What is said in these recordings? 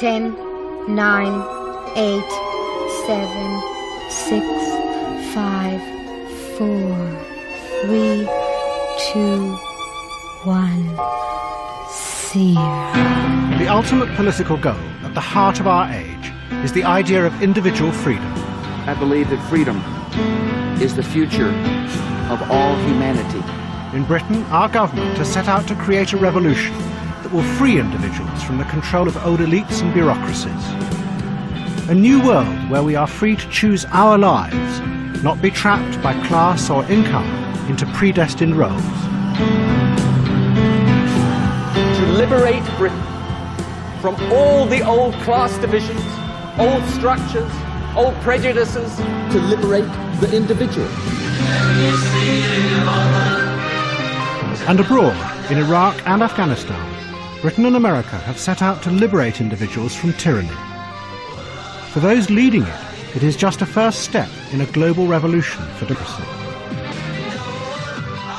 10, 9, 8, 7, 6, 5, 4, 3, 2, 1, 0. The ultimate political goal at the heart of our age is the idea of individual freedom. I believe that freedom is the future of all humanity. In Britain, our government has set out to create a revolution that will free individuals from the control of old elites and bureaucracies. A new world where we are free to choose our lives, not be trapped by class or income into predestined roles. To liberate Britain from all the old class divisions, old structures, old prejudices. To liberate the individual. And abroad, in Iraq and Afghanistan, Britain and America have set out to liberate individuals from tyranny. For those leading it, it is just a first step in a global revolution for democracy.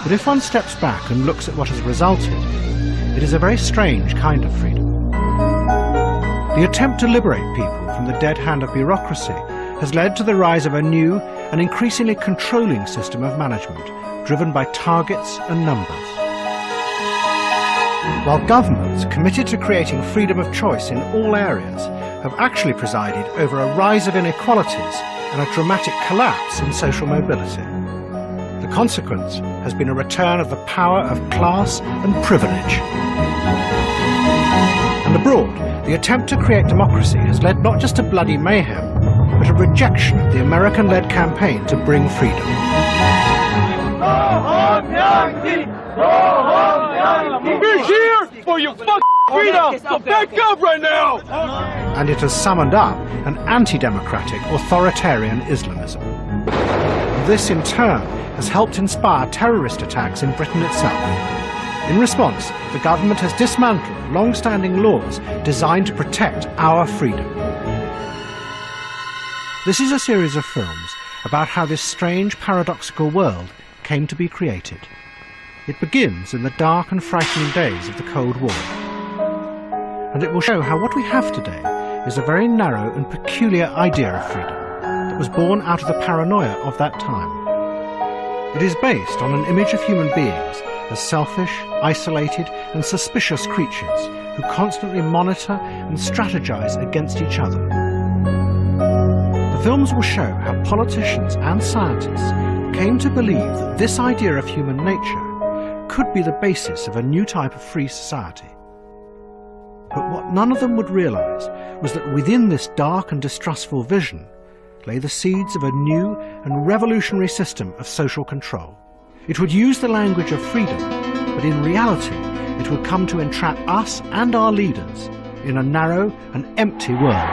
But if one steps back and looks at what has resulted, it is a very strange kind of freedom. The attempt to liberate people from the dead hand of bureaucracy has led to the rise of a new and increasingly controlling system of management, driven by targets and numbers. While governments committed to creating freedom of choice in all areas have actually presided over a rise of inequalities and a dramatic collapse in social mobility. The consequence has been a return of the power of class and privilege. And abroad, the attempt to create democracy has led not just to bloody mayhem, but a rejection of the American-led campaign to bring freedom. Go home, Yankee! Go home, Yankee! We're here for your fucking freedom! So back up right now! And it has summoned up an anti-democratic, authoritarian Islamism. This, in turn, has helped inspire terrorist attacks in Britain itself. In response, the government has dismantled long-standing laws designed to protect our freedom. This is a series of films about how this strange, paradoxical world came to be created. It begins in the dark and frightening days of the Cold War. And it will show how what we have today is a very narrow and peculiar idea of freedom that was born out of the paranoia of that time. It is based on an image of human beings as selfish, isolated and suspicious creatures who constantly monitor and strategize against each other. The films will show how politicians and scientists came to believe that this idea of human nature could be the basis of a new type of free society. But what none of them would realize was that within this dark and distrustful vision lay the seeds of a new and revolutionary system of social control. It would use the language of freedom, but in reality it would come to entrap us and our leaders in a narrow and empty world.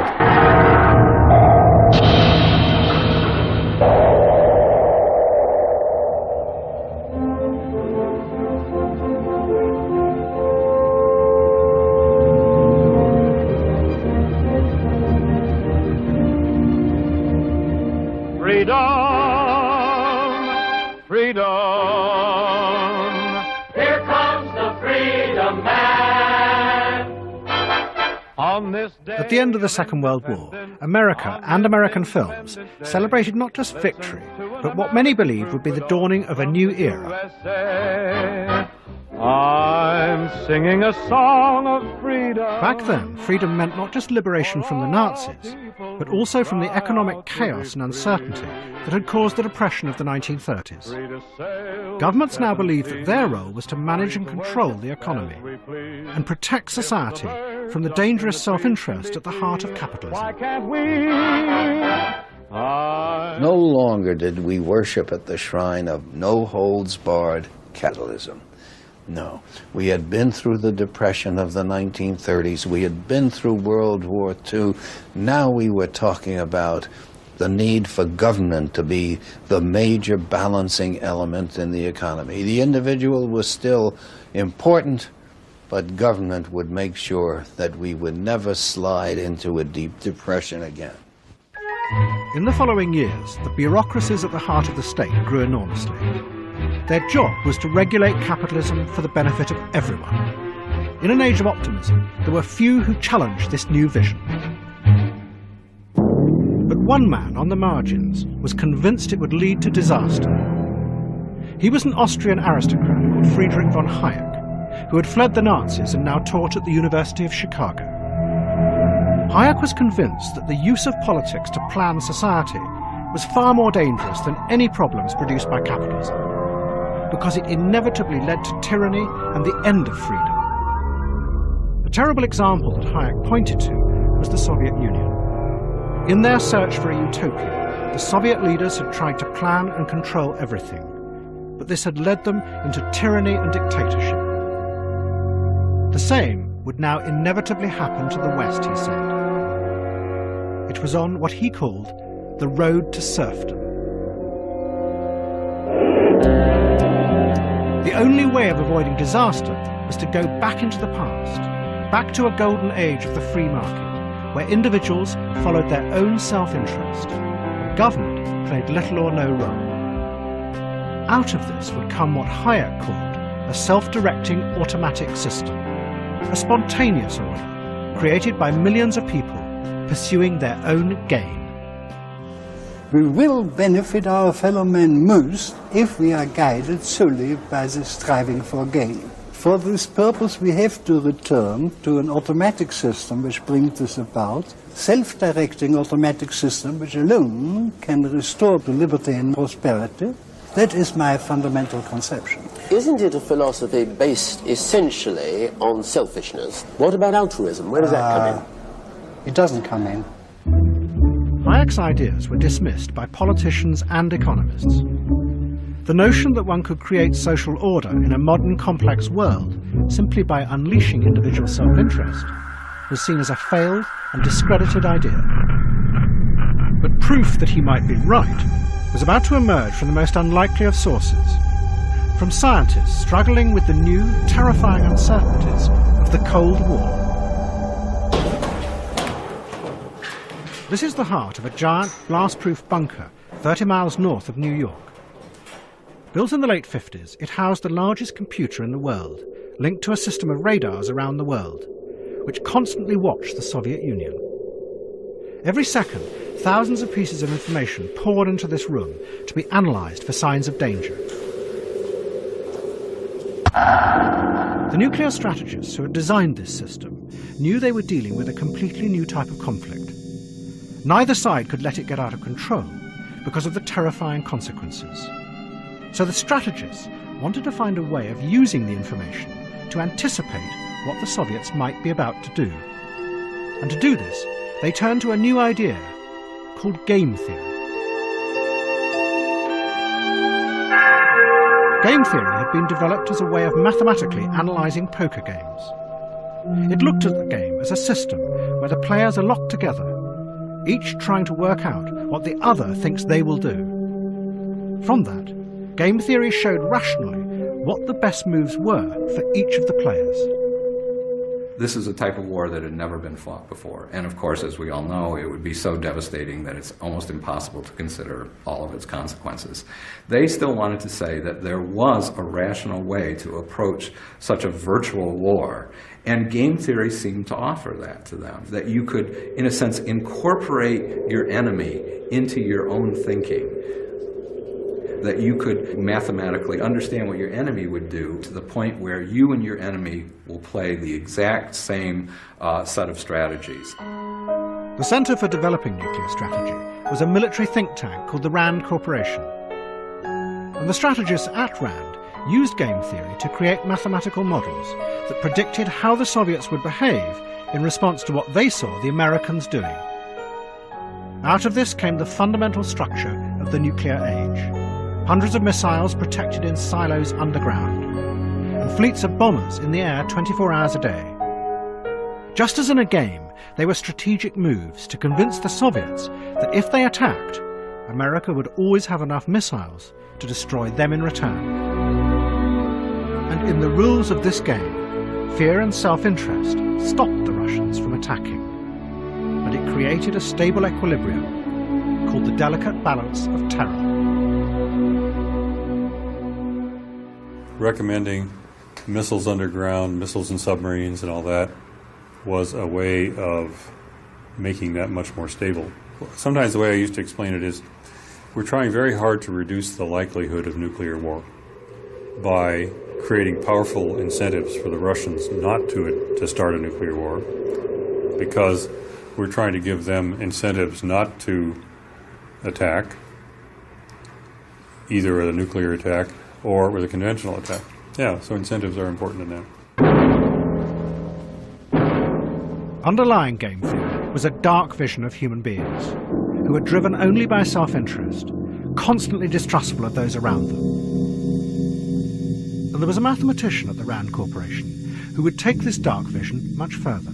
Freedom, freedom. Here comes the freedom man. On this day. At the end of the Second World War, America and American films celebrated not just victory, but what many believed would be the dawning of a new era. I'm singing a song of freedom. Back then, freedom meant not just liberation from the Nazis, but also from the economic chaos and uncertainty that had caused the Depression of the 1930s. Governments now believed that their role was to manage and control the economy and protect society from the dangerous self-interest at the heart of capitalism. Why can't we? No longer did we worship at the shrine of no-holds-barred capitalism. No, we had been through the Depression of the 1930s. We had been through World War II. Now we were talking about the need for government to be the major balancing element in the economy. The individual was still important, but government would make sure that we would never slide into a deep depression again. In the following years, the bureaucracies at the heart of the state grew enormously. Their job was to regulate capitalism for the benefit of everyone. In an age of optimism, there were few who challenged this new vision. But one man on the margins was convinced it would lead to disaster. He was an Austrian aristocrat called Friedrich von Hayek, who had fled the Nazis and now taught at the University of Chicago. Hayek was convinced that the use of politics to plan society was far more dangerous than any problems produced by capitalism, because it inevitably led to tyranny and the end of freedom. A terrible example that Hayek pointed to was the Soviet Union. In their search for a utopia, the Soviet leaders had tried to plan and control everything, but this had led them into tyranny and dictatorship. The same would now inevitably happen to the West, he said. It was on what he called the road to serfdom. The only way of avoiding disaster was to go back into the past, back to a golden age of the free market, where individuals followed their own self-interest, and government played little or no role. Out of this would come what Hayek called a self-directing automatic system, a spontaneous order created by millions of people pursuing their own gain. We will benefit our fellow men most if we are guided solely by the striving for gain. For this purpose we have to return to an automatic system which brings this about, self-directing automatic system which alone can restore the liberty and prosperity. That is my fundamental conception. Isn't it a philosophy based essentially on selfishness? What about altruism? Where does that come in? It doesn't come in. Hayek's ideas were dismissed by politicians and economists. The notion that one could create social order in a modern complex world simply by unleashing individual self-interest was seen as a failed and discredited idea. But proof that he might be right was about to emerge from the most unlikely of sources, from scientists struggling with the new, terrifying uncertainties of the Cold War. This is the heart of a giant, blast-proof bunker 30 miles north of New York. Built in the late 50s, it housed the largest computer in the world, linked to a system of radars around the world, which constantly watched the Soviet Union. Every second, thousands of pieces of information poured into this room to be analysed for signs of danger. The nuclear strategists who had designed this system knew they were dealing with a completely new type of conflict. Neither side could let it get out of control because of the terrifying consequences. So the strategists wanted to find a way of using the information to anticipate what the Soviets might be about to do. And to do this, they turned to a new idea called game theory. Game theory had been developed as a way of mathematically analysing poker games. It looked at the game as a system where the players are locked together, each trying to work out what the other thinks they will do. From that, game theory showed rationally what the best moves were for each of the players. This is a type of war that had never been fought before. And of course, as we all know, it would be so devastating that it's almost impossible to consider all of its consequences. They still wanted to say that there was a rational way to approach such a virtual war. And game theory seemed to offer that to them, that you could, in a sense, incorporate your enemy into your own thinking, that you could mathematically understand what your enemy would do to the point where you and your enemy will play the exact same set of strategies. The Center for Developing Nuclear Strategy was a military think tank called the RAND Corporation. And the strategists at RAND used game theory to create mathematical models that predicted how the Soviets would behave in response to what they saw the Americans doing. Out of this came the fundamental structure of the nuclear age. Hundreds of missiles protected in silos underground, and fleets of bombers in the air 24 hours a day. Just as in a game, they were strategic moves to convince the Soviets that if they attacked, America would always have enough missiles to destroy them in return. And in the rules of this game, fear and self-interest stopped the Russians from attacking, and it created a stable equilibrium called the delicate balance of terror. Recommending missiles underground, missiles and submarines and all that, was a way of making that much more stable. Sometimes the way I used to explain it is, we're trying very hard to reduce the likelihood of nuclear war by creating powerful incentives for the Russians not to start a nuclear war, because we're trying to give them incentives not to attack, either with a nuclear attack or with a conventional attack. Yeah, so incentives are important in that. Underlying game theory was a dark vision of human beings who were driven only by self-interest, constantly distrustful of those around them. And there was a mathematician at the Rand Corporation who would take this dark vision much further.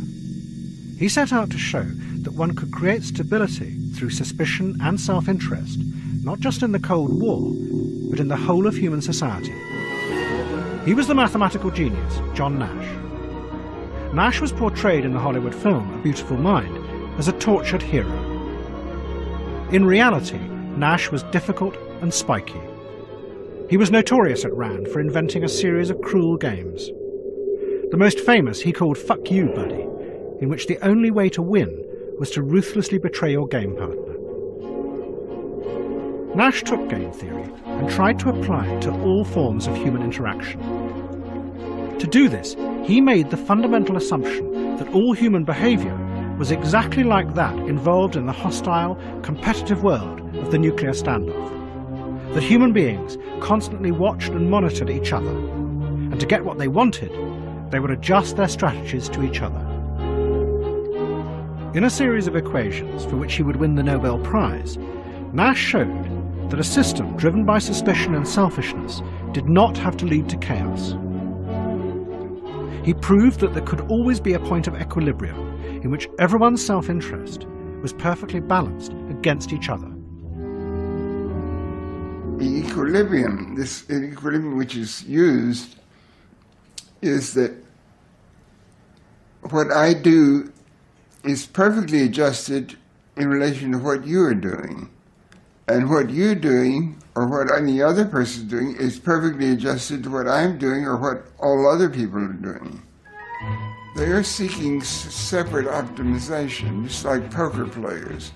He set out to show that one could create stability through suspicion and self-interest, not just in the Cold War, but in the whole of human society. He was the mathematical genius, John Nash. Nash was portrayed in the Hollywood film A Beautiful Mind as a tortured hero. In reality, Nash was difficult and spiky. He was notorious at Rand for inventing a series of cruel games. The most famous he called Fuck You, Buddy, in which the only way to win was to ruthlessly betray your game partner. Nash took game theory and tried to apply it to all forms of human interaction. To do this, he made the fundamental assumption that all human behavior was exactly like that involved in the hostile, competitive world of the nuclear standoff. That human beings constantly watched and monitored each other, and to get what they wanted, they would adjust their strategies to each other. In a series of equations for which he would win the Nobel Prize, Nash showed that a system driven by suspicion and selfishness did not have to lead to chaos. He proved that there could always be a point of equilibrium in which everyone's self-interest was perfectly balanced against each other. The equilibrium, this equilibrium which is used, is that what I do is perfectly adjusted in relation to what you are doing. And what you're doing, or what any other person is doing, is perfectly adjusted to what I'm doing or what all other people are doing. They are seeking separate optimization, just like poker players.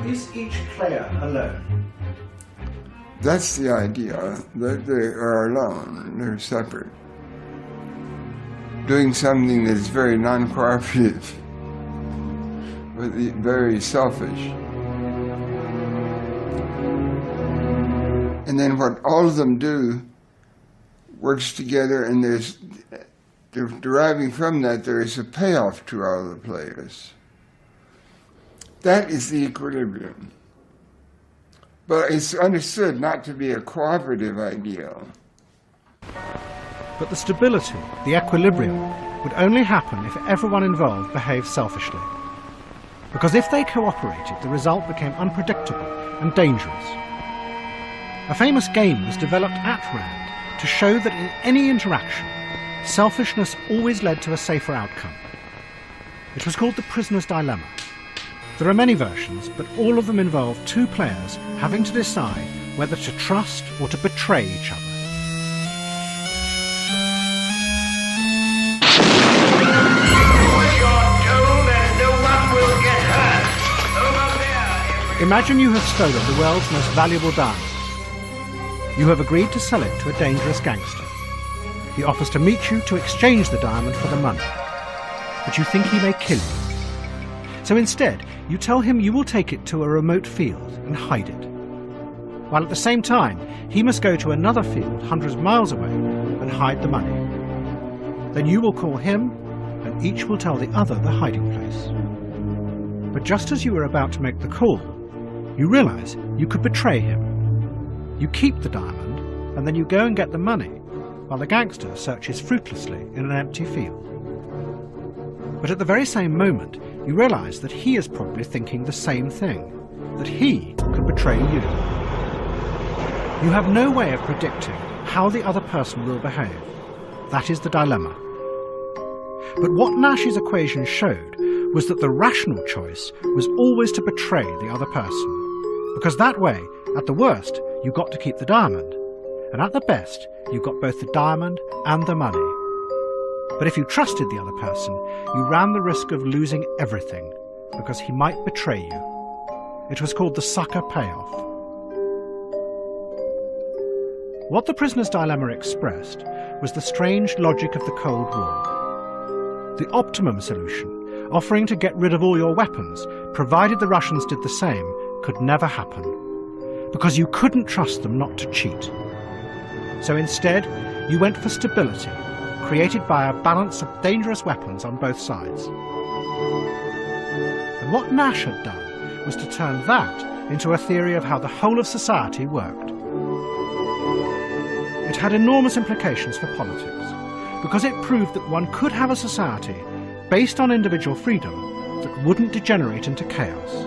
Is each player alone? That's the idea, that they are alone, they're separate. Doing something that is very non-cooperative, but very selfish. And then what all of them do works together, and deriving from that, there is a payoff to all the players. That is the equilibrium. But it's understood not to be a cooperative ideal. But the stability, the equilibrium, would only happen if everyone involved behaved selfishly. Because if they cooperated, the result became unpredictable and dangerous. A famous game was developed at Rand to show that in any interaction, selfishness always led to a safer outcome. It was called the prisoner's dilemma. There are many versions, but all of them involve two players having to decide whether to trust or to betray each other. Imagine you have stolen the world's most valuable diamond. You have agreed to sell it to a dangerous gangster. He offers to meet you to exchange the diamond for the money, but you think he may kill you. So instead, you tell him you will take it to a remote field and hide it, while at the same time, he must go to another field hundreds of miles away and hide the money. Then you will call him, and each will tell the other the hiding place. But just as you are about to make the call, you realize you could betray him. You keep the diamond, and then you go and get the money, while the gangster searches fruitlessly in an empty field. But at the very same moment, you realize that he is probably thinking the same thing, that he could betray you. You have no way of predicting how the other person will behave. That is the dilemma. But what Nash's equation showed was that the rational choice was always to betray the other person, because that way, at the worst, you got to keep the diamond, and at the best, you got both the diamond and the money. But if you trusted the other person, you ran the risk of losing everything, because he might betray you. It was called the sucker payoff. What the prisoner's dilemma expressed was the strange logic of the Cold War. The optimum solution, offering to get rid of all your weapons, provided the Russians did the same, could never happen, because you couldn't trust them not to cheat. So instead, you went for stability, created by a balance of dangerous weapons on both sides. And what Nash had done was to turn that into a theory of how the whole of society worked. It had enormous implications for politics, because it proved that one could have a society based on individual freedom that wouldn't degenerate into chaos.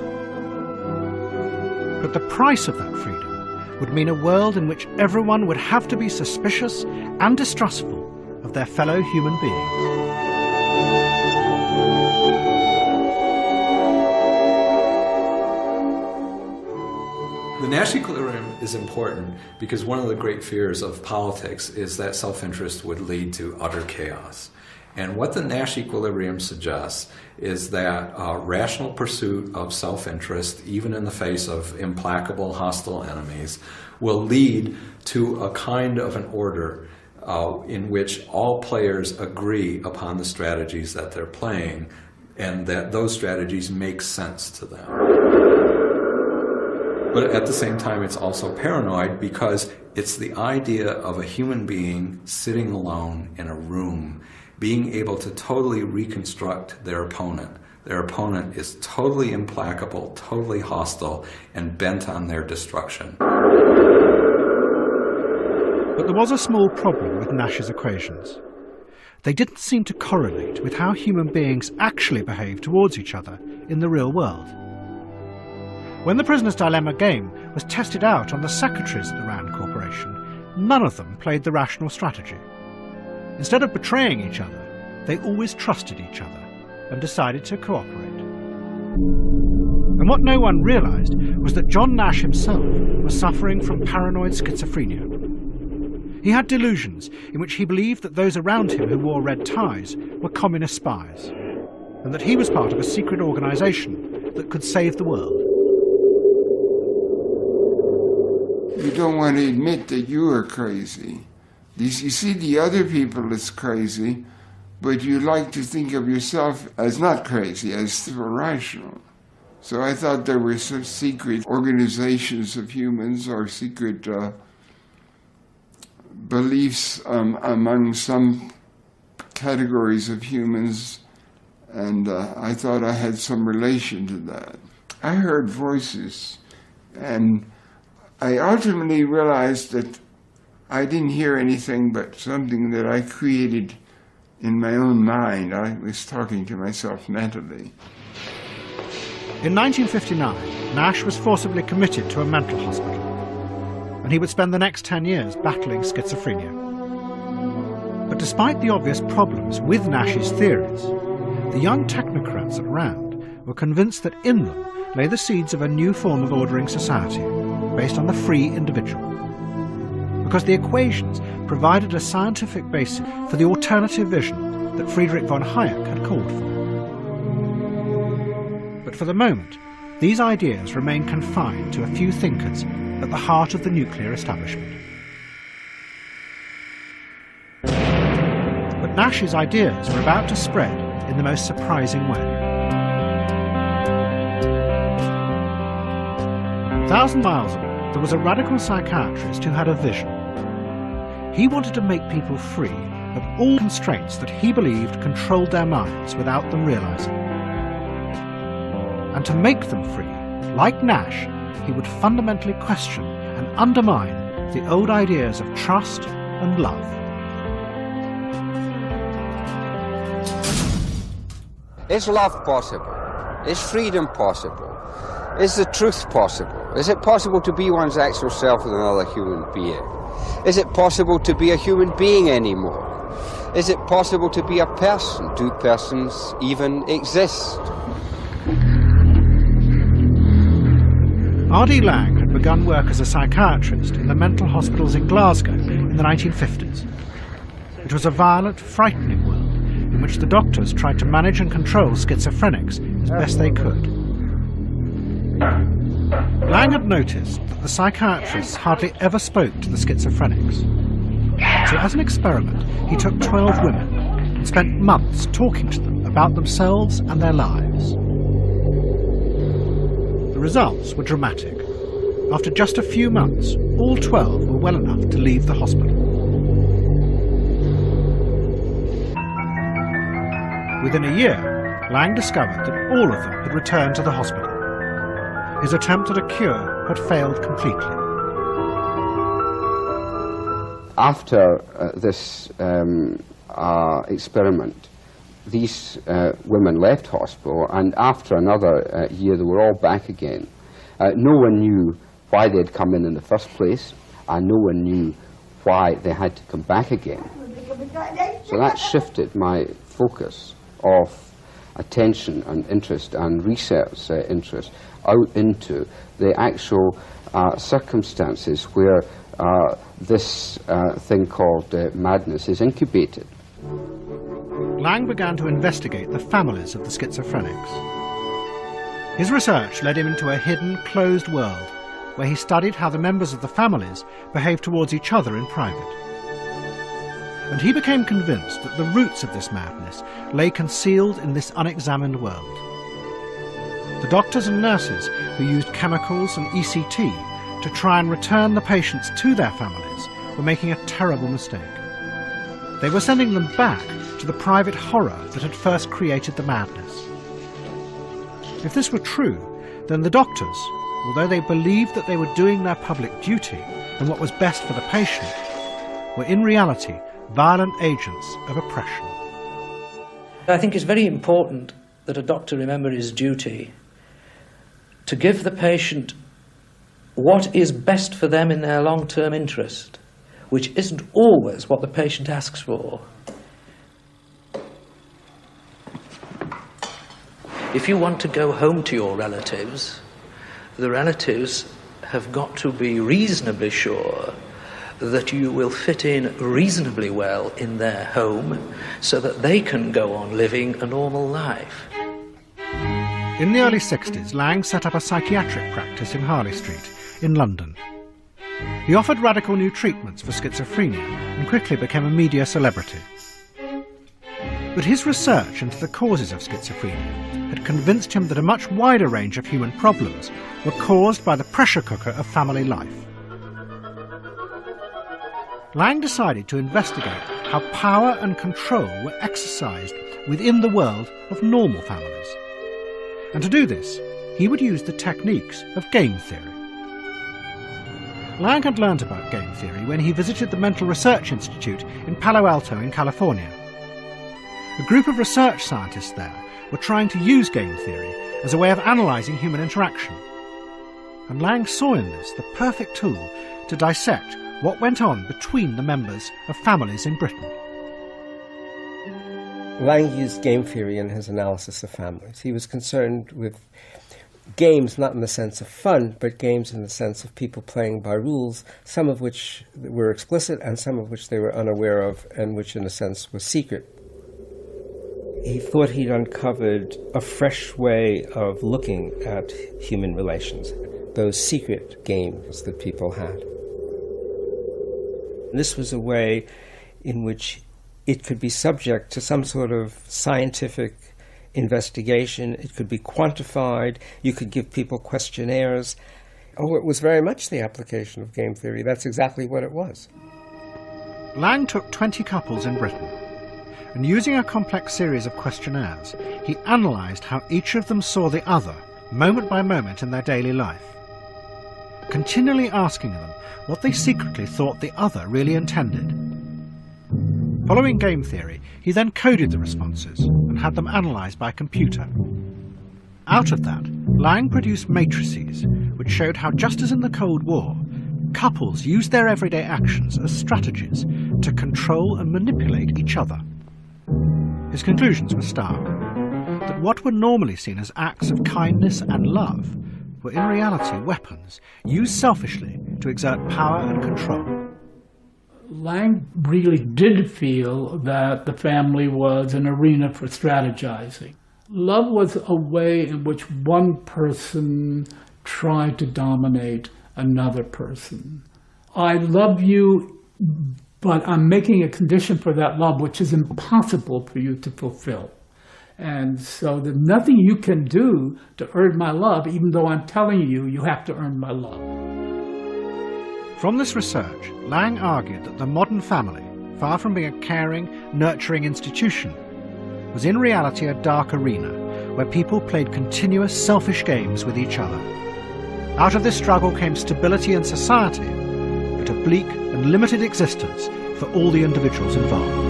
But the price of that freedom would mean a world in which everyone would have to be suspicious and distrustful of their fellow human beings. The Nash equilibrium is important because one of the great fears of politics is that self-interest would lead to utter chaos. And what the Nash equilibrium suggests is that rational pursuit of self-interest, even in the face of implacable hostile enemies, will lead to a kind of an order in which all players agree upon the strategies that they're playing and that those strategies make sense to them. But at the same time, it's also paranoid because it's the idea of a human being sitting alone in a room, being able to totally reconstruct their opponent. Their opponent is totally implacable, totally hostile, and bent on their destruction. But there was a small problem with Nash's equations. They didn't seem to correlate with how human beings actually behave towards each other in the real world. When the prisoner's dilemma game was tested out on the secretaries at the RAND Corporation, none of them played the rational strategy. Instead of betraying each other, they always trusted each other and decided to cooperate. And what no one realized was that John Nash himself was suffering from paranoid schizophrenia. He had delusions in which he believed that those around him who wore red ties were communist spies, and that he was part of a secret organization that could save the world. You don't want to admit that you are crazy. You see the other people as crazy, but you like to think of yourself as not crazy, as still rational. So I thought there were some secret organizations of humans or secret beliefs among some categories of humans, and I thought I had some relation to that. I heard voices, and I ultimately realized that I didn't hear anything but something that I created in my own mind. I was talking to myself mentally. In 1959, Nash was forcibly committed to a mental hospital, and he would spend the next 10 years battling schizophrenia. But despite the obvious problems with Nash's theories, the young technocrats at RAND were convinced that in them lay the seeds of a new form of ordering society, based on the free individual. Because the equations provided a scientific basis for the alternative vision that Friedrich von Hayek had called for. But for the moment, these ideas remain confined to a few thinkers at the heart of the nuclear establishment. But Nash's ideas were about to spread in the most surprising way. 1,000 miles away, there was a radical psychiatrist who had a vision. He wanted to make people free of all constraints that he believed controlled their minds without them realizing. And to make them free, like Nash, he would fundamentally question and undermine the old ideas of trust and love. Is love possible? Is freedom possible? Is the truth possible? Is it possible to be one's actual self with another human being? Is it possible to be a human being anymore? Is it possible to be a person? Do persons even exist? R.D. Laing had had begun work as a psychiatrist in the mental hospitals in Glasgow in the 1950s. It was a violent, frightening world in which the doctors tried to manage and control schizophrenics as best they could. Lang had noticed that the psychiatrists hardly ever spoke to the schizophrenics. So as an experiment, he took 12 women and spent months talking to them about themselves and their lives. The results were dramatic. After just a few months, all 12 were well enough to leave the hospital. Within a year, Lang discovered that all of them had returned to the hospital. His attempt at a cure had failed completely. After this experiment, these women left hospital, and after another year they were all back again. No one knew why they had come in the first place, and no one knew why they had to come back again. So that shifted my focus of attention and interest and research interest out into the actual circumstances where this thing called madness is incubated. Lang began to investigate the families of the schizophrenics. His research led him into a hidden, closed world where he studied how the members of the families behaved towards each other in private. And he became convinced that the roots of this madness lay concealed in this unexamined world. The doctors and nurses who used chemicals and ECT to try and return the patients to their families were making a terrible mistake. They were sending them back to the private horror that had first created the madness. If this were true, then the doctors, although they believed that they were doing their public duty and what was best for the patient, were in reality violent agents of oppression. I think it's very important that a doctor remember his duty to give the patient what is best for them in their long-term interest, which isn't always what the patient asks for. If you want to go home to your relatives, the relatives have got to be reasonably sure that you will fit in reasonably well in their home so that they can go on living a normal life. In the early 60s, Lang set up a psychiatric practice in Harley Street in London. He offered radical new treatments for schizophrenia and quickly became a media celebrity. But his research into the causes of schizophrenia had convinced him that a much wider range of human problems were caused by the pressure cooker of family life. Lang decided to investigate how power and control were exercised within the world of normal families. And to do this, he would use the techniques of game theory. Lang had learnt about game theory when he visited the Mental Research Institute in Palo Alto in California. A group of research scientists there were trying to use game theory as a way of analysing human interaction. And Lang saw in this the perfect tool to dissect what went on between the members of families in Britain. Lang used game theory in his analysis of families. He was concerned with games not in the sense of fun, but games in the sense of people playing by rules, some of which were explicit and some of which they were unaware of, and which in a sense was secret. He thought he'd uncovered a fresh way of looking at human relations, those secret games that people had. This was a way in which it could be subject to some sort of scientific investigation. It could be quantified. You could give people questionnaires. Oh, it was very much the application of game theory. That's exactly what it was. Lang took 20 couples in Britain, and using a complex series of questionnaires, he analysed how each of them saw the other, moment by moment in their daily life, continually asking them what they secretly thought the other really intended. Following game theory, he then coded the responses and had them analysed by computer. Out of that, Lang produced matrices which showed how, just as in the Cold War, couples used their everyday actions as strategies to control and manipulate each other. His conclusions were stark, that what were normally seen as acts of kindness and love were in reality weapons used selfishly to exert power and control. Lang really did feel that the family was an arena for strategizing. Love was a way in which one person tried to dominate another person. I love you, but I'm making a condition for that love which is impossible for you to fulfill. And so there's nothing you can do to earn my love, even though I'm telling you, you have to earn my love. From this research, Lang argued that the modern family, far from being a caring, nurturing institution, was in reality a dark arena where people played continuous selfish games with each other. Out of this struggle came stability in society, but a bleak and limited existence for all the individuals involved.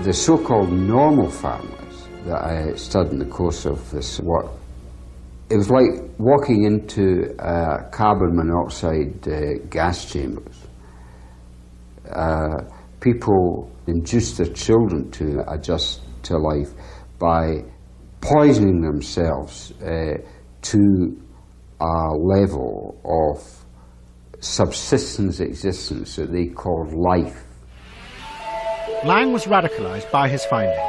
The so-called normal families that I studied in the course of this work, it was like walking into carbon monoxide gas chambers. People induce their children to adjust to life by poisoning themselves to a level of subsistence existence that they called life. Lang was radicalized by his findings.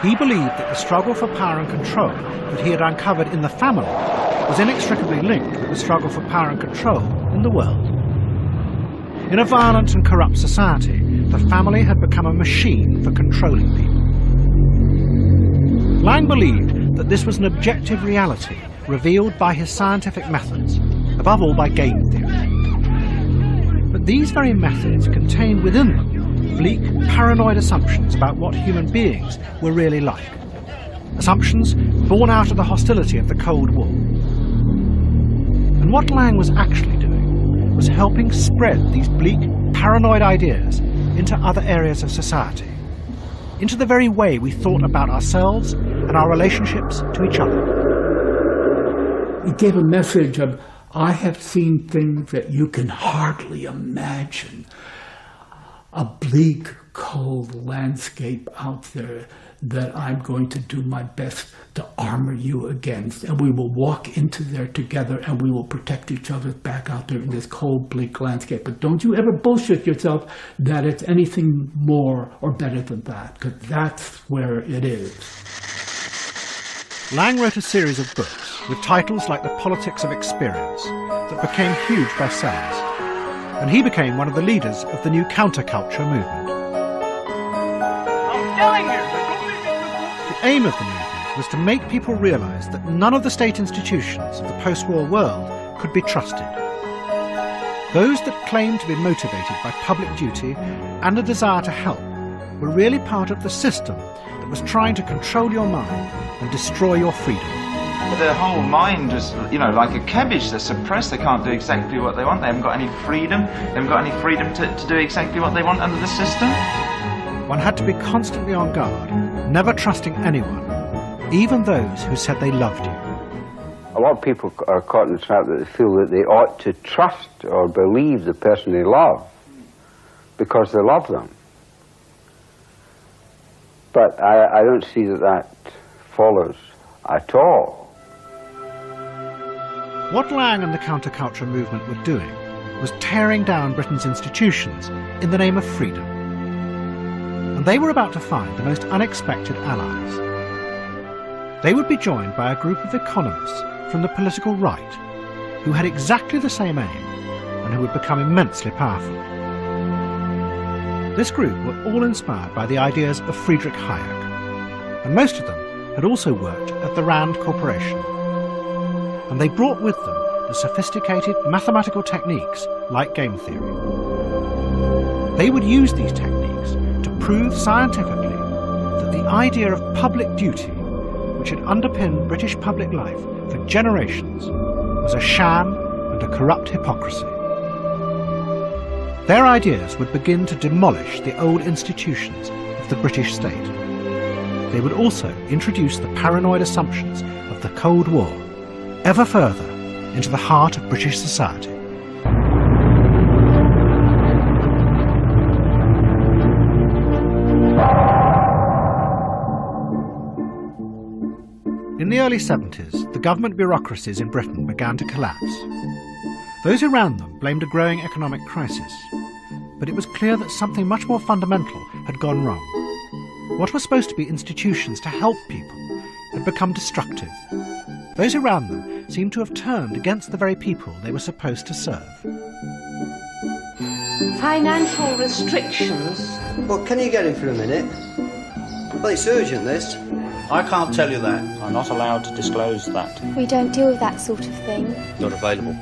He believed that the struggle for power and control that he had uncovered in the family was inextricably linked with the struggle for power and control in the world. In a violent and corrupt society, the family had become a machine for controlling people. Lang believed that this was an objective reality revealed by his scientific methods, above all by game theory. But these very methods contained within them bleak, paranoid assumptions about what human beings were really like. Assumptions born out of the hostility of the Cold War. And what Lang was actually doing was helping spread these bleak, paranoid ideas into other areas of society, into the very way we thought about ourselves and our relationships to each other. It gave a message of, I have seen things that you can hardly imagine. A bleak, cold landscape out there that I'm going to do my best to armor you against. And we will walk into there together and we will protect each other back out there in this cold, bleak landscape. But don't you ever bullshit yourself that it's anything more or better than that, because that's where it is. Lang wrote a series of books with titles like The Politics of Experience that became huge bestsellers. And he became one of the leaders of the new counterculture movement. I'm telling you! The aim of the movement was to make people realize that none of the state institutions of the post-war world could be trusted. Those that claimed to be motivated by public duty and a desire to help were really part of the system that was trying to control your mind and destroy your freedom. Their whole mind is, like a cabbage. They're suppressed. They can't do exactly what they want. They haven't got any freedom. They haven't got any freedom to do exactly what they want under the system. One had to be constantly on guard, never trusting anyone, even those who said they loved you. A lot of people are caught in the trap that they feel that they ought to trust or believe the person they love because they love them. But I don't see that follows at all. What Lang and the counterculture movement were doing was tearing down Britain's institutions in the name of freedom. And they were about to find the most unexpected allies. They would be joined by a group of economists from the political right who had exactly the same aim and who would become immensely powerful. This group were all inspired by the ideas of Friedrich Hayek, and most of them had also worked at the Rand Corporation. And they brought with them the sophisticated mathematical techniques like game theory. They would use these techniques to prove scientifically that the idea of public duty, which had underpinned British public life for generations, was a sham and a corrupt hypocrisy. Their ideas would begin to demolish the old institutions of the British state. They would also introduce the paranoid assumptions of the Cold War ever further into the heart of British society. In the early 70s, the government bureaucracies in Britain began to collapse. Those who ran them blamed a growing economic crisis. But it was clear that something much more fundamental had gone wrong. What were supposed to be institutions to help people had become destructive. Those who ran them seemed to have turned against the very people they were supposed to serve. Financial restrictions. Well, can you get him for a minute? Well, it's urgent, this. I can't tell you that. I'm not allowed to disclose that. We don't deal with that sort of thing. Not available.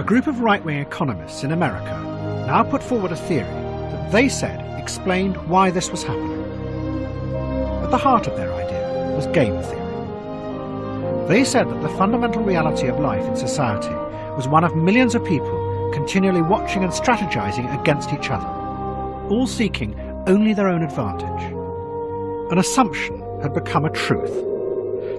A group of right-wing economists in America now put forward a theory that they said explained why this was happening. At the heart of their idea was game theory. They said that the fundamental reality of life in society was one of millions of people continually watching and strategizing against each other, all seeking only their own advantage. An assumption had become a truth.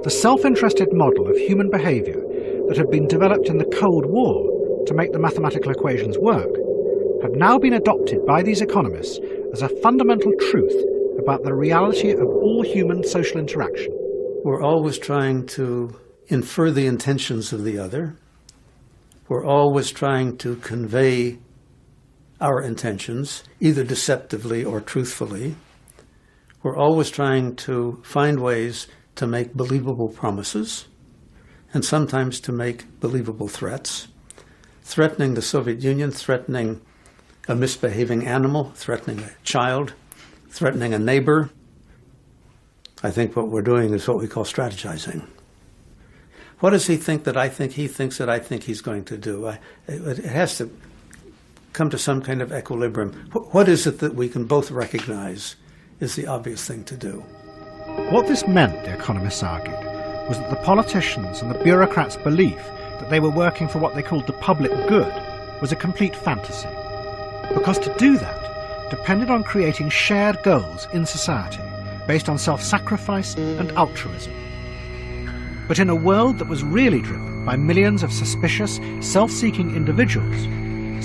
The self-interested model of human behavior that had been developed in the Cold War to make the mathematical equations work had now been adopted by these economists as a fundamental truth about the reality of all human social interaction. We're always trying to infer the intentions of the other. We're always trying to convey our intentions, either deceptively or truthfully. We're always trying to find ways to make believable promises, and sometimes to make believable threats, threatening the Soviet Union, threatening a misbehaving animal, threatening a child, threatening a neighbor. I think what we're doing is what we call strategizing. What does he think that I think he thinks that I think he's going to do? It has to come to some kind of equilibrium. What is it that we can both recognize is the obvious thing to do? What this meant, the economists argued, was that the politicians and the bureaucrats' belief that they were working for what they called the public good was a complete fantasy. Because to do that depended on creating shared goals in society based on self-sacrifice and altruism. But in a world that was really driven by millions of suspicious, self-seeking individuals,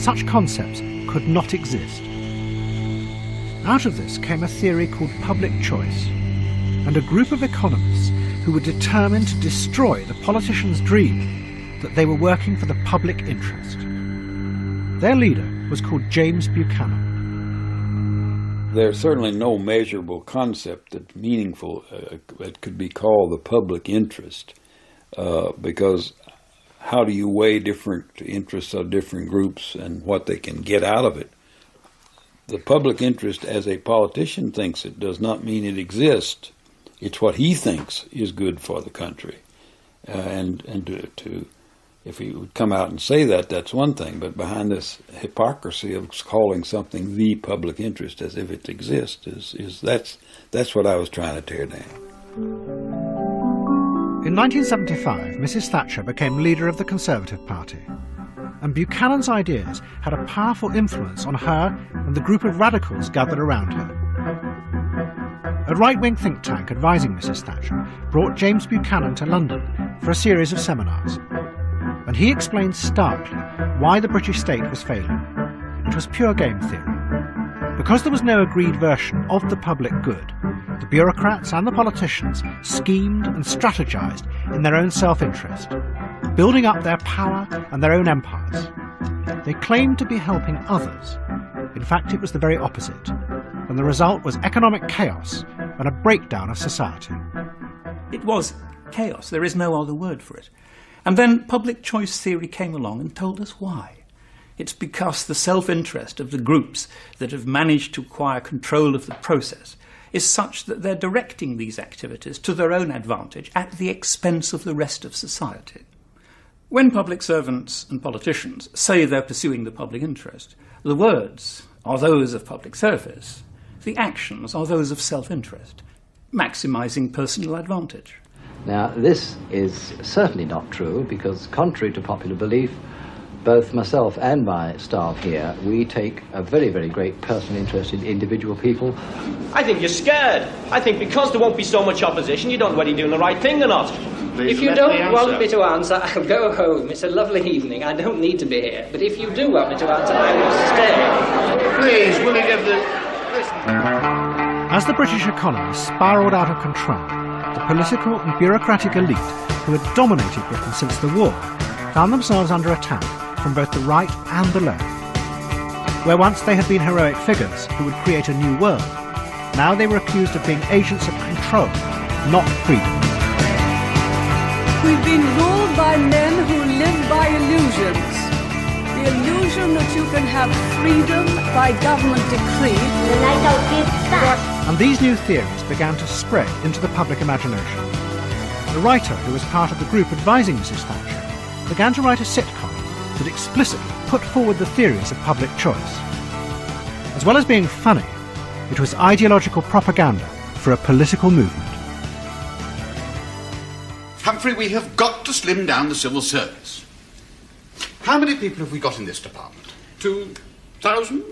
such concepts could not exist. Out of this came a theory called public choice, and a group of economists who were determined to destroy the politicians' dream that they were working for the public interest. Their leader was called James Buchanan. There's certainly no measurable concept that's meaningful that could be called the public interest, because how do you weigh different interests of different groups and what they can get out of it? The public interest, as a politician thinks it, does not mean it exists. It's what he thinks is good for the country. If he would come out and say that, that's one thing. But behind this hypocrisy of calling something the public interest as if it exists, that's what I was trying to tear down. In 1975, Mrs. Thatcher became leader of the Conservative Party, and Buchanan's ideas had a powerful influence on her and the group of radicals gathered around her. A right-wing think tank advising Mrs. Thatcher brought James Buchanan to London for a series of seminars, and he explained starkly why the British state was failing. It was pure game theory. Because there was no agreed version of the public good, the bureaucrats and the politicians schemed and strategized in their own self-interest, building up their power and their own empires. They claimed to be helping others. In fact, it was the very opposite, and the result was economic chaos and a breakdown of society. It was chaos. There is no other word for it. And then public choice theory came along and told us why. It's because the self-interest of the groups that have managed to acquire control of the process is such that they're directing these activities to their own advantage at the expense of the rest of society. When public servants and politicians say they're pursuing the public interest, the words are those of public service, the actions are those of self-interest, maximising personal advantage. Now, this is certainly not true because, contrary to popular belief, both myself and my staff here, we take a very, very great personal interest in individual people. I think you're scared. I think because there won't be so much opposition, you don't know whether you're doing the right thing or not. If you don't want me to answer, I'll go home. It's a lovely evening. I don't need to be here. But if you do want me to answer, I will stay. Please, will you give the... As the British economy spiralled out of control, the political and bureaucratic elite who had dominated Britain since the war found themselves under attack from both the right and the left. Where once they had been heroic figures who would create a new world, now they were accused of being agents of control, not freedom. We've been ruled by men who live by illusions. The illusion that you can have freedom by government decree. And these new theories began to spread into the public imagination. The writer who was part of the group advising Mrs. Thatcher began to write a sitcom that explicitly put forward the theories of public choice. As well as being funny, it was ideological propaganda for a political movement. Humphrey, we have got to slim down the civil service. How many people have we got in this department? 2,000?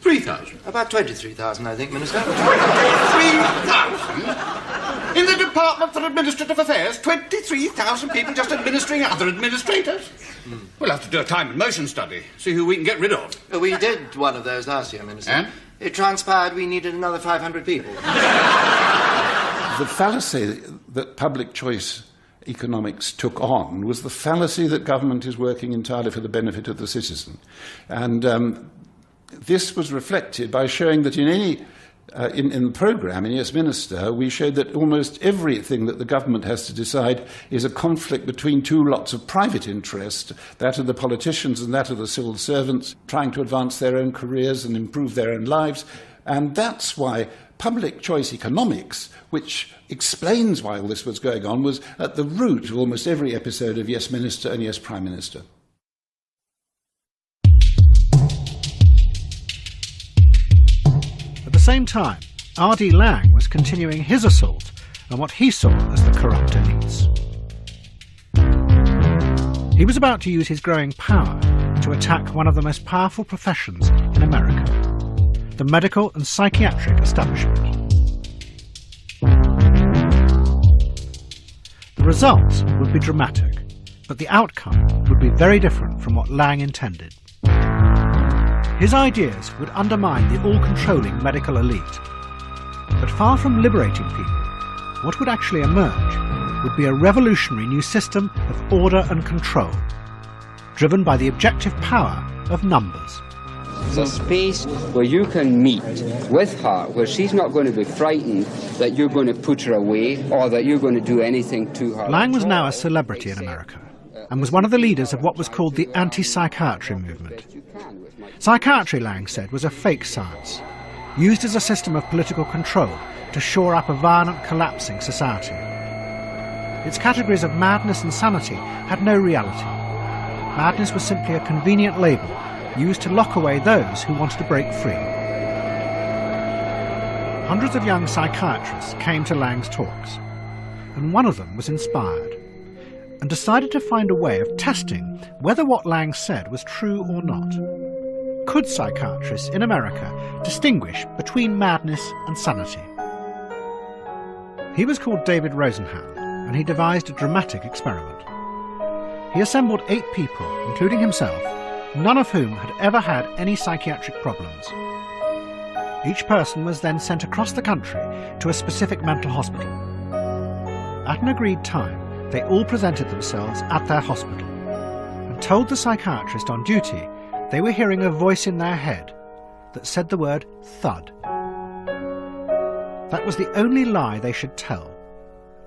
3,000? About 23,000, I think, Minister. 23,000? In the Department for Administrative Affairs, 23,000 people just administering other administrators? We'll have to do a time and motion study, see who we can get rid of. We did one of those last year, Minister. And? It transpired we needed another 500 people. The fallacy that public choice economics took on was the fallacy that government is working entirely for the benefit of the citizen. And this was reflected by showing that in the programme, in Yes Minister, we showed that almost everything that the government has to decide is a conflict between two lots of private interest, that of the politicians and that of the civil servants, trying to advance their own careers and improve their own lives. And that's why public choice economics, which explains why all this was going on, was at the root of almost every episode of Yes Minister and Yes Prime Minister. At the same time, R.D. Laing was continuing his assault on what he saw as the corrupt elites. He was about to use his growing power to attack one of the most powerful professions in America, the medical and psychiatric establishment. The results would be dramatic, but the outcome would be very different from what Laing intended. His ideas would undermine the all-controlling medical elite. But far from liberating people, what would actually emerge would be a revolutionary new system of order and control, driven by the objective power of numbers. It's a space where you can meet with her, where she's not going to be frightened that you're going to put her away or that you're going to do anything to her. Laing was now a celebrity in America and was one of the leaders of what was called the anti-psychiatry movement. Psychiatry, Laing said, was a fake science, used as a system of political control to shore up a violent, collapsing society. Its categories of madness and sanity had no reality. Madness was simply a convenient label used to lock away those who wanted to break free. Hundreds of young psychiatrists came to Laing's talks, and one of them was inspired and decided to find a way of testing whether what Laing said was true or not. Could psychiatrists in America distinguish between madness and sanity? He was called David Rosenhan, and he devised a dramatic experiment. He assembled 8 people, including himself, none of whom had ever had any psychiatric problems. Each person was then sent across the country to a specific mental hospital. At an agreed time, they all presented themselves at their hospital and told the psychiatrist on duty they were hearing a voice in their head that said the word thud. That was the only lie they should tell.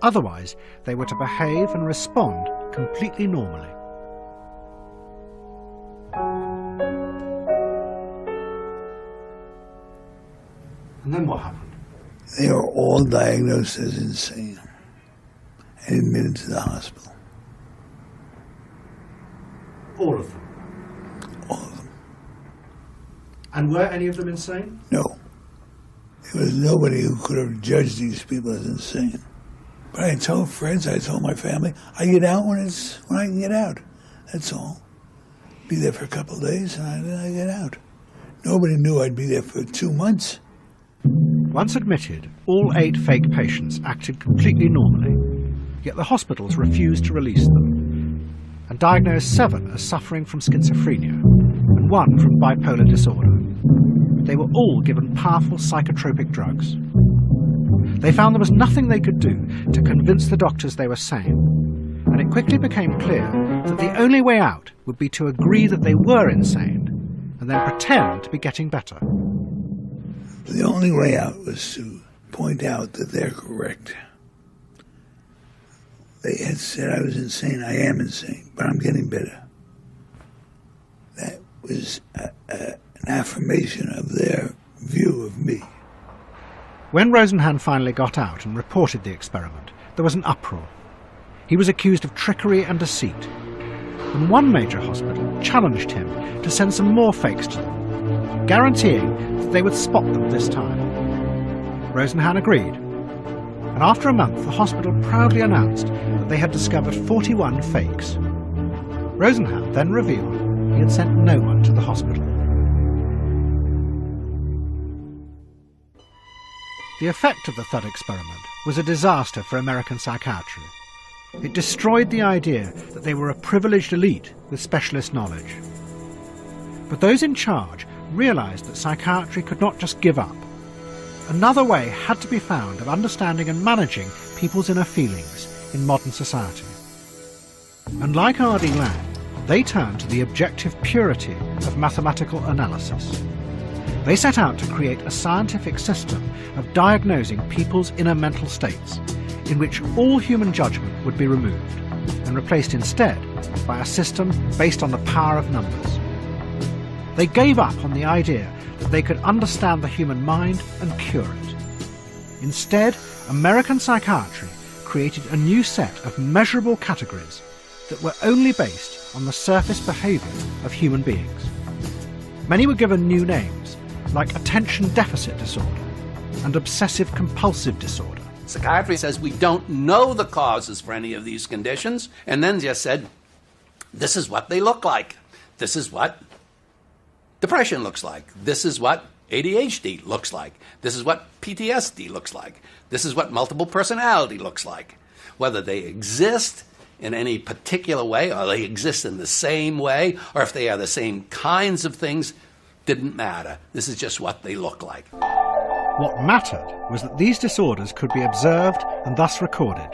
Otherwise, they were to behave and respond completely normally. And then what happened? They were all diagnosed as insane and admitted to the hospital. All of them? All of them. And were any of them insane? No. There was nobody who could have judged these people as insane. But I told friends, I told my family, I get out when I can get out. That's all. Be there for a couple of days and then I get out. Nobody knew I'd be there for 2 months. Once admitted, all 8 fake patients acted completely normally, yet the hospitals refused to release them, and diagnosed 7 as suffering from schizophrenia, and 1 from bipolar disorder. they were all given powerful psychotropic drugs. They found there was nothing they could do to convince the doctors they were sane, and it quickly became clear that the only way out would be to agree that they were insane and then pretend to be getting better. The only way out was to point out that they're correct. They had said I was insane. I am insane, but I'm getting better. That was an affirmation of their view of me. When Rosenhan finally got out and reported the experiment, there was an uproar. He was accused of trickery and deceit, and one major hospital challenged him to send some more fakes to them, guaranteeing that they would spot them this time. Rosenhan agreed, and after a month the hospital proudly announced that they had discovered 41 fakes. Rosenhan then revealed he had sent no one to the hospital. The effect of the Thud experiment was a disaster for American psychiatry. It destroyed the idea that they were a privileged elite with specialist knowledge. But those in charge realised that psychiatry could not just give up. Another way had to be found of understanding and managing people's inner feelings in modern society. And like R.D. Laing, they turned to the objective purity of mathematical analysis. They set out to create a scientific system of diagnosing people's inner mental states, in which all human judgment would be removed and replaced instead by a system based on the power of numbers. They gave up on the idea that they could understand the human mind and cure it. Instead, American psychiatry created a new set of measurable categories that were only based on the surface behaviour of human beings. Many were given new names, like attention deficit disorder and obsessive compulsive disorder. Psychiatry says we don't know the causes for any of these conditions, and then just said, this is what they look like. This is what depression looks like. This is what ADHD looks like. This is what PTSD looks like. This is what multiple personality looks like. Whether they exist in any particular way, or they exist in the same way, or if they are the same kinds of things, didn't matter. This is just what they look like. What mattered was that these disorders could be observed and thus recorded.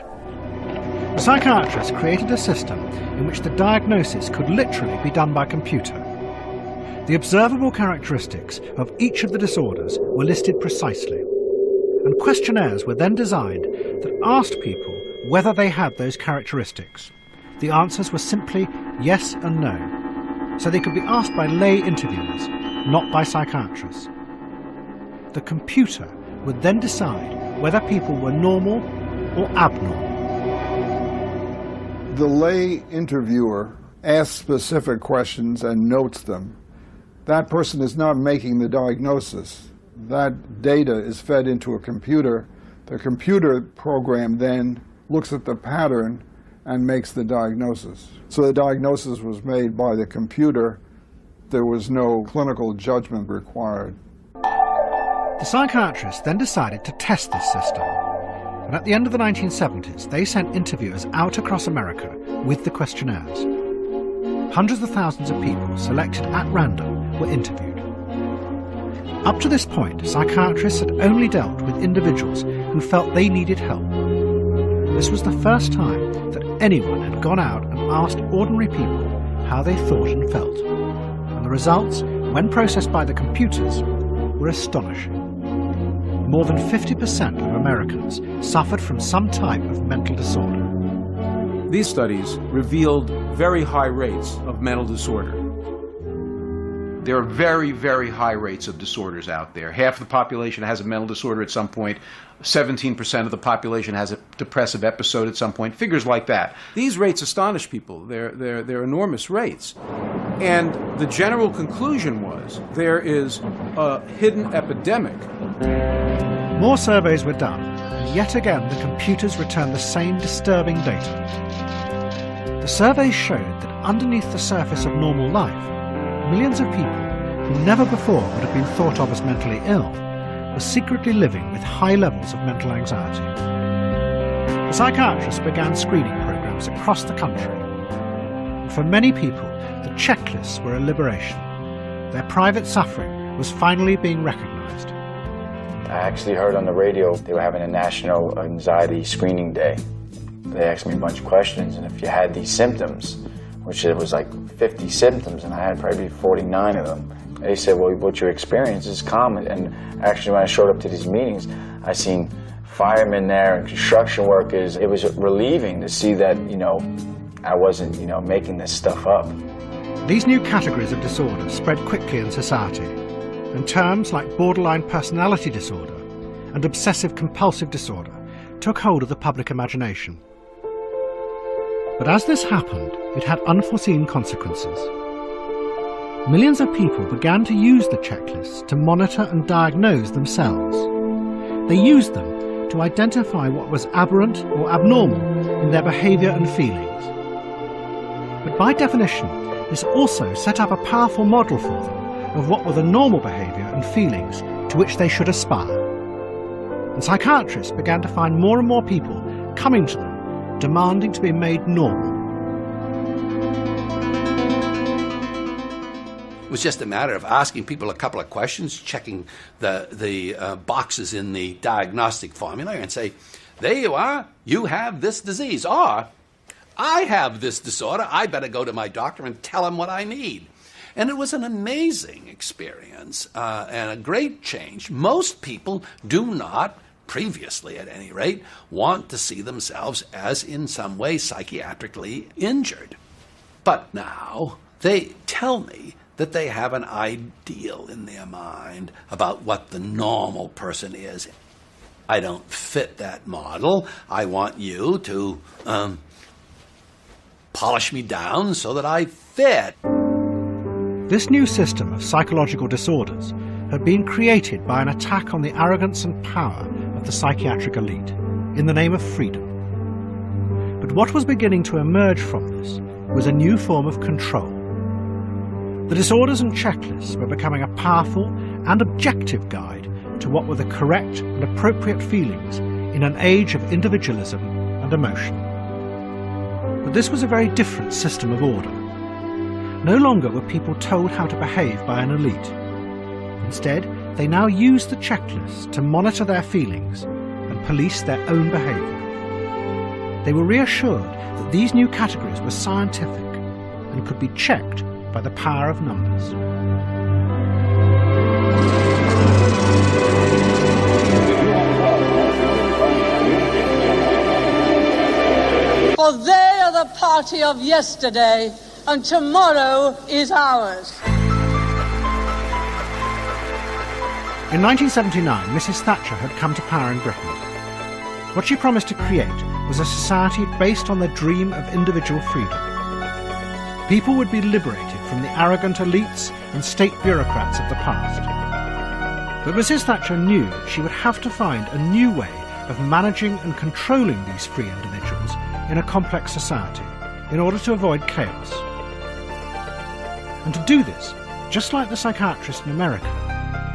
The psychiatrists created a system in which the diagnosis could literally be done by computer. The observable characteristics of each of the disorders were listed precisely, and questionnaires were then designed that asked people whether they had those characteristics. The answers were simply yes and no, so they could be asked by lay interviewers, not by psychiatrists. The computer would then decide whether people were normal or abnormal. The lay interviewer asks specific questions and notes them. That person is not making the diagnosis. That data is fed into a computer. The computer program then looks at the pattern and makes the diagnosis. So the diagnosis was made by the computer. There was no clinical judgment required. The psychiatrists then decided to test this system, and at the end of the 1970s they sent interviewers out across America with the questionnaires. Hundreds of thousands of people selected at random were interviewed. Up to this point, psychiatrists had only dealt with individuals who felt they needed help. This was the first time that anyone had gone out and asked ordinary people how they thought and felt, and the results, when processed by the computers, were astonishing. More than 50% of Americans suffered from some type of mental disorder. These studies revealed very high rates of mental disorder. There are very, very high rates of disorders out there. Half the population has a mental disorder at some point. 17% of the population has a depressive episode at some point. Figures like that. These rates astonish people. They're enormous rates. And the general conclusion was there is a hidden epidemic. More surveys were done, and yet again the computers returned the same disturbing data. The surveys showed that underneath the surface of normal life, millions of people who never before would have been thought of as mentally ill were secretly living with high levels of mental anxiety. The psychiatrists began screening programs across the country. And for many people, the checklists were a liberation. Their private suffering was finally being recognised. I actually heard on the radio they were having a national anxiety screening day. They asked me a bunch of questions, and if you had these symptoms, which it was like 50 symptoms, and I had probably 49 of them, they said, well, what you experience is common. And actually, when I showed up to these meetings, I seen firemen there and construction workers. It was relieving to see that, I wasn't, making this stuff up. These new categories of disorder spread quickly in society, and terms like borderline personality disorder and obsessive-compulsive disorder took hold of the public imagination. But as this happened, it had unforeseen consequences. Millions of people began to use the checklists to monitor and diagnose themselves. They used them to identify what was aberrant or abnormal in their behaviour and feelings. But by definition, this also set up a powerful model for them of what were the normal behaviour and feelings to which they should aspire. And psychiatrists began to find more and more people coming to them, demanding to be made normal. It was just a matter of asking people a couple of questions, checking the boxes in the diagnostic formula and say, there you are, you have this disease, or I have this disorder, I better go to my doctor and tell him what I need. And it was an amazing experience and a great change. Most people do not, previously at any rate, want to see themselves as in some way psychiatrically injured. But now they tell me that they have an ideal in their mind about what the normal person is. I don't fit that model. I want you to polish me down so that I fit. This new system of psychological disorders had been created by an attack on the arrogance and power of the psychiatric elite in the name of freedom. But what was beginning to emerge from this was a new form of control. The disorders and checklists were becoming a powerful and objective guide to what were the correct and appropriate feelings in an age of individualism and emotion. But this was a very different system of order. No longer were people told how to behave by an elite. Instead, they now used the checklists to monitor their feelings and police their own behaviour. They were reassured that these new categories were scientific and could be checked by the power of numbers. For they are the party of yesterday, and tomorrow is ours. In 1979, Mrs. Thatcher had come to power in Britain. What she promised to create was a society based on the dream of individual freedom. People would be liberated from the arrogant elites and state bureaucrats of the past. But Mrs. Thatcher knew that she would have to find a new way of managing and controlling these free individuals in a complex society in order to avoid chaos. And to do this, just like the psychiatrist in America,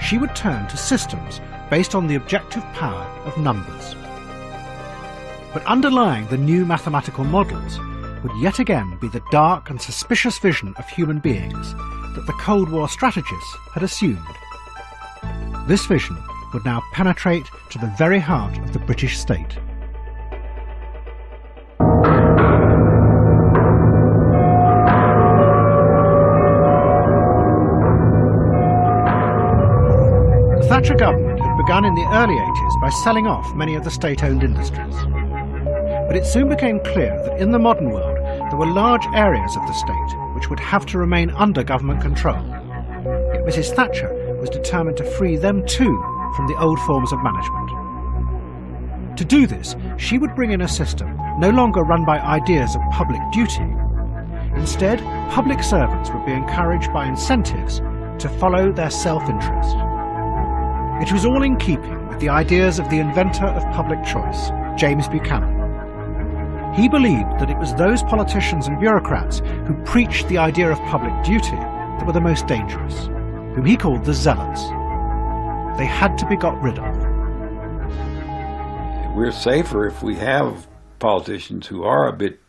she would turn to systems based on the objective power of numbers. But underlying the new mathematical models would yet again be the dark and suspicious vision of human beings that the Cold War strategists had assumed. This vision would now penetrate to the very heart of the British state. The Thatcher government had begun in the early 80s by selling off many of the state-owned industries. But it soon became clear that in the modern world there were large areas of the state which would have to remain under government control. Yet Mrs. Thatcher was determined to free them too from the old forms of management. To do this, she would bring in a system no longer run by ideas of public duty. Instead, public servants would be encouraged by incentives to follow their self-interest. It was all in keeping with the ideas of the inventor of public choice, James Buchanan. He believed that it was those politicians and bureaucrats who preached the idea of public duty that were the most dangerous, whom he called the zealots. They had to be got rid of. We're safer if we have politicians who are a bit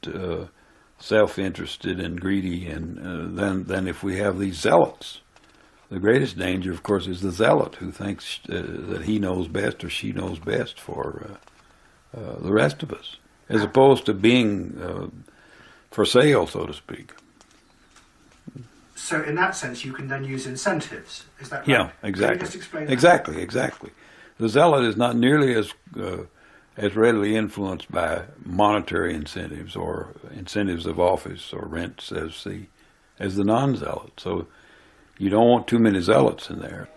self-interested and greedy, and than if we have these zealots The greatest danger, of course, is the zealot who thinks that he knows best or she knows best for the rest of us, as opposed to being for sale, so to speak. So in that sense, you can then use incentives. Is that right? Yeah, exactly. Can you just explain that? Exactly. The zealot is not nearly as readily influenced by monetary incentives or incentives of office or rents as the non-zealot. So you don't want too many zealots in there.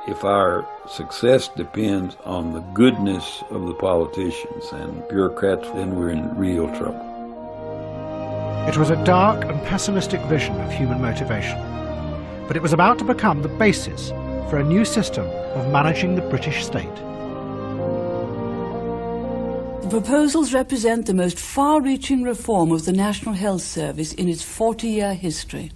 If our success depends on the goodness of the politicians and bureaucrats, then we're in real trouble. It was a dark and pessimistic vision of human motivation, but it was about to become the basis for a new system of managing the British state. The proposals represent the most far-reaching reform of the National Health Service in its 40-year history.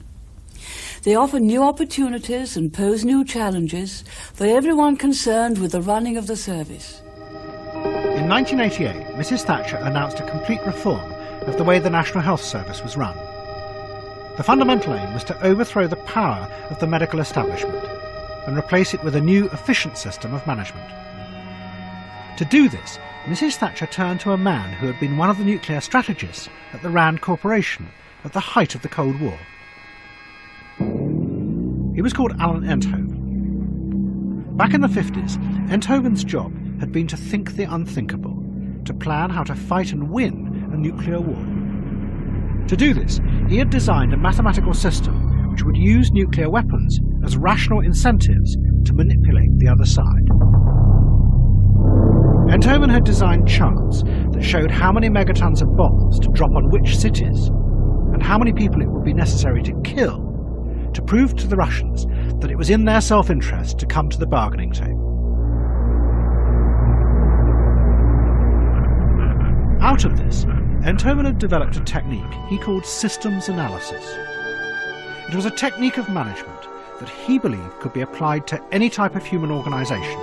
They offer new opportunities and pose new challenges for everyone concerned with the running of the service. In 1988, Mrs. Thatcher announced a complete reform of the way the National Health Service was run. The fundamental aim was to overthrow the power of the medical establishment and replace it with a new, efficient system of management. To do this, Mrs. Thatcher turned to a man who had been one of the nuclear strategists at the Rand Corporation at the height of the Cold War. He was called Alan Enthoven. Back in the 50s, Enthoven's job had been to think the unthinkable, to plan how to fight and win a nuclear war. To do this, he had designed a mathematical system which would use nuclear weapons as rational incentives to manipulate the other side. Enthoven had designed charts that showed how many megatons of bombs to drop on which cities, and how many people it would be necessary to kill to prove to the Russians that it was in their self-interest to come to the bargaining table. Out of this, Enthoven had developed a technique he called systems analysis. It was a technique of management that he believed could be applied to any type of human organisation.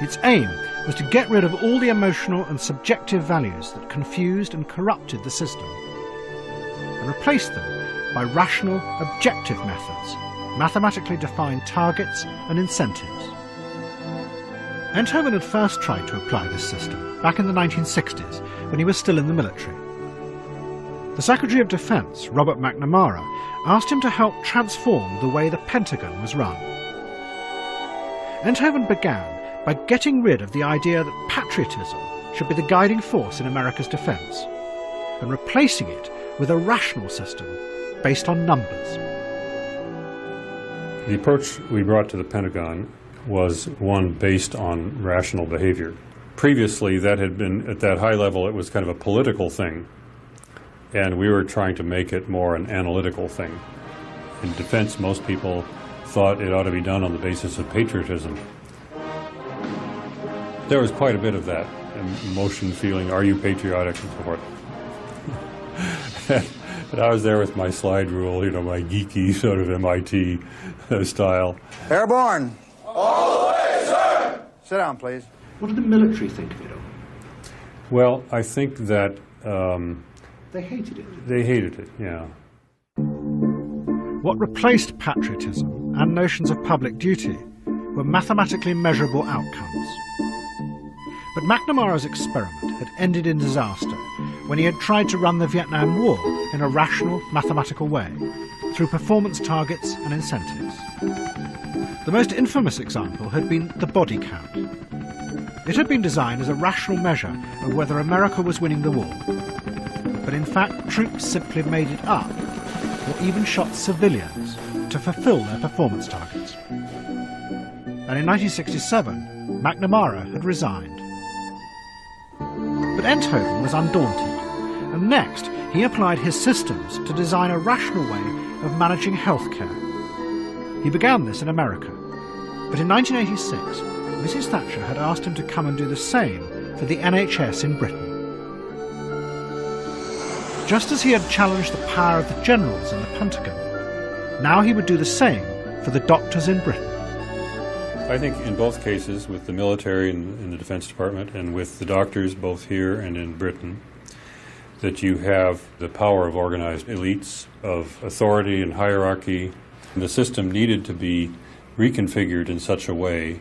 Its aim was to get rid of all the emotional and subjective values that confused and corrupted the system, and replace them by rational, objective methods, mathematically defined targets and incentives. Enthoven had first tried to apply this system back in the 1960s when he was still in the military. The Secretary of Defense, Robert McNamara, asked him to help transform the way the Pentagon was run. Enthoven began by getting rid of the idea that patriotism should be the guiding force in America's defense, and replacing it with a rational system based on numbers. The approach we brought to the Pentagon was one based on rational behavior. Previously, that had been, at that high level, it was kind of a political thing, and we were trying to make it more an analytical thing. In defense, most people thought it ought to be done on the basis of patriotism. There was quite a bit of that, emotion, feeling, are you patriotic, and so forth. And I was there with my slide rule, you know, my geeky sort of MIT style. Airborne. All the way, sir! Sit down, please. What did the military think of it all? Well, I think that... they hated it. They hated it, yeah. What replaced patriotism and notions of public duty were mathematically measurable outcomes. But McNamara's experiment had ended in disaster when he had tried to run the Vietnam War in a rational, mathematical way, through performance targets and incentives. The most infamous example had been the body count. It had been designed as a rational measure of whether America was winning the war. But in fact, troops simply made it up, or even shot civilians to fulfill their performance targets. And in 1967, McNamara had resigned. But Enthoven was undaunted, and next he applied his systems to design a rational way of managing healthcare. He began this in America, but in 1986, Mrs. Thatcher had asked him to come and do the same for the NHS in Britain. Just as he had challenged the power of the generals in the Pentagon, now he would do the same for the doctors in Britain. I think in both cases, with the military and in the Defense Department, and with the doctors both here and in Britain, that you have the power of organized elites, of authority and hierarchy. And the system needed to be reconfigured in such a way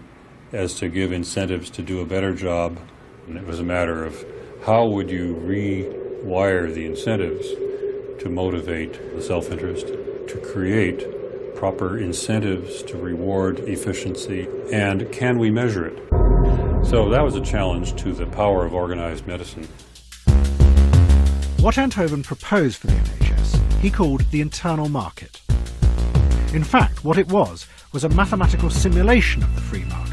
as to give incentives to do a better job. And it was a matter of how would you rewire the incentives to motivate the self-interest, to create proper incentives to reward efficiency, and can we measure it? So that was a challenge to the power of organized medicine. What Enthoven proposed for the NHS, he called the internal market. In fact, what it was a mathematical simulation of the free market.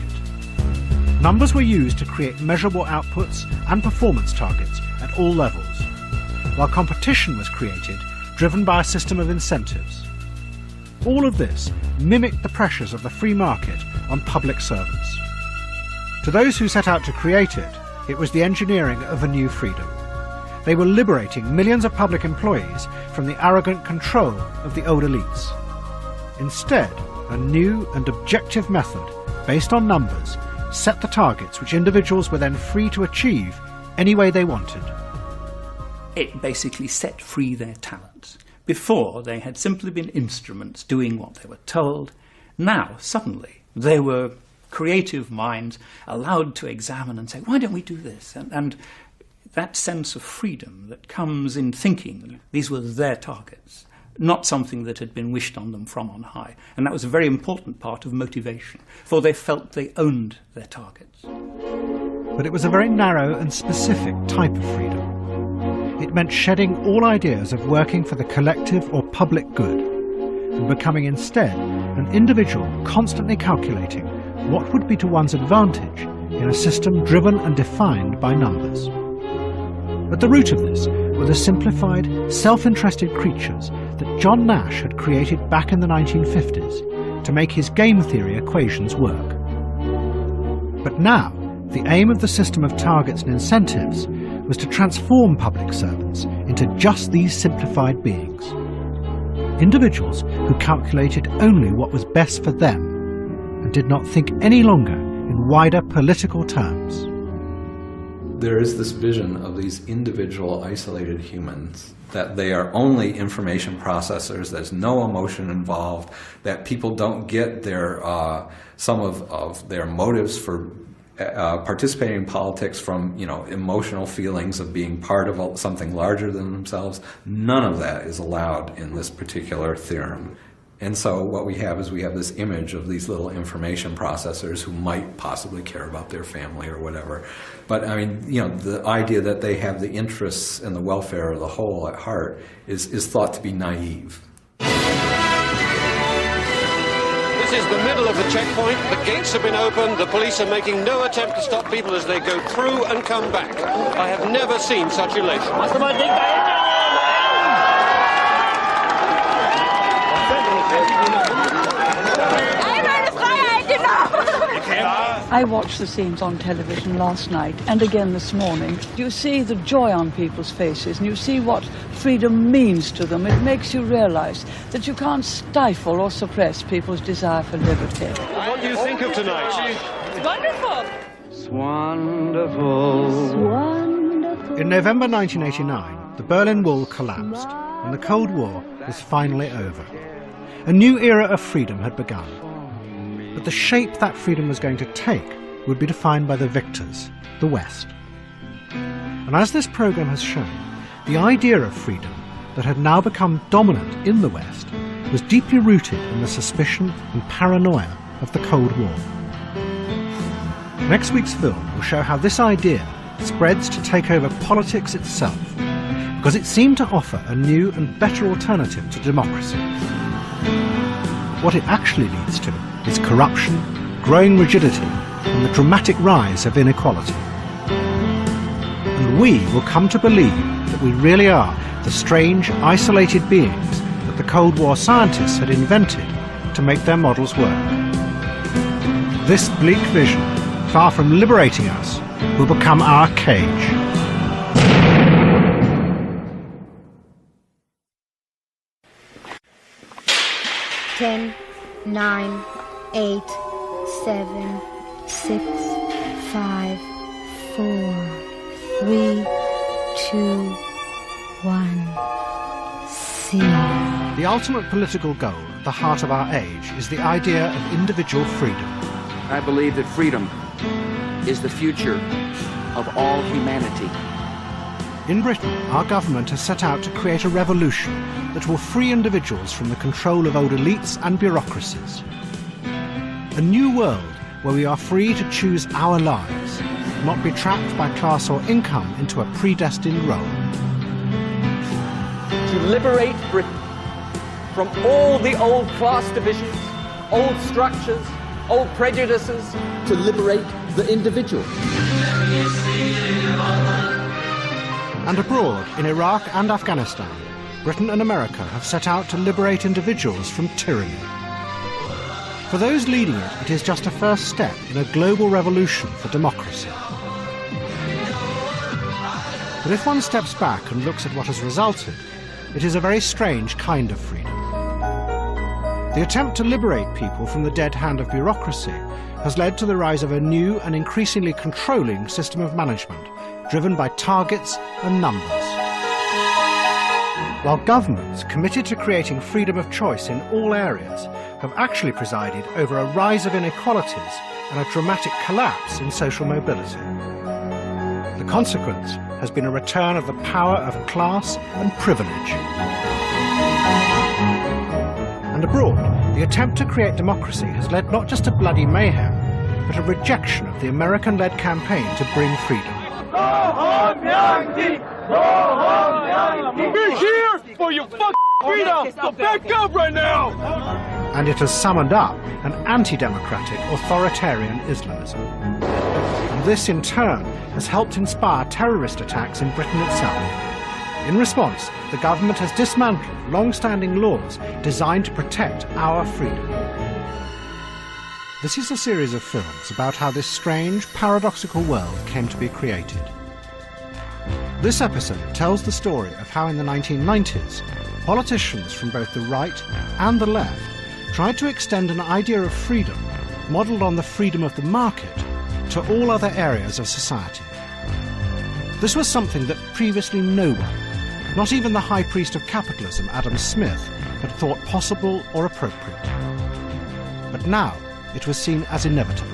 Numbers were used to create measurable outputs and performance targets at all levels, while competition was created, driven by a system of incentives. All of this mimicked the pressures of the free market on public servants. To those who set out to create it, it was the engineering of a new freedom. They were liberating millions of public employees from the arrogant control of the old elites. Instead, a new and objective method, based on numbers, set the targets which individuals were then free to achieve any way they wanted. It basically set free their talents. Before, they had simply been instruments doing what they were told. Now, suddenly, they were creative minds allowed to examine and say, why don't we do this? And that sense of freedom that comes in thinking, these were their targets, not something that had been wished on them from on high. And that was a very important part of motivation, for they felt they owned their targets. But it was a very narrow and specific type of freedom. It meant shedding all ideas of working for the collective or public good, and becoming instead an individual constantly calculating what would be to one's advantage in a system driven and defined by numbers. At the root of this were the simplified, self-interested creatures that John Nash had created back in the 1950s to make his game theory equations work. But now, the aim of the system of targets and incentives was to transform public servants into just these simplified beings. Individuals who calculated only what was best for them and did not think any longer in wider political terms. There is this vision of these individual isolated humans, that they are only information processors, there's no emotion involved, that people don't get their some of their motives for participating in politics from, emotional feelings of being part of something larger than themselves. None of that is allowed in this particular theorem. And so what we have is we have this image of these little information processors who might possibly care about their family or whatever. But I mean, the idea that they have the interests and the welfare of the whole at heart is thought to be naive. This is the middle of the checkpoint. The gates have been opened. The police are making no attempt to stop people as they go through and come back. I have never seen such elation. I watched the scenes on television last night and again this morning. You see the joy on people's faces and you see what freedom means to them. It makes you realize that you can't stifle or suppress people's desire for liberty. What do you think of tonight? It's wonderful. It's wonderful. It's wonderful. In November 1989, the Berlin Wall collapsed and the Cold War was finally over. A new era of freedom had begun. But the shape that freedom was going to take would be defined by the victors, the West. And as this programme has shown, the idea of freedom that had now become dominant in the West was deeply rooted in the suspicion and paranoia of the Cold War. Next week's film will show how this idea spreads to take over politics itself, because it seemed to offer a new and better alternative to democracy. What it actually leads to is corruption, growing rigidity, and the dramatic rise of inequality. And we will come to believe that we really are the strange, isolated beings that the Cold War scientists had invented to make their models work. This bleak vision, far from liberating us, will become our cage. Ten, 9, 8, 7, 6, 5, 4, 3, 2, 1 C. The ultimate political goal at the heart of our age is the idea of individual freedom. I believe that freedom is the future of all humanity. In Britain, our government has set out to create a revolution that will free individuals from the control of old elites and bureaucracies. A new world where we are free to choose our lives, not be trapped by class or income into a predestined role. To liberate Britain from all the old class divisions, old structures, old prejudices, to liberate the individual. And abroad, in Iraq and Afghanistan, Britain and America have set out to liberate individuals from tyranny. For those leading it, it is just a first step in a global revolution for democracy. But if one steps back and looks at what has resulted, it is a very strange kind of freedom. The attempt to liberate people from the dead hand of bureaucracy has led to the rise of a new and increasingly controlling system of management, driven by targets and numbers. While governments committed to creating freedom of choice in all areas have actually presided over a rise of inequalities and a dramatic collapse in social mobility. The consequence has been a return of the power of class and privilege. And abroad, the attempt to create democracy has led not just to bloody mayhem, but a rejection of the American-led campaign to bring freedom. Go home, Yankee! Go home, Yankee! We're here for your fucking freedom! So back up right now! And it has summoned up an anti-democratic authoritarian Islamism. And this, in turn, has helped inspire terrorist attacks in Britain itself. In response, the government has dismantled long-standing laws designed to protect our freedom. This is a series of films about how this strange, paradoxical world came to be created. This episode tells the story of how in the 1990s, politicians from both the right and the left tried to extend an idea of freedom, modelled on the freedom of the market, to all other areas of society. This was something that previously no one, not even the high priest of capitalism, Adam Smith, had thought possible or appropriate. But now it was seen as inevitable,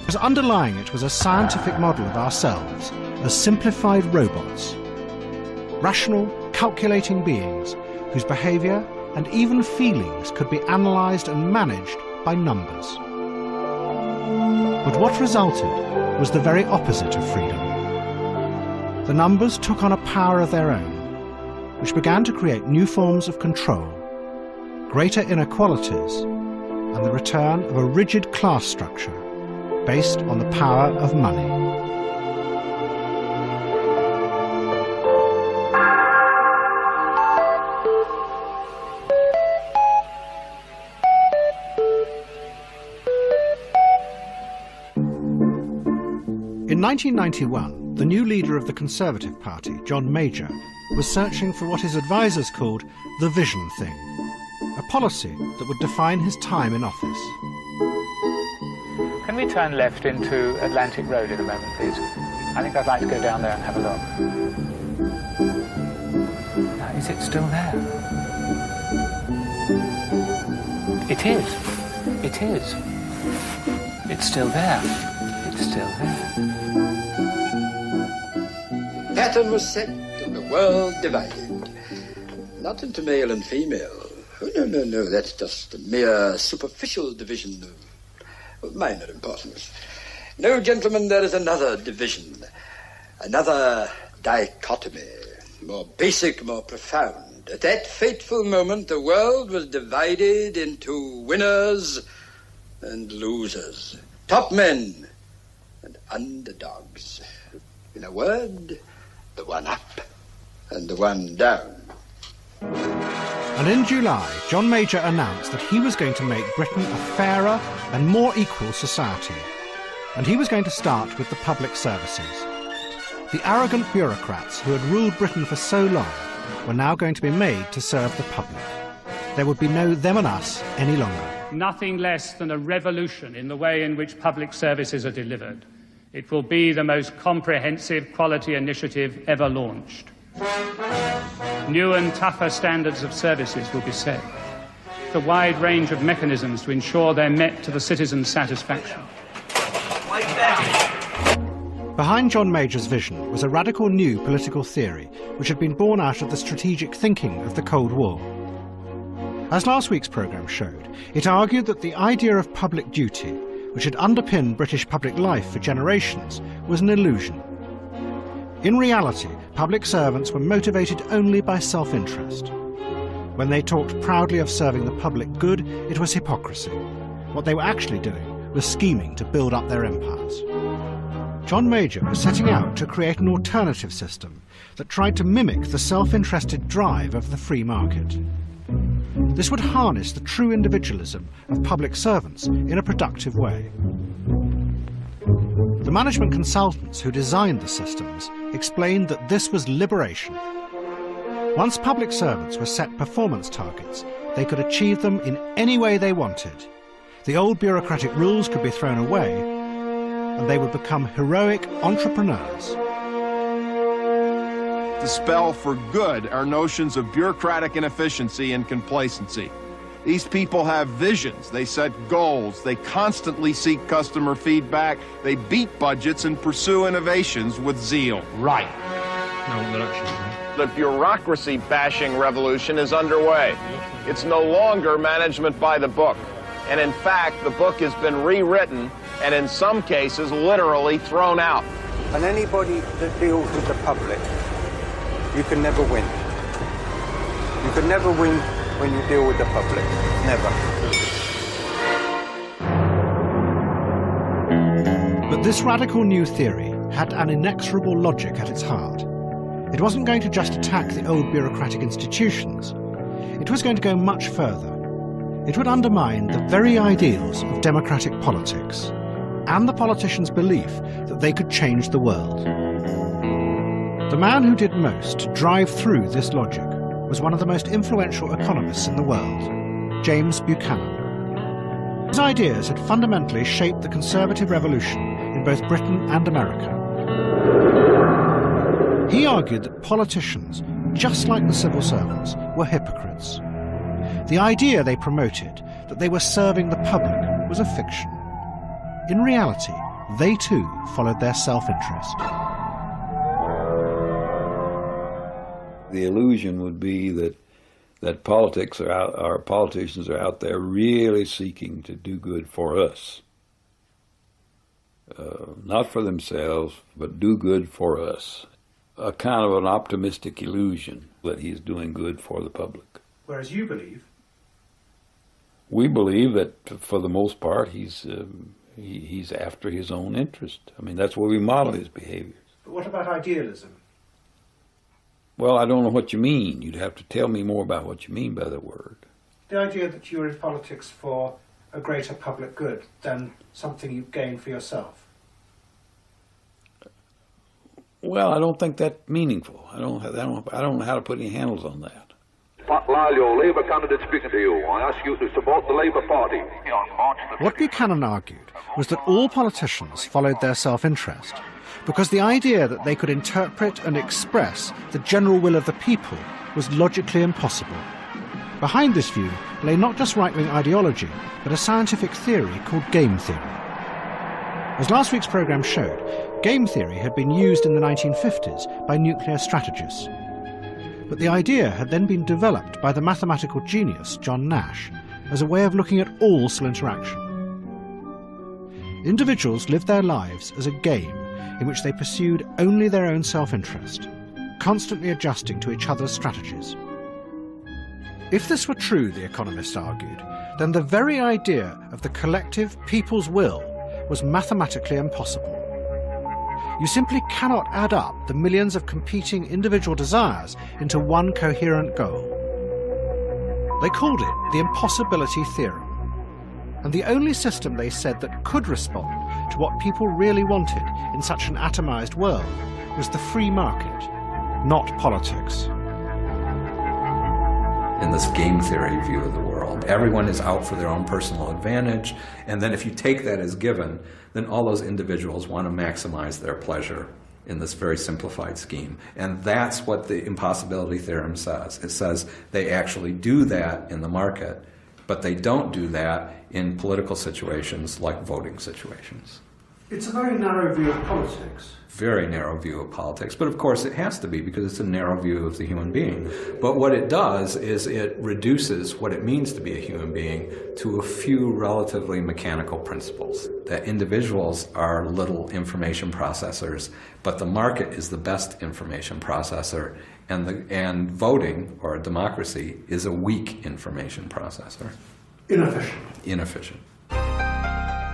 because underlying it was a scientific model of ourselves as simplified robots, rational, calculating beings whose behaviour and even feelings could be analysed and managed by numbers. But what resulted was the very opposite of freedom. The numbers took on a power of their own, which began to create new forms of control, greater inequalities, and the return of a rigid class structure based on the power of money. In 1991, the new leader of the Conservative Party, John Major, was searching for what his advisers called the vision thing, a policy that would define his time in office. Can we turn left into Atlantic Road in a moment, please? I think I'd like to go down there and have a look. Now, is it still there? It is. It is. It's still there. It's still there. Pattern was set and the world divided. Not into male and female. Oh, no, that's just a mere superficial division of minor importance. No, gentlemen, there is another division, another dichotomy, more basic, more profound. At that fateful moment, the world was divided into winners and losers, top men and underdogs. In a word, the one up and the one down. And in July, John Major announced that he was going to make Britain a fairer and more equal society. And he was going to start with the public services. The arrogant bureaucrats who had ruled Britain for so long were now going to be made to serve the public. There would be no them and us any longer. Nothing less than a revolution in the way in which public services are delivered. It will be the most comprehensive quality initiative ever launched. New and tougher standards of services will be set. The wide range of mechanisms to ensure they're met to the citizen's satisfaction. Like that. Behind John Major's vision was a radical new political theory which had been born out of the strategic thinking of the Cold War. As last week's programme showed, it argued that the idea of public duty, which had underpinned British public life for generations, was an illusion. In reality, public servants were motivated only by self-interest. When they talked proudly of serving the public good, it was hypocrisy. What they were actually doing was scheming to build up their empires. John Major was setting out to create an alternative system that tried to mimic the self-interested drive of the free market. This would harness the true individualism of public servants in a productive way. The management consultants who designed the systems explained that this was liberation. Once public servants were set performance targets, they could achieve them in any way they wanted. The old bureaucratic rules could be thrown away, and they would become heroic entrepreneurs. The spell for good are notions of bureaucratic inefficiency and complacency. These people have visions, they set goals, they constantly seek customer feedback, they beat budgets and pursue innovations with zeal. Right. The bureaucracy bashing revolution is underway. It's no longer management by the book. And in fact, the book has been rewritten and in some cases literally thrown out. And anybody that deals with the public, you can never win. You can never win when you deal with the public. Never. But this radical new theory had an inexorable logic at its heart. It wasn't going to just attack the old bureaucratic institutions. It was going to go much further. It would undermine the very ideals of democratic politics and the politicians' belief that they could change the world. The man who did most to drive through this logic was one of the most influential economists in the world, James Buchanan. His ideas had fundamentally shaped the conservative revolution in both Britain and America. He argued that politicians, just like the civil servants, were hypocrites. The idea they promoted, that they were serving the public, was a fiction. In reality, they too followed their self-interest. The illusion would be that politicians are out there really seeking to do good for us. Not for themselves, but do good for us. A kind of an optimistic illusion that he's doing good for the public. Whereas you believe? We believe that, for the most part, he's after his own interest. I mean, that's where we model his behaviors. But what about idealism? Well, I don't know what you mean. You'd have to tell me more about what you mean by the word. The idea that you're in politics for a greater public good than something you gain for yourself. Well, I don't think that's meaningful. I don't know how to put any handles on that. Lyle, your Labour candidate speaking to you. I ask you to support the Labour Party. What Buchanan argued was that all politicians followed their self-interest because the idea that they could interpret and express the general will of the people was logically impossible. Behind this view lay not just right-wing ideology, but a scientific theory called game theory. As last week's programme showed, game theory had been used in the 1950s by nuclear strategists. But the idea had then been developed by the mathematical genius John Nash as a way of looking at all cell interaction. Individuals lived their lives as a game in which they pursued only their own self-interest, constantly adjusting to each other's strategies. If this were true, the economist argued, then the very idea of the collective people's will was mathematically impossible. You simply cannot add up the millions of competing individual desires into one coherent goal. They called it the impossibility theorem. And the only system, they said, that could respond to what people really wanted in such an atomized world was the free market, not politics. In this game theory view of the world, everyone is out for their own personal advantage, and then if you take that as given, then all those individuals want to maximize their pleasure in this very simplified scheme. And that's what the impossibility theorem says. It says they actually do that in the market, but they don't do that in political situations like voting situations. It's a very narrow view of politics. Very narrow view of politics, but of course it has to be because it's a narrow view of the human being. But what it does is it reduces what it means to be a human being to a few relatively mechanical principles. That individuals are little information processors, but the market is the best information processor, and voting, or democracy, is a weak information processor. Inefficient.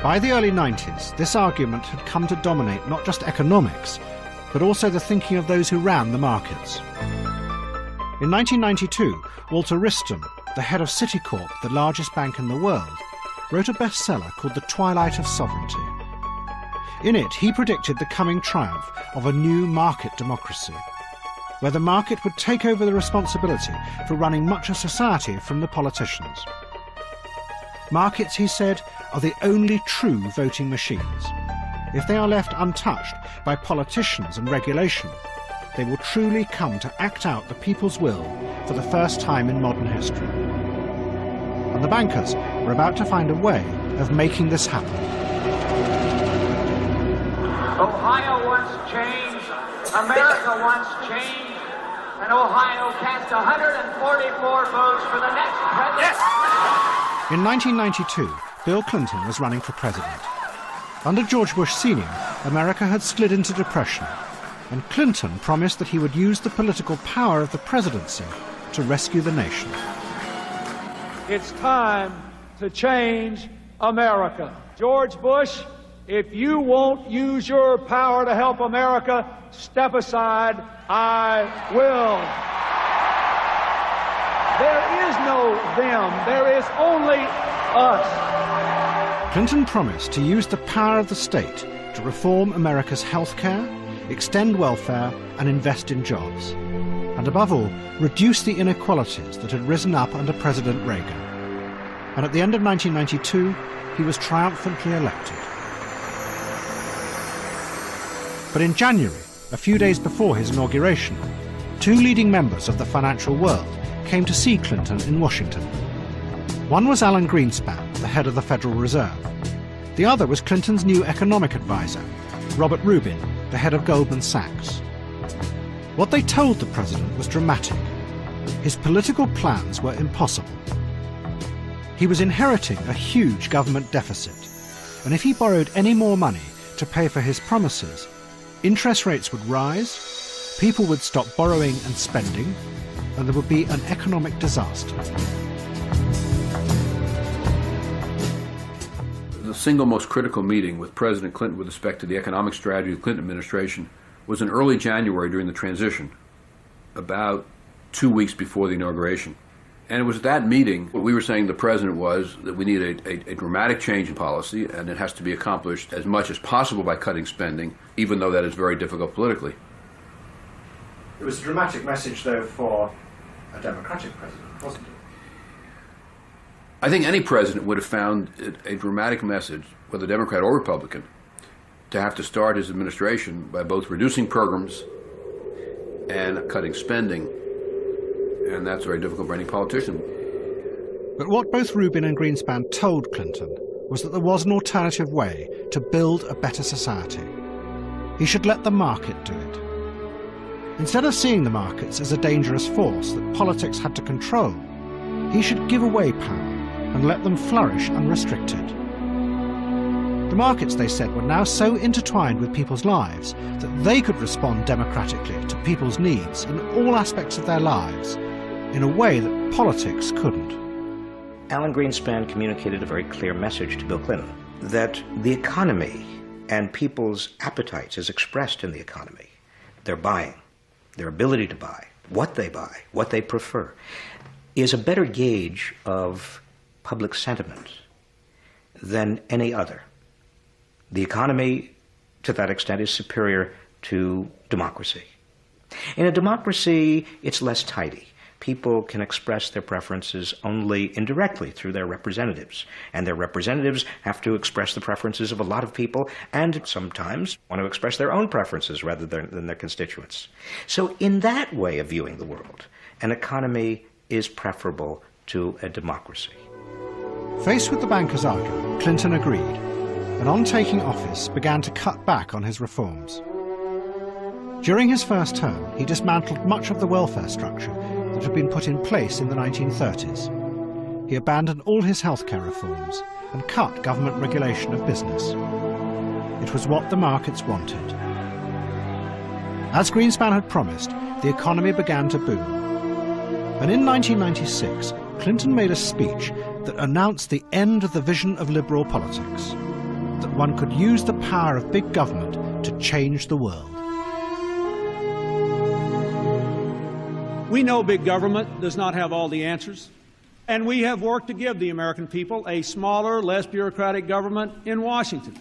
By the early 90s, this argument had come to dominate not just economics, but also the thinking of those who ran the markets. In 1992, Walter Wriston, the head of Citicorp, the largest bank in the world, wrote a bestseller called The Twilight of Sovereignty. In it, he predicted the coming triumph of a new market democracy, where the market would take over the responsibility for running much of society from the politicians. Markets, he said, are the only true voting machines. If they are left untouched by politicians and regulation, they will truly come to act out the people's will for the first time in modern history. And the bankers were about to find a way of making this happen. Ohio wants change, America wants change, and Ohio cast 144 votes for the next president. Yes! In 1992, Bill Clinton was running for president. Under George Bush Sr., America had slid into depression, and Clinton promised that he would use the political power of the presidency to rescue the nation. It's time to change America. George Bush, if you won't use your power to help America, step aside. I will. There is no them. There is only us. Clinton promised to use the power of the state to reform America's health care, extend welfare, and invest in jobs. And above all, reduce the inequalities that had risen up under President Reagan. And at the end of 1992, he was triumphantly elected. But in January, a few days before his inauguration, two leading members of the financial world came to see Clinton in Washington. One was Alan Greenspan, the head of the Federal Reserve. The other was Clinton's new economic advisor, Robert Rubin, the head of Goldman Sachs. What they told the president was dramatic. His political plans were impossible. He was inheriting a huge government deficit, and if he borrowed any more money to pay for his promises, interest rates would rise, people would stop borrowing and spending, and there would be an economic disaster. The single most critical meeting with President Clinton with respect to the economic strategy of the Clinton administration was in early January during the transition, about 2 weeks before the inauguration. And it was at that meeting what we were saying to the president was that we need a dramatic change in policy, and it has to be accomplished as much as possible by cutting spending, even though that is very difficult politically. It was a dramatic message, though, for a Democratic president, wasn't it? I think any president would have found it a dramatic message, whether Democrat or Republican, to have to start his administration by both reducing programs and cutting spending. And that's very difficult for any politician. But what both Rubin and Greenspan told Clinton was that there was an alternative way to build a better society. He should let the market do it. Instead of seeing the markets as a dangerous force that politics had to control, he should give away power and let them flourish unrestricted. The markets, they said, were now so intertwined with people's lives that they could respond democratically to people's needs in all aspects of their lives in a way that politics couldn't. Alan Greenspan communicated a very clear message to Bill Clinton that the economy and people's appetites as expressed in the economy, their buying, their ability to buy, what they prefer, is a better gauge of public sentiment than any other. The economy, to that extent, is superior to democracy. In a democracy, it's less tidy. people can express their preferences only indirectly through their representatives. And their representatives have to express the preferences of a lot of people and sometimes want to express their own preferences rather than their constituents. So in that way of viewing the world, an economy is preferable to a democracy. Faced with the banker's argument, Clinton agreed, and on taking office began to cut back on his reforms. During his first term, he dismantled much of the welfare structure that had been put in place in the 1930s. He abandoned all his healthcare reforms and cut government regulation of business. It was what the markets wanted. As Greenspan had promised, the economy began to boom. And in 1996, Clinton made a speech that announced the end of the vision of liberal politics, that one could use the power of big government to change the world. We know big government does not have all the answers, and we have worked to give the American people a smaller, less bureaucratic government in Washington.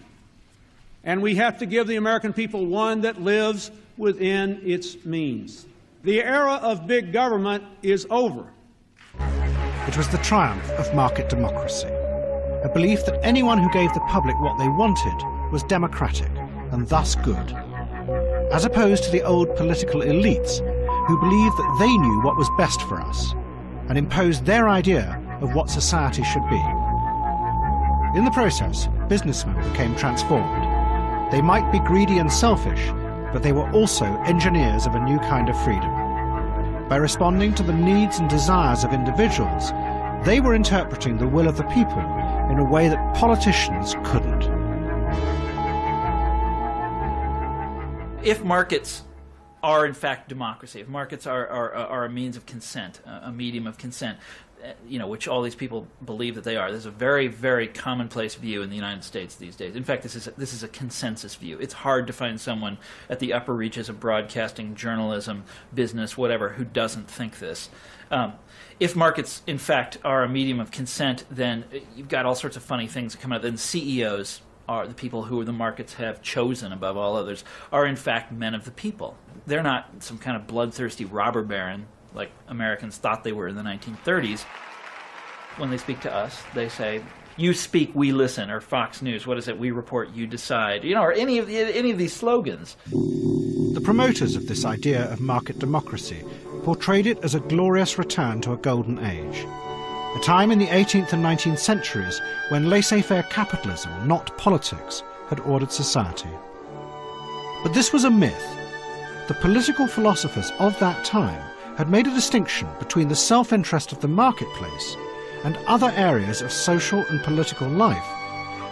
And we have to give the American people one that lives within its means. The era of big government is over. It was the triumph of market democracy, a belief that anyone who gave the public what they wanted was democratic and thus good, as opposed to the old political elites who believed that they knew what was best for us and imposed their idea of what society should be. In the process, businessmen became transformed. They might be greedy and selfish, but they were also engineers of a new kind of freedom. By responding to the needs and desires of individuals, they were interpreting the will of the people in a way that politicians couldn't. If markets are in fact democracy, if markets are a means of consent, a medium of consent, which all these people believe that they are. This is a very, very commonplace view in the United States these days. In fact, this is a consensus view. It's hard to find someone at the upper reaches of broadcasting, journalism, business, whatever, who doesn't think this. If markets, in fact, are a medium of consent, then you've got all sorts of funny things that come out. Then CEOs are the people who the markets have chosen above all others, are in fact men of the people. They're not some kind of bloodthirsty robber baron like Americans thought they were in the 1930s. When they speak to us, they say, "You speak, we listen," or Fox News, what is it? "We report, you decide," or any of these slogans. The promoters of this idea of market democracy portrayed it as a glorious return to a golden age, a time in the 18th and 19th centuries when laissez-faire capitalism, not politics, had ordered society. But this was a myth. The political philosophers of that time had made a distinction between the self-interest of the marketplace and other areas of social and political life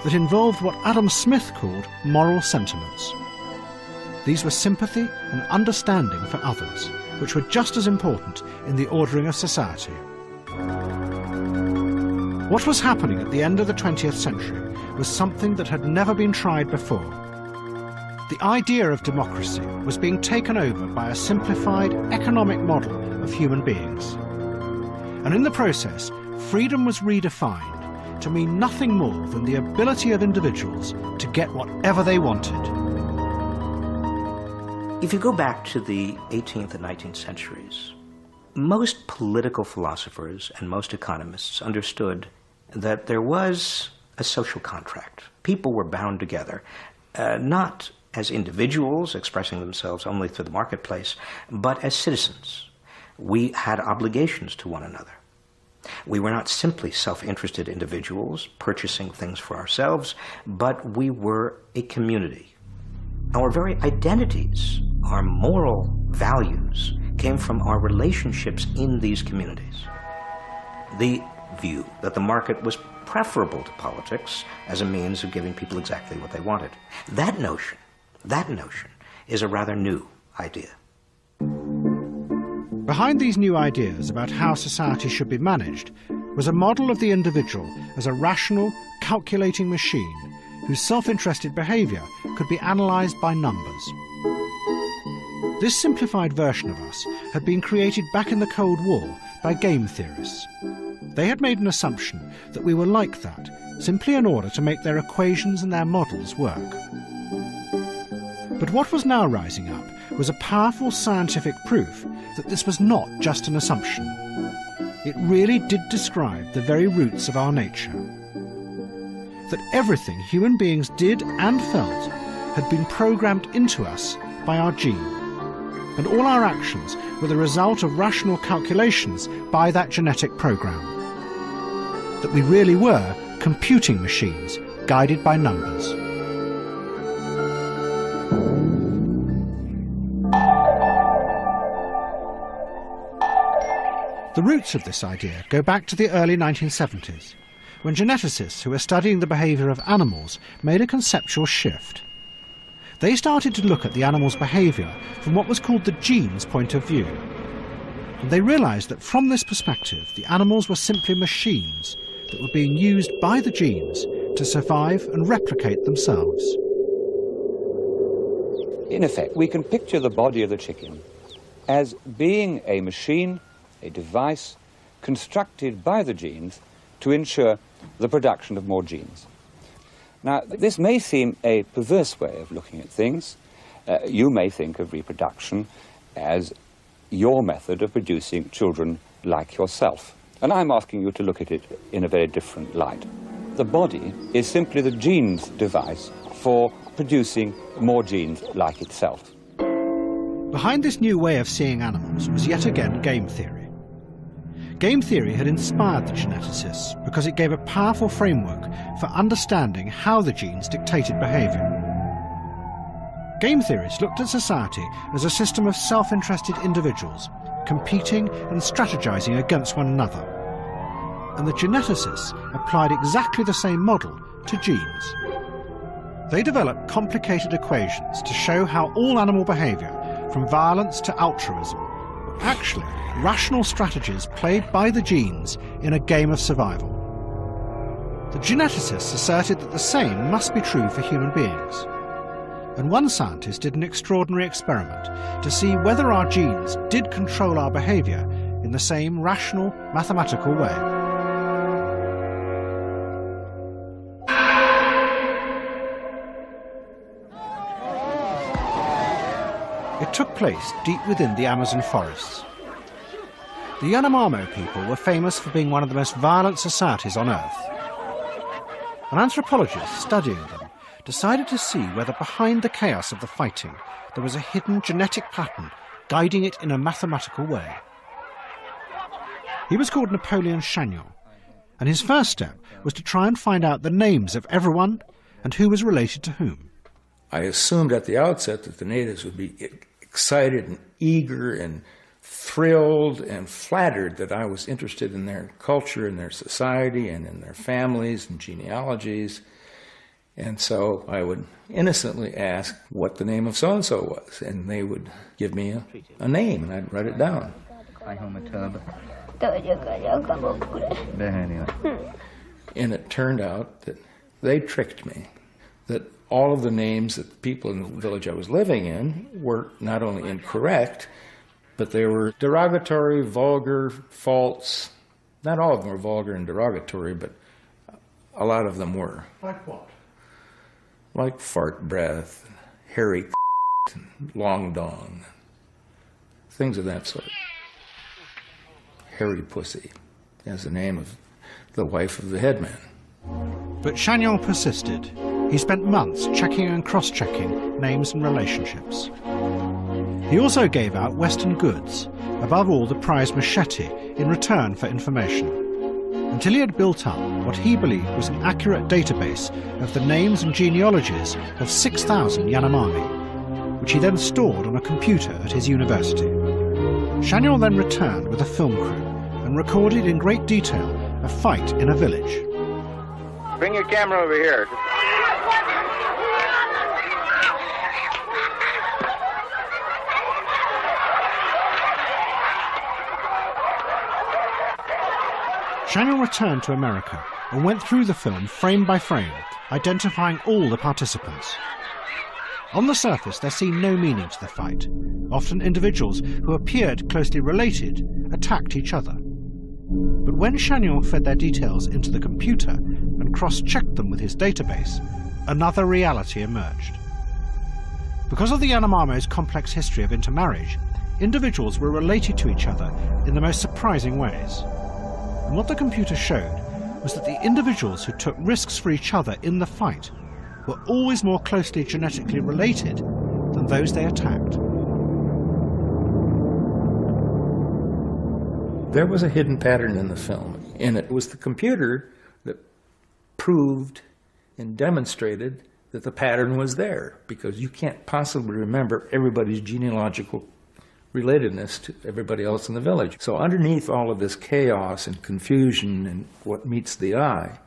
that involved what Adam Smith called moral sentiments. These were sympathy and understanding for others, which were just as important in the ordering of society. What was happening at the end of the 20th century was something that had never been tried before. The idea of democracy was being taken over by a simplified economic model of human beings. And in the process, freedom was redefined to mean nothing more than the ability of individuals to get whatever they wanted. If you go back to the 18th and 19th centuries, most political philosophers and most economists understood that there was a social contract. People were bound together, not as individuals expressing themselves only through the marketplace, but as citizens. We had obligations to one another. We were not simply self-interested individuals purchasing things for ourselves, but we were a community. Our very identities, our moral values, came from our relationships in these communities. The view that the market was preferable to politics as a means of giving people exactly what they wanted. That notion is a rather new idea. Behind these new ideas about how society should be managed was a model of the individual as a rational, calculating machine whose self-interested behavior could be analyzed by numbers. This simplified version of us had been created back in the Cold War by game theorists. They had made an assumption that we were like that, simply in order to make their equations and their models work. But what was now rising up was a powerful scientific proof that this was not just an assumption. It really did describe the very roots of our nature. That everything human beings did and felt had been programmed into us by our gene, and all our actions were the result of rational calculations by that genetic program. That we really were computing machines guided by numbers. The roots of this idea go back to the early 1970s, when geneticists who were studying the behaviour of animals made a conceptual shift. They started to look at the animal's behaviour from what was called the gene's point of view. And they realised that from this perspective, the animals were simply machines that were being used by the genes to survive and replicate themselves. In effect, we can picture the body of the chicken as being a machine, a device constructed by the genes to ensure the production of more genes. Now, this may seem a perverse way of looking at things. You may think of reproduction as your method of producing children like yourself. And I'm asking you to look at it in a very different light. The body is simply the gene's device for producing more genes like itself. Behind this new way of seeing animals was yet again game theory. Game theory had inspired the geneticists because it gave a powerful framework for understanding how the genes dictated behaviour. Game theorists looked at society as a system of self-interested individuals competing and strategizing against one another. And the geneticists applied exactly the same model to genes. They developed complicated equations to show how all animal behaviour, from violence to altruism, were actually rational strategies played by the genes in a game of survival. The geneticists asserted that the same must be true for human beings. And one scientist did an extraordinary experiment to see whether our genes did control our behaviour in the same rational, mathematical way. It took place deep within the Amazon forests. The Yanomamo people were famous for being one of the most violent societies on Earth. An anthropologist studying them decided to see whether behind the chaos of the fighting there was a hidden genetic pattern guiding it in a mathematical way. He was called Napoleon Chagnon, and his first step was to try and find out the names of everyone and who was related to whom. I assumed at the outset that the natives would be excited and eager and thrilled and flattered that I was interested in their culture and their society and in their families and genealogies. And so I would innocently ask what the name of so-and-so was, and they would give me a name, and I'd write it down. And it turned out that they tricked me, that all of the names that the people in the village I was living in were not only incorrect, but they were derogatory, vulgar, false. Not all of them were vulgar and derogatory, but a lot of them were. Like what? Like fart breath, hairy and long dong, things of that sort. Hairy pussy is the name of the wife of the headman. But Chagnon persisted. He spent months checking and cross-checking names and relationships. He also gave out Western goods, above all the prized machete, in return for information, until he had built up what he believed was an accurate database of the names and genealogies of 6,000 Yanomami, which he then stored on a computer at his university. Chagnon then returned with a film crew and recorded in great detail a fight in a village. Bring your camera over here. Chagnon returned to America and went through the film frame by frame, identifying all the participants. On the surface, there seemed no meaning to the fight. Often individuals who appeared closely related attacked each other. But when Chagnon fed their details into the computer and cross-checked them with his database, another reality emerged. Because of the Yanomamo's complex history of intermarriage, individuals were related to each other in the most surprising ways. And what the computer showed was that the individuals who took risks for each other in the fight were always more closely genetically related than those they attacked. There was a hidden pattern in the film, and it was the computer that proved and demonstrated that the pattern was there, because you can't possibly remember everybody's genealogical relatedness to everybody else in the village. So underneath all of this chaos and confusion and what meets the eye,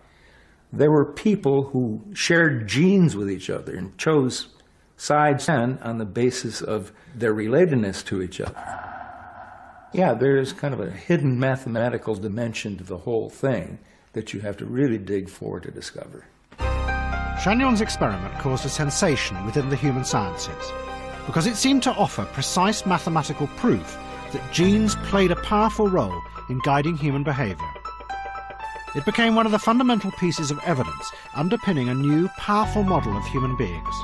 there were people who shared genes with each other and chose sides on the basis of their relatedness to each other. Yeah, there is kind of a hidden mathematical dimension to the whole thing that you have to really dig for to discover. Chagnon's experiment caused a sensation within the human sciences because it seemed to offer precise mathematical proof that genes played a powerful role in guiding human behavior. It became one of the fundamental pieces of evidence underpinning a new, powerful model of human beings.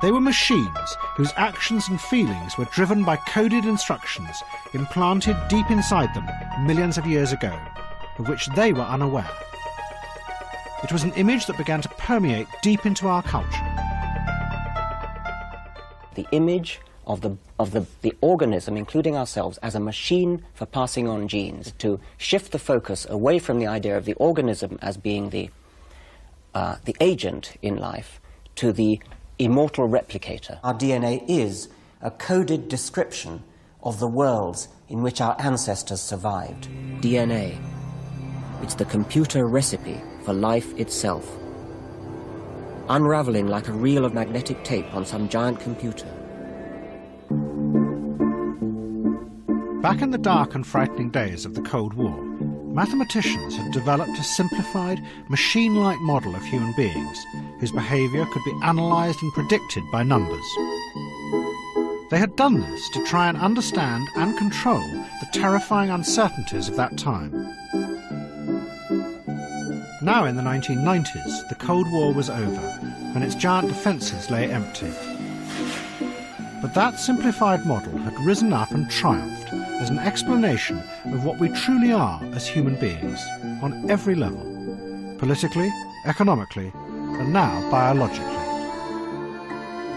They were machines whose actions and feelings were driven by coded instructions implanted deep inside them millions of years ago, of which they were unaware. It was an image that began to permeate deep into our culture. The image of the organism, including ourselves, as a machine for passing on genes, to shift the focus away from the idea of the organism as being the agent in life to the immortal replicator. Our DNA is a coded description of the worlds in which our ancestors survived. DNA. It's the computer recipe for life itself, unraveling like a reel of magnetic tape on some giant computer. Back in the dark and frightening days of the Cold War, mathematicians had developed a simplified, machine-like model of human beings whose behaviour could be analysed and predicted by numbers. They had done this to try and understand and control the terrifying uncertainties of that time. Now in the 1990s, the Cold War was over and its giant defences lay empty. But that simplified model had risen up and triumphed as an explanation of what we truly are as human beings on every level, politically, economically, and now biologically.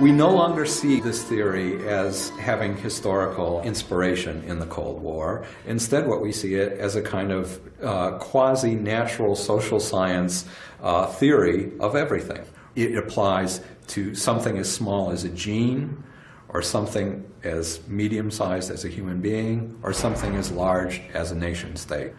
We no longer see this theory as having historical inspiration in the Cold War. Instead, what we see it as a kind of quasi-natural social science theory of everything. It applies to something as small as a gene, or something as medium-sized as a human being, or something as large as a nation-state.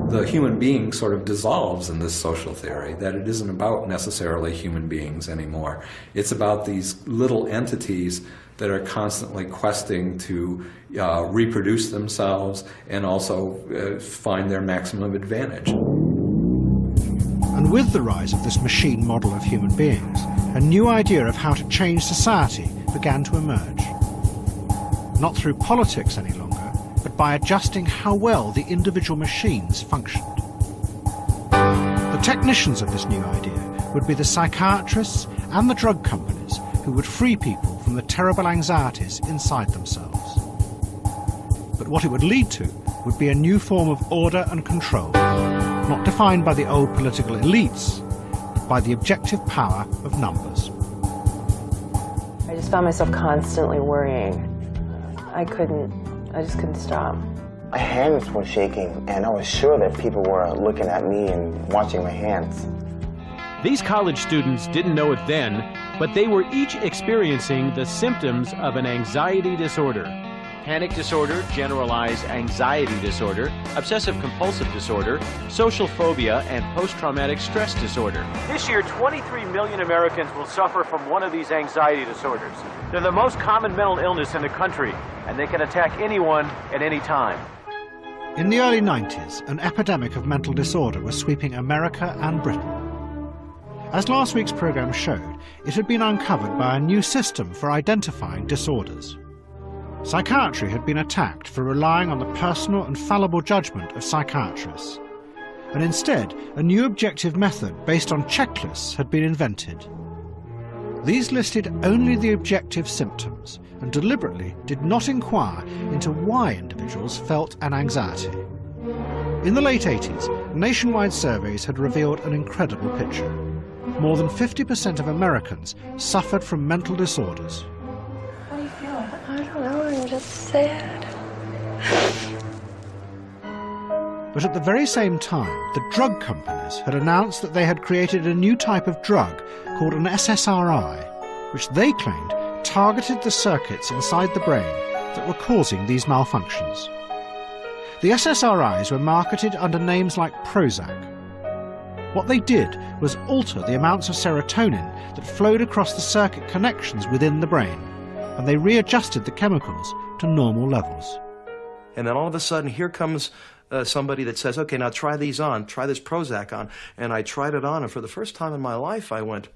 The human being sort of dissolves in this social theory, that it isn't about necessarily human beings anymore. It's about these little entities that are constantly questing to reproduce themselves and also find their maximum advantage. And with the rise of this machine model of human beings, a new idea of how to change society began to emerge. Not through politics any longer, but by adjusting how well the individual machines functioned. The technicians of this new idea would be the psychiatrists and the drug companies who would free people from the terrible anxieties inside themselves. But what it would lead to would be a new form of order and control, not defined by the old political elites, but by the objective power of numbers. I just found myself constantly worrying. I just couldn't stop. My hands were shaking, and I was sure that people were looking at me and watching my hands. These college students didn't know it then, but they were each experiencing the symptoms of an anxiety disorder. Panic disorder, generalized anxiety disorder, obsessive-compulsive disorder, social phobia, and post-traumatic stress disorder. This year, 23 million Americans will suffer from one of these anxiety disorders. They're the most common mental illness in the country, and they can attack anyone at any time. In the early 90s, an epidemic of mental disorder was sweeping America and Britain. As last week's programme showed, it had been uncovered by a new system for identifying disorders. Psychiatry had been attacked for relying on the personal and fallible judgment of psychiatrists. and instead a new objective method based on checklists had been invented. These listed only the objective symptoms and deliberately did not inquire into why individuals felt an anxiety. In the late 80s, nationwide surveys had revealed an incredible picture. More than 50% of Americans suffered from mental disorders. How do you feel? I don't know, I'm just sad. But at the very same time, the drug companies had announced that they had created a new type of drug called an SSRI, which they claimed targeted the circuits inside the brain that were causing these malfunctions. The SSRIs were marketed under names like Prozac. What they did was alter the amounts of serotonin that flowed across the circuit connections within the brain, and they readjusted the chemicals to normal levels. And then all of a sudden, here comes somebody that says, okay, now try these on, try this Prozac on. And I tried it on, and for the first time in my life, I went,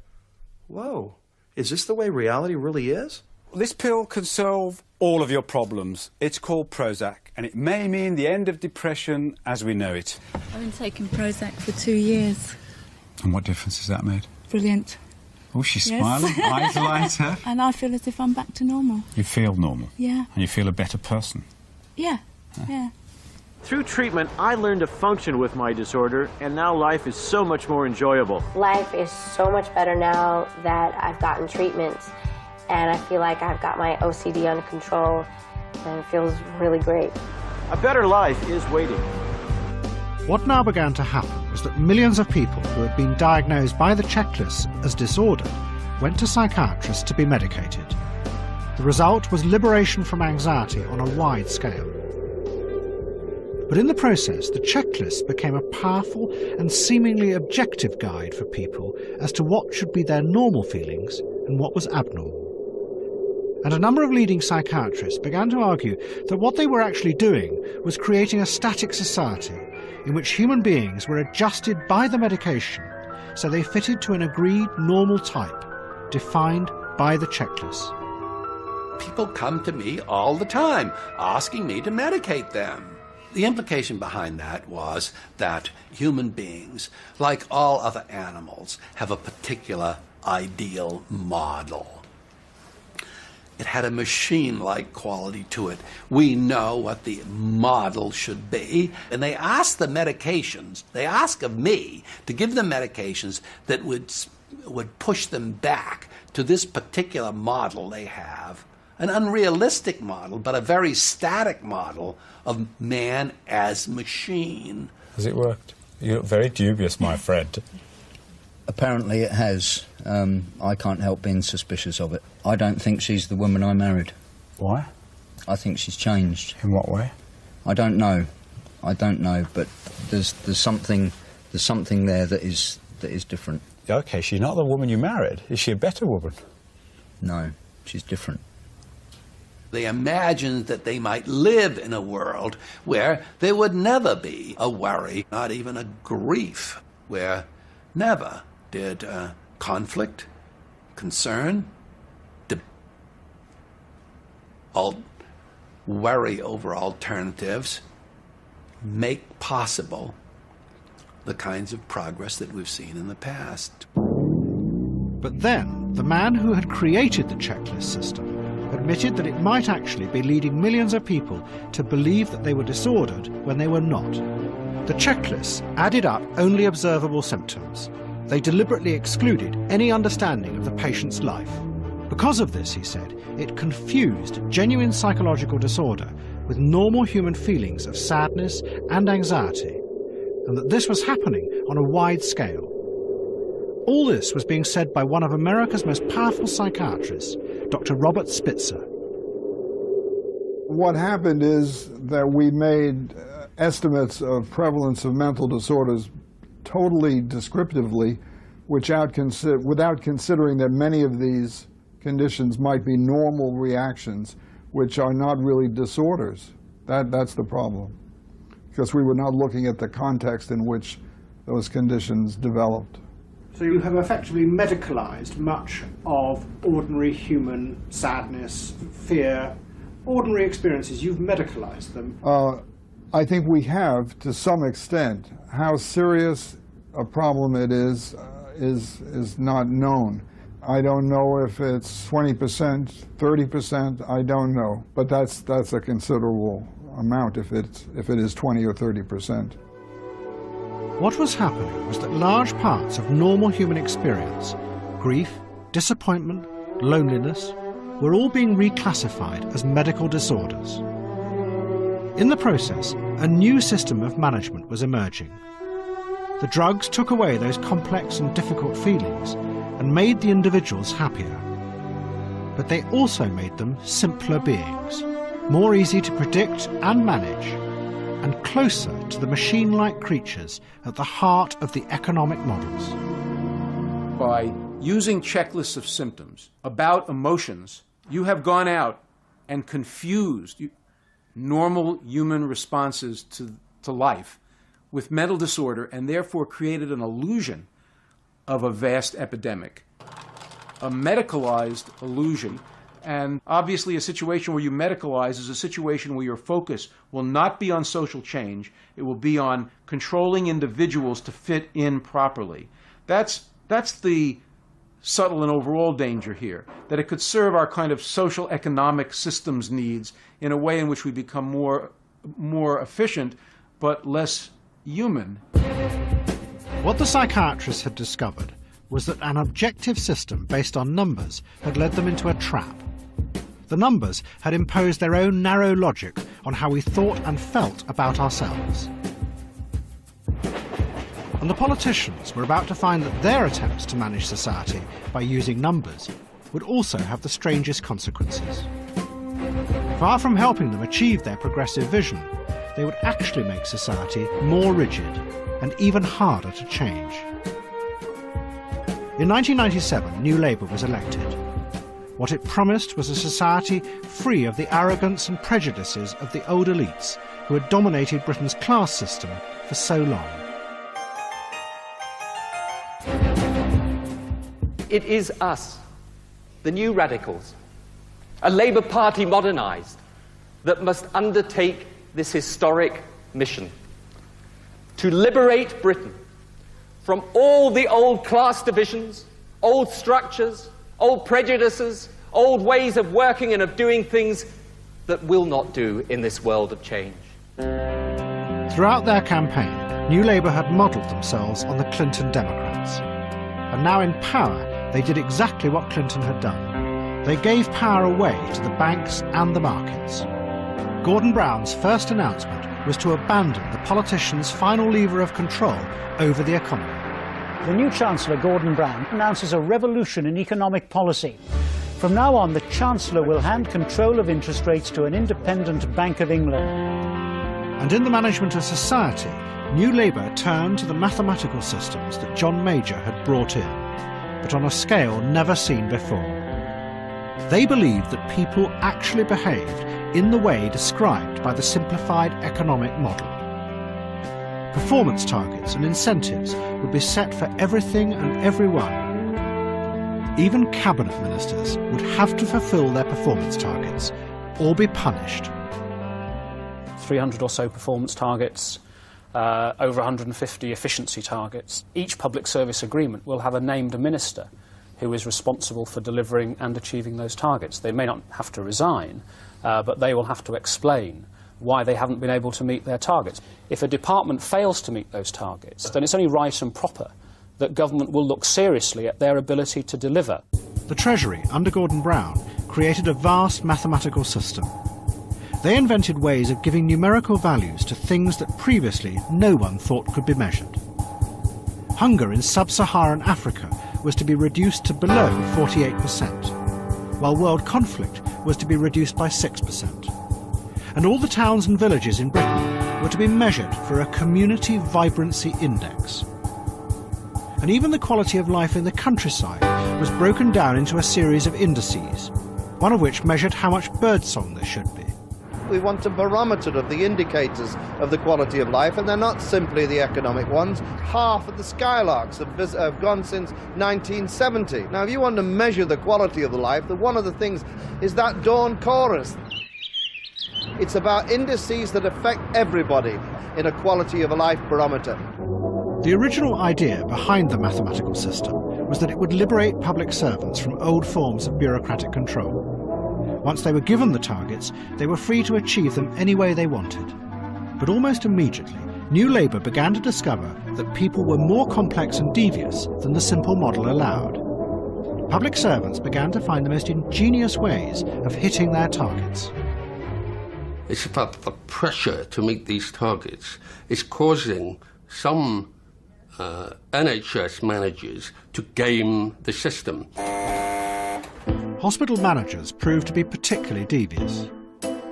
whoa, is this the way reality really is? This pill can solve all of your problems. It's called Prozac, and it may mean the end of depression as we know it. I've been taking Prozac for 2 years. And what difference has that made? Brilliant. Oh, she's Yes. smiling, eyes lighter. And I feel as if I'm back to normal. You feel normal? Yeah. And you feel a better person? Yeah, yeah. Through treatment, I learned to function with my disorder, and now life is so much more enjoyable. Life is so much better now that I've gotten treatments, and I feel like I've got my OCD under control, and it feels really great. A better life is waiting. What now began to happen was that millions of people who had been diagnosed by the checklists as disordered went to psychiatrists to be medicated. The result was liberation from anxiety on a wide scale. But in the process, the checklist became a powerful and seemingly objective guide for people as to what should be their normal feelings and what was abnormal. And a number of leading psychiatrists began to argue that what they were actually doing was creating a static society in which human beings were adjusted by the medication so they fitted to an agreed normal type, defined by the checklist. People come to me all the time asking me to medicate them. The implication behind that was that human beings, like all other animals, have a particular ideal model. It had a machine-like quality to it. We know what the model should be, and they ask the medications, they ask of me to give them medications that would push them back to this particular model they have. An unrealistic model, but a very static model of man as machine. Has it worked? You look very dubious, my friend. Apparently it has. I can't help being suspicious of it. I don't think she's the woman I married. Why? I think she's changed. In what way? I don't know. I don't know, but there's something there that is different. Okay, she's not the woman you married. Is she a better woman? No, she's different. They imagined that they might live in a world where there would never be a worry, not even a grief, where never did conflict, concern, worry over alternatives make possible the kinds of progress that we've seen in the past. But then, the man who had created the checklist system admitted that it might actually be leading millions of people to believe that they were disordered when they were not. The checklists added up only observable symptoms. They deliberately excluded any understanding of the patient's life. Because of this, he said, it confused genuine psychological disorder with normal human feelings of sadness and anxiety, and that this was happening on a wide scale. All this was being said by one of America's most powerful psychiatrists, Dr. Robert Spitzer. What happened is that we made estimates of prevalence of mental disorders totally descriptively, without considering that many of these conditions might be normal reactions, which are not really disorders. That's the problem, because we were not looking at the context in which those conditions developed. So you have effectively medicalized much of ordinary human sadness, fear, ordinary experiences. You've medicalized them. I think we have, to some extent. How serious a problem it is not known. I don't know if it's 20%, 30%, I don't know. But that's a considerable amount if it is 20 or 30%. What was happening was that large parts of normal human experience, grief, disappointment, loneliness, were all being reclassified as medical disorders. In the process, a new system of management was emerging. The drugs took away those complex and difficult feelings and made the individuals happier. But they also made them simpler beings, more easy to predict and manage, and closer to the machine-like creatures at the heart of the economic models. By using checklists of symptoms about emotions, you have gone out and confused normal human responses to life with mental disorder, and therefore created an illusion of a vast epidemic, a medicalized illusion. And obviously a situation where you medicalize is a situation where your focus will not be on social change, it will be on controlling individuals to fit in properly. That's the subtle and overall danger here, that it could serve our kind of social economic systems needs in a way in which we become more efficient but less human. What the psychiatrists had discovered was that an objective system based on numbers had led them into a trap. The numbers had imposed their own narrow logic on how we thought and felt about ourselves. And the politicians were about to find that their attempts to manage society by using numbers would also have the strangest consequences. Far from helping them achieve their progressive vision, they would actually make society more rigid and even harder to change. In 1997, New Labour was elected. What it promised was a society free of the arrogance and prejudices of the old elites who had dominated Britain's class system for so long. It is us, the new radicals, a Labour Party modernised, that must undertake this historic mission to liberate Britain from all the old class divisions, old structures, old prejudices, old ways of working and of doing things that will not do in this world of change. Throughout their campaign, New Labour had modelled themselves on the Clinton Democrats. And now in power, they did exactly what Clinton had done. They gave power away to the banks and the markets. Gordon Brown's first announcement was to abandon the politicians' final lever of control over the economy. The new Chancellor, Gordon Brown, announces a revolution in economic policy. From now on, the Chancellor will hand control of interest rates to an independent Bank of England. And in the management of society, New Labour turned to the mathematical systems that John Major had brought in, but on a scale never seen before. They believed that people actually behaved in the way described by the simplified economic model. Performance targets and incentives would be set for everything and everyone. Even cabinet ministers would have to fulfil their performance targets or be punished. 300 or so performance targets, over 150 efficiency targets. Each public service agreement will have a named minister who is responsible for delivering and achieving those targets. They may not have to resign, but they will have to explain why they haven't been able to meet their targets. If a department fails to meet those targets, then it's only right and proper that government will look seriously at their ability to deliver. The Treasury, under Gordon Brown, created a vast mathematical system. They invented ways of giving numerical values to things that previously no one thought could be measured. Hunger in sub-Saharan Africa was to be reduced to below 48%, while world conflict was to be reduced by 6%. And all the towns and villages in Britain were to be measured for a community vibrancy index. And even the quality of life in the countryside was broken down into a series of indices, one of which measured how much birdsong there should be. We want a barometer of the indicators of the quality of life, and they're not simply the economic ones. Half of the skylarks have gone since 1970. Now, if you want to measure the quality of the life, one of the things is that dawn chorus. It's about indices that affect everybody in a quality of life barometer. The original idea behind the mathematical system was that it would liberate public servants from old forms of bureaucratic control. Once they were given the targets, they were free to achieve them any way they wanted. But almost immediately, New Labour began to discover that people were more complex and devious than the simple model allowed. Public servants began to find the most ingenious ways of hitting their targets. It's about the pressure to meet these targets. It's causing some NHS managers to game the system. Hospital managers proved to be particularly devious.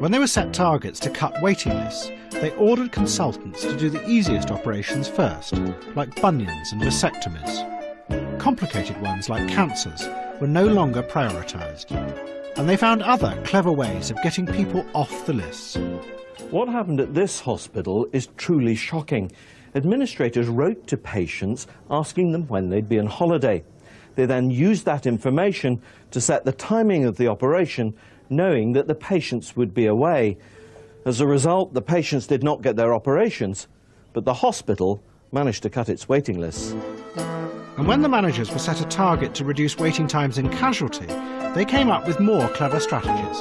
When they were set targets to cut waiting lists, they ordered consultants to do the easiest operations first, like bunions and vasectomies. Complicated ones like cancers were no longer prioritised. And they found other clever ways of getting people off the lists. What happened at this hospital is truly shocking. Administrators wrote to patients asking them when they'd be on holiday. They then used that information to set the timing of the operation, knowing that the patients would be away. As a result, the patients did not get their operations, but the hospital managed to cut its waiting lists. And when the managers were set a target to reduce waiting times in casualty, they came up with more clever strategies.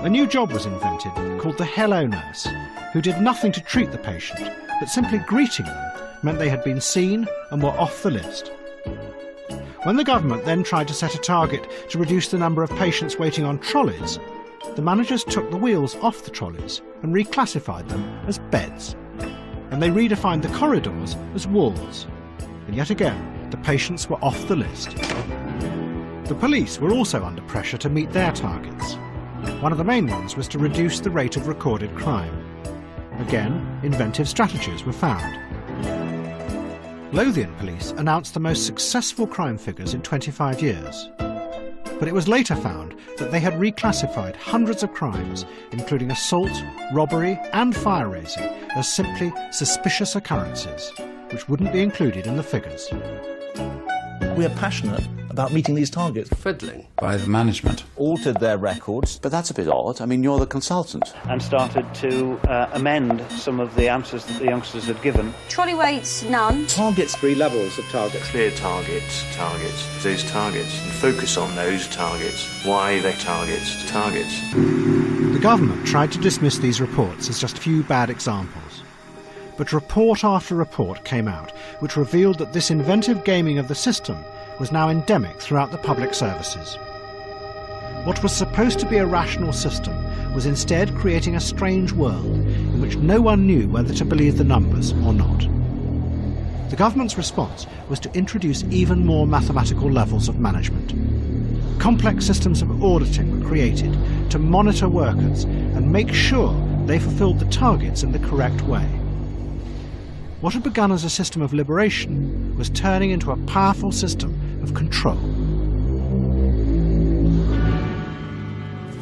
A new job was invented called the Hello Nurse, who did nothing to treat the patient, but simply greeting them meant they had been seen and were off the list. When the government then tried to set a target to reduce the number of patients waiting on trolleys, the managers took the wheels off the trolleys and reclassified them as beds. And they redefined the corridors as walls. And yet again, the patients were off the list. The police were also under pressure to meet their targets. One of the main ones was to reduce the rate of recorded crime. Again, inventive strategies were found. Lothian police announced the most successful crime figures in 25 years. But it was later found that they had reclassified hundreds of crimes, including assault, robbery and fire raising, as simply suspicious occurrences, which wouldn't be included in the figures. We are passionate about meeting these targets. Fiddling. By the management. Altered their records. But that's a bit odd. I mean, you're the consultant. And started to amend some of the answers that the youngsters had given. Trolley weights, none. Targets. 3 levels of targets. Clear targets, those targets, and focus on those targets. Why they targets. The government tried to dismiss these reports as just a few bad examples. But report after report came out which revealed that this inventive gaming of the system was now endemic throughout the public services. What was supposed to be a rational system was instead creating a strange world in which no one knew whether to believe the numbers or not. The government's response was to introduce even more mathematical levels of management. Complex systems of auditing were created to monitor workers and make sure they fulfilled the targets in the correct way. What had begun as a system of liberation was turning into a powerful system of control.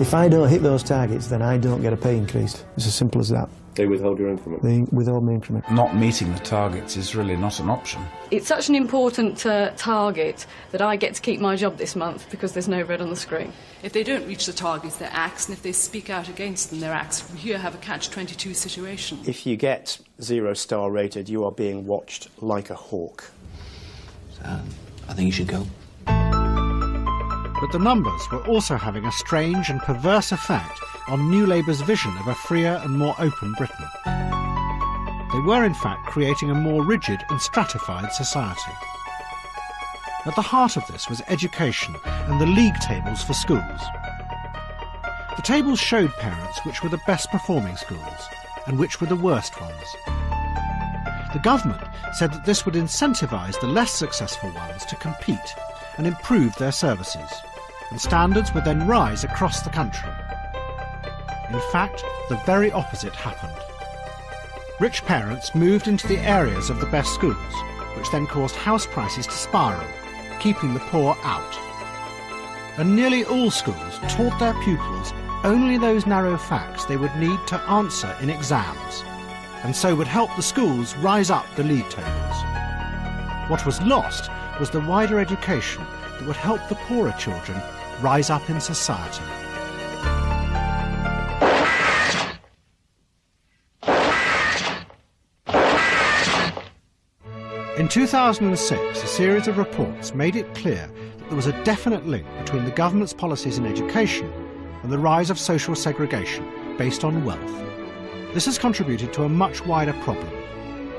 If I don't hit those targets, then I don't get a pay increase. It's as simple as that. They withhold your increment. They withhold my increment. Not meeting the targets is really not an option. It's such an important target that I get to keep my job this month because there's no red on the screen. If they don't reach the targets, they're axed, and if they speak out against them, they're axed. We here have a catch-22 situation. If you get 0-star rated, you are being watched like a hawk. So, I think you should go. But the numbers were also having a strange and perverse effect on New Labour's vision of a freer and more open Britain. They were in fact creating a more rigid and stratified society. At the heart of this was education and the league tables for schools. The tables showed parents which were the best performing schools and which were the worst ones. The government said that this would incentivise the less successful ones to compete and improve their services, and standards would then rise across the country. In fact, the very opposite happened. Rich parents moved into the areas of the best schools, which then caused house prices to spiral, keeping the poor out. And nearly all schools taught their pupils only those narrow facts they would need to answer in exams, and so would help the schools rise up the league tables. What was lost was the wider education that would help the poorer children rise up in society. In 2006, a series of reports made it clear that there was a definite link between the government's policies in education and the rise of social segregation based on wealth. This has contributed to a much wider problem.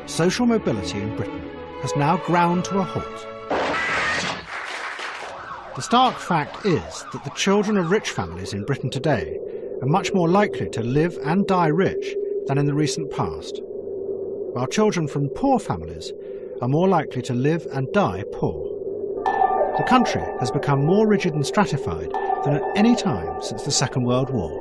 Social mobility in Britain has now ground to a halt. The stark fact is that the children of rich families in Britain today are much more likely to live and die rich than in the recent past, while children from poor families are more likely to live and die poor. The country has become more rigid and stratified than at any time since the Second World War.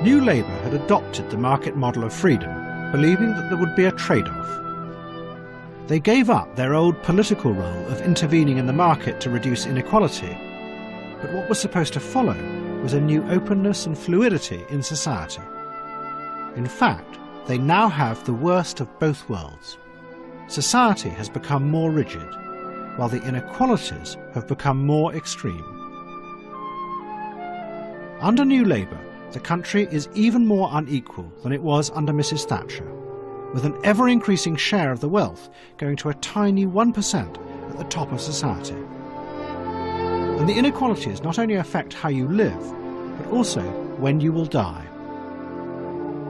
New Labour had adopted the market model of freedom, believing that there would be a trade-off. They gave up their old political role of intervening in the market to reduce inequality, but what was supposed to follow was a new openness and fluidity in society. In fact, they now have the worst of both worlds. Society has become more rigid, while the inequalities have become more extreme. Under New Labour, the country is even more unequal than it was under Mrs. Thatcher, with an ever-increasing share of the wealth going to a tiny 1% at the top of society. And the inequalities not only affect how you live, but also when you will die.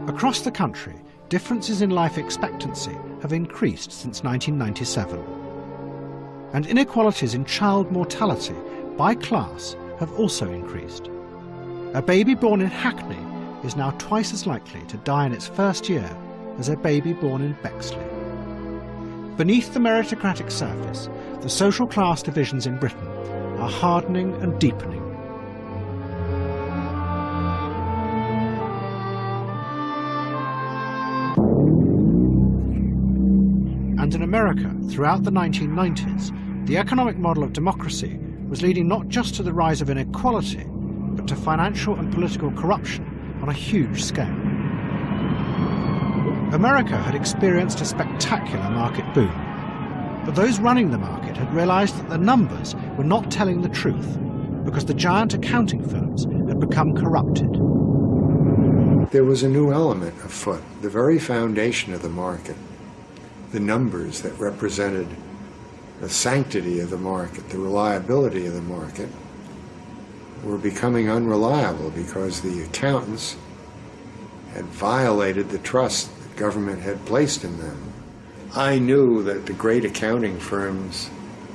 Across the country, differences in life expectancy have increased since 1997. And inequalities in child mortality by class have also increased. A baby born in Hackney is now twice as likely to die in its first year as a baby born in Bexley. Beneath the meritocratic surface, the social class divisions in Britain are hardening and deepening. And in America, throughout the 1990s, the economic model of democracy was leading not just to the rise of inequality, but to financial and political corruption on a huge scale. America had experienced a spectacular market boom, but those running the market had realized that the numbers were not telling the truth because the giant accounting firms had become corrupted. There was a new element afoot, the very foundation of the market. The numbers that represented the sanctity of the market, the reliability of the market, were becoming unreliable because the accountants had violated the trust that government had placed in them. I knew that the great accounting firms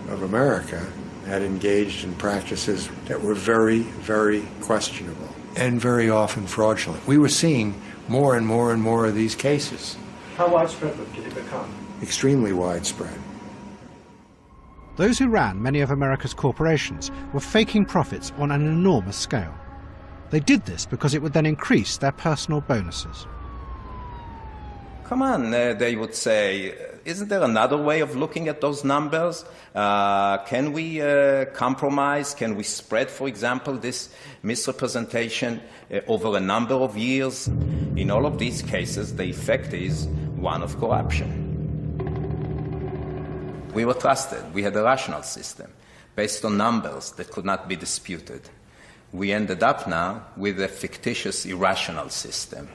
of America had engaged in practices that were very, very questionable and very often fraudulent. We were seeing more and more and more of these cases. How widespread did it become? Extremely widespread. Those who ran many of America's corporations were faking profits on an enormous scale. They did this because it would then increase their personal bonuses. Come on, they would say, isn't there another way of looking at those numbers? Can we compromise? Can we spread, for example, this misrepresentation over a number of years? In all of these cases, the effect is one of corruption. We were trusted. We had a rational system based on numbers that could not be disputed. We ended up now with a fictitious, irrational system.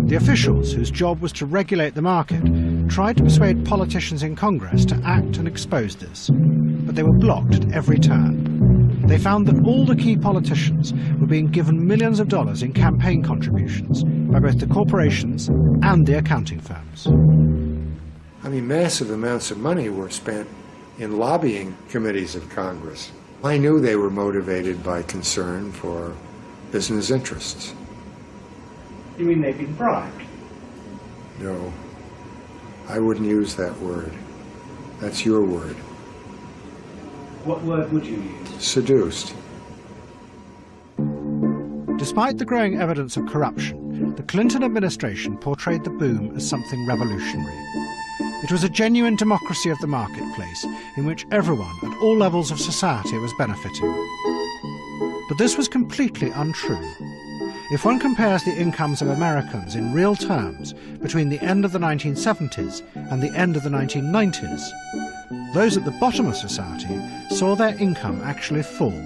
The officials, whose job was to regulate the market, tried to persuade politicians in Congress to act and expose this, but they were blocked at every turn. They found that all the key politicians were being given millions of dollars in campaign contributions by both the corporations and the accounting firms. I mean, massive amounts of money were spent in lobbying committees of Congress. I knew they were motivated by concern for business interests. You mean they've been bribed? No, I wouldn't use that word. That's your word. What word would you use? Seduced. Despite the growing evidence of corruption, the Clinton administration portrayed the boom as something revolutionary. It was a genuine democracy of the marketplace in which everyone at all levels of society was benefiting. But this was completely untrue. If one compares the incomes of Americans in real terms between the end of the 1970s and the end of the 1990s, those at the bottom of society saw their income actually fall.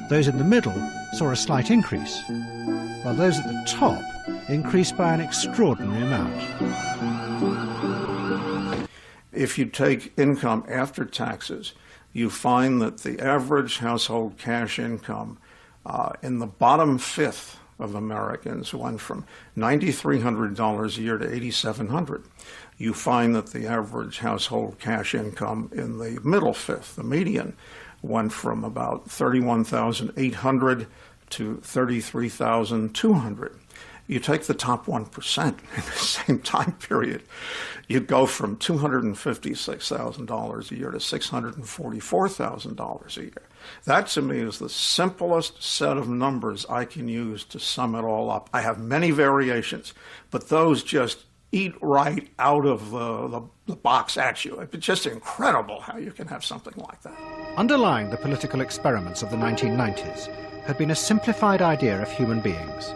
Those in the middle saw a slight increase, while those at the top increased by an extraordinary amount. If you take income after taxes, you find that the average household cash income in the bottom fifth of Americans went from $9,300 a year to $8,700. You find that the average household cash income in the middle fifth, the median, went from about $31,800 to $33,200. You take the top 1% in the same time period, you go from $256,000 a year to $644,000 a year. That, to me, is the simplest set of numbers I can use to sum it all up. I have many variations, but those just eat right out of the box at you. It's just incredible how you can have something like that. Underlying the political experiments of the 1990s had been a simplified idea of human beings.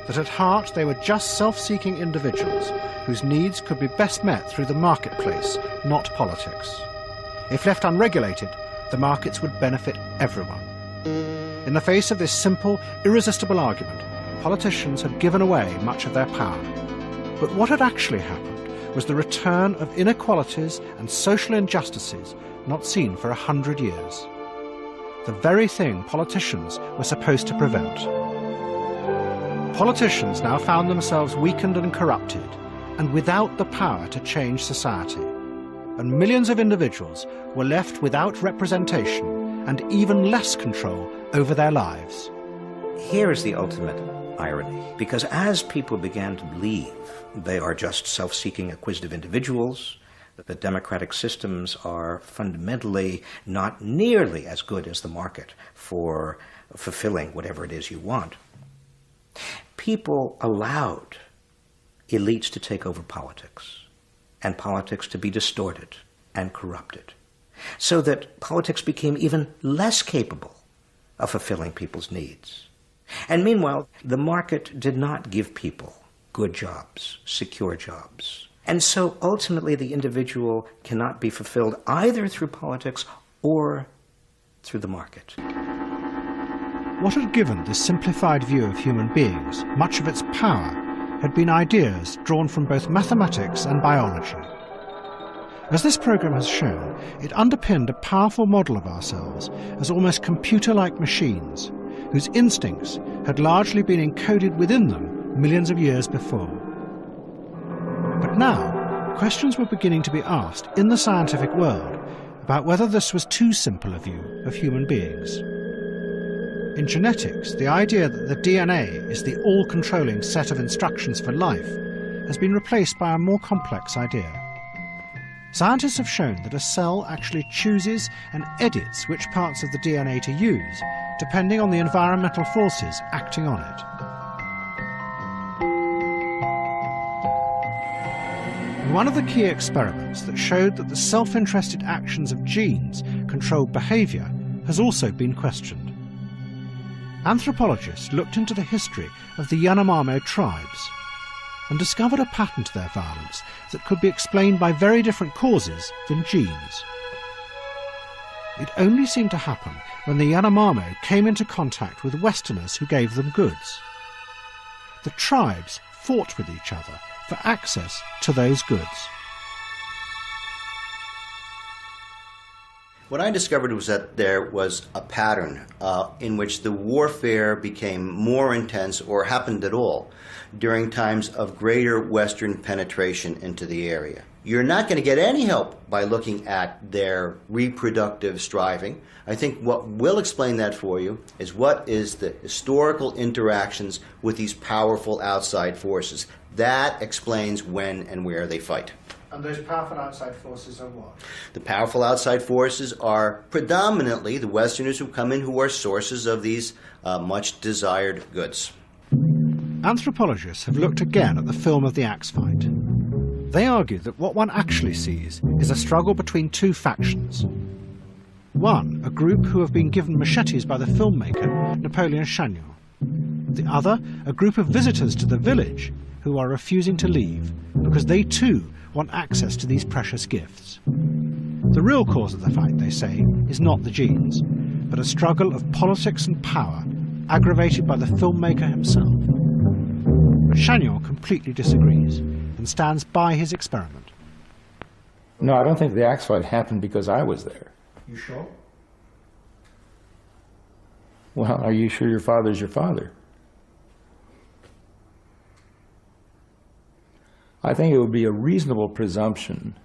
That at heart they were just self-seeking individuals whose needs could be best met through the marketplace, not politics. If left unregulated, the markets would benefit everyone. In the face of this simple, irresistible argument, politicians had given away much of their power. But what had actually happened was the return of inequalities and social injustices not seen for 100 years. The very thing politicians were supposed to prevent. Politicians now found themselves weakened and corrupted, and without the power to change society. And millions of individuals were left without representation and even less control over their lives. Here is the ultimate irony, because as people began to believe they are just self-seeking, acquisitive individuals, that the democratic systems are fundamentally not nearly as good as the market for fulfilling whatever it is you want, people allowed elites to take over politics, and politics to be distorted and corrupted, so that politics became even less capable of fulfilling people's needs. And meanwhile, the market did not give people good jobs, secure jobs. And so ultimately the individual cannot be fulfilled either through politics or through the market. What had given this simplified view of human beings much of its power had been ideas drawn from both mathematics and biology. As this program has shown, it underpinned a powerful model of ourselves as almost computer-like machines, whose instincts had largely been encoded within them millions of years before. But now, questions were beginning to be asked in the scientific world about whether this was too simple a view of human beings. In genetics, the idea that the DNA is the all-controlling set of instructions for life has been replaced by a more complex idea. Scientists have shown that a cell actually chooses and edits which parts of the DNA to use, depending on the environmental forces acting on it. One of the key experiments that showed that the self-interested actions of genes controlled behaviour has also been questioned. Anthropologists looked into the history of the Yanomamo tribes and discovered a pattern to their violence that could be explained by very different causes than genes. It only seemed to happen when the Yanomamo came into contact with Westerners who gave them goods. The tribes fought with each other for access to those goods. What I discovered was that there was a pattern in which the warfare became more intense, or happened at all, during times of greater Western penetration into the area. You're not going to get any help by looking at their reproductive striving. I think what will explain that for you is what is the historical interactions with these powerful outside forces. That explains when and where they fight. And those powerful outside forces are what? The powerful outside forces are predominantly the Westerners who come in, who are sources of these much desired goods. Anthropologists have looked again at the film of the axe fight. They argue that what one actually sees is a struggle between two factions. One, a group who have been given machetes by the filmmaker Napoleon Chagnon. The other, a group of visitors to the village who are refusing to leave because they too want access to these precious gifts. The real cause of the fight, they say, is not the genes, but a struggle of politics and power, aggravated by the filmmaker himself. Chagnon completely disagrees and stands by his experiment. No, I don't think the axe fight happened because I was there. You sure? Well, are you sure your father's your father? I think it would be a reasonable presumption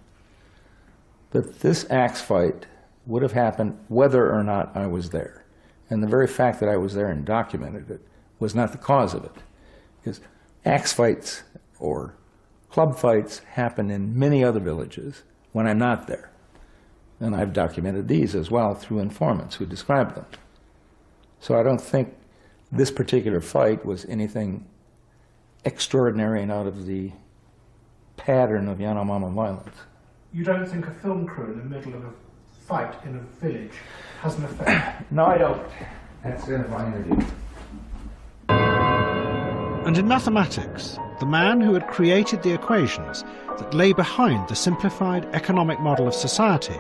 that this axe fight would have happened whether or not I was there. And the very fact that I was there and documented it was not the cause of it. Because axe fights or club fights happen in many other villages when I'm not there. And I've documented these as well through informants who describe them. So I don't think this particular fight was anything extraordinary and out of the pattern of Yanomama violence. You don't think a film crew in the middle of a fight in a village has an effect? No, I don't. That's the end of my interview. And in mathematics, the man who had created the equations that lay behind the simplified economic model of society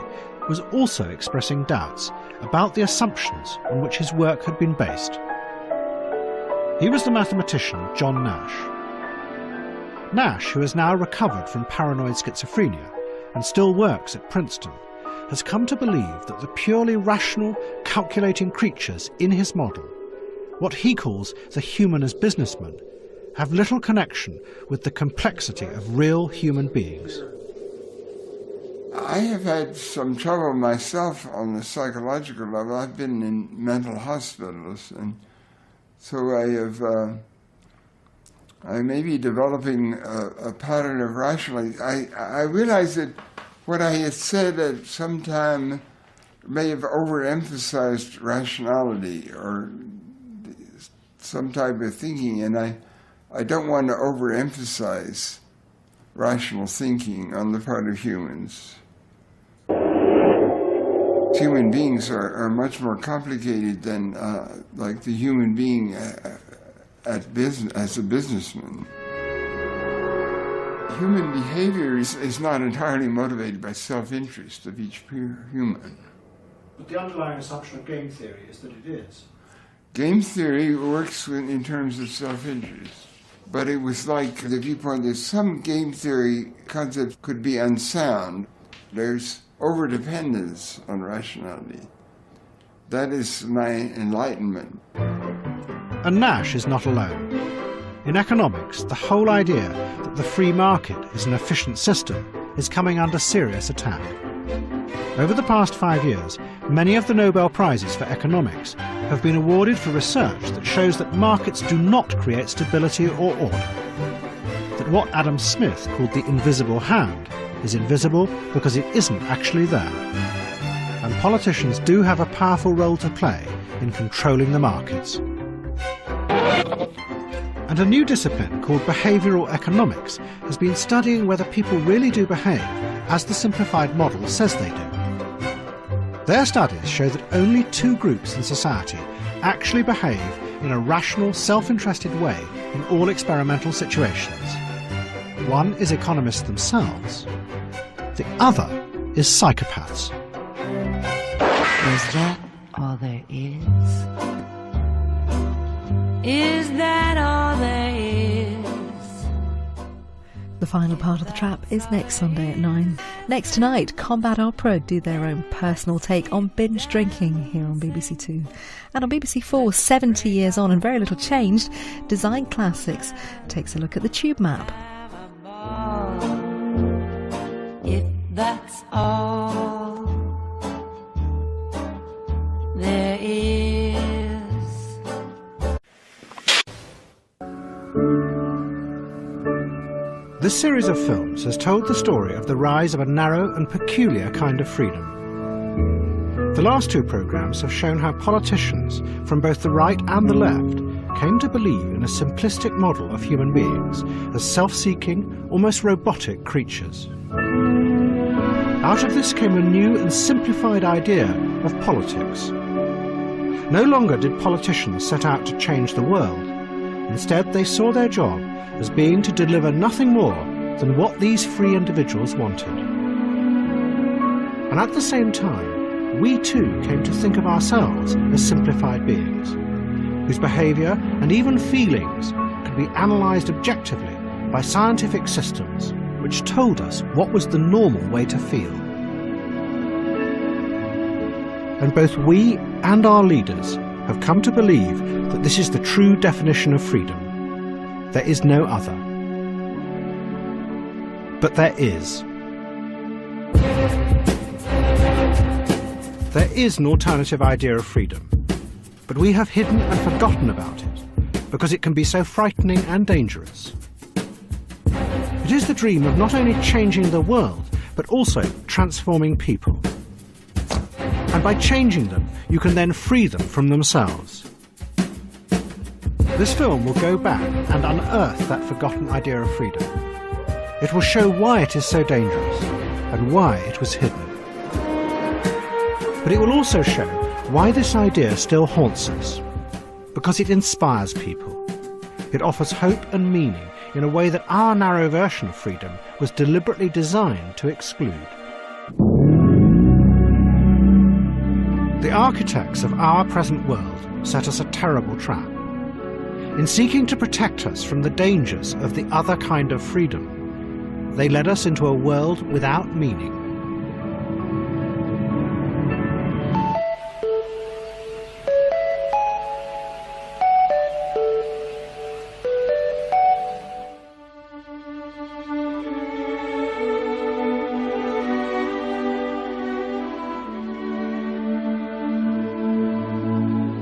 was also expressing doubts about the assumptions on which his work had been based. He was the mathematician John Nash. Nash, who has now recovered from paranoid schizophrenia and still works at Princeton, has come to believe that the purely rational, calculating creatures in his model, what he calls the human as businessman, have little connection with the complexity of real human beings. I have had some trouble myself on the psychological level. I've been in mental hospitals, and so I may be developing a pattern of rationality. I realize that what I had said at some time may have overemphasized rationality or some type of thinking, and I don't want to overemphasize rational thinking on the part of humans. Human beings are much more complicated than like the human being as a businessman. Human behavior is not entirely motivated by self-interest of each human. But the underlying assumption of game theory is that it is. Game theory works in terms of self-interest. But it was like the viewpoint that some game theory concepts could be unsound. There's overdependence on rationality. That is my enlightenment. And Nash is not alone. In economics, the whole idea that the free market is an efficient system is coming under serious attack. Over the past 5 years, many of the Nobel Prizes for economics have been awarded for research that shows that markets do not create stability or order. That what Adam Smith called the invisible hand is invisible because it isn't actually there. And politicians do have a powerful role to play in controlling the markets. And a new discipline called behavioural economics has been studying whether people really do behave as the simplified model says they do. Their studies show that only 2 groups in society actually behave in a rational, self-interested way in all experimental situations. One is economists themselves. The other is psychopaths. Is that all there is? Is that all there is? The final part of The Trap is next Sunday at 9. Next tonight, Combat Opera do their own personal take on binge drinking here on BBC Two. And on BBC 4, 70 years on and very little changed, Design Classics takes a look at the tube map. If that's all there is. This series of films has told the story of the rise of a narrow and peculiar kind of freedom. The last 2 programmes have shown how politicians from both the right and the left came to believe in a simplistic model of human beings as self-seeking, almost robotic creatures. Out of this came a new and simplified idea of politics. No longer did politicians set out to change the world. Instead, they saw their job as being to deliver nothing more than what these free individuals wanted. And at the same time, we too came to think of ourselves as simplified beings, whose behaviour and even feelings could be analysed objectively by scientific systems which told us what was the normal way to feel. And both we and our leaders have come to believe that this is the true definition of freedom. There is no other. But there is. There is an alternative idea of freedom, but we have hidden and forgotten about it because it can be so frightening and dangerous. It is the dream of not only changing the world, but also transforming people. And by changing them, you can then free them from themselves. This film will go back and unearth that forgotten idea of freedom. It will show why it is so dangerous and why it was hidden. But it will also show why this idea still haunts us. Because it inspires people. It offers hope and meaning in a way that our narrow version of freedom was deliberately designed to exclude. The architects of our present world set us a terrible trap. In seeking to protect us from the dangers of the other kind of freedom, they led us into a world without meaning.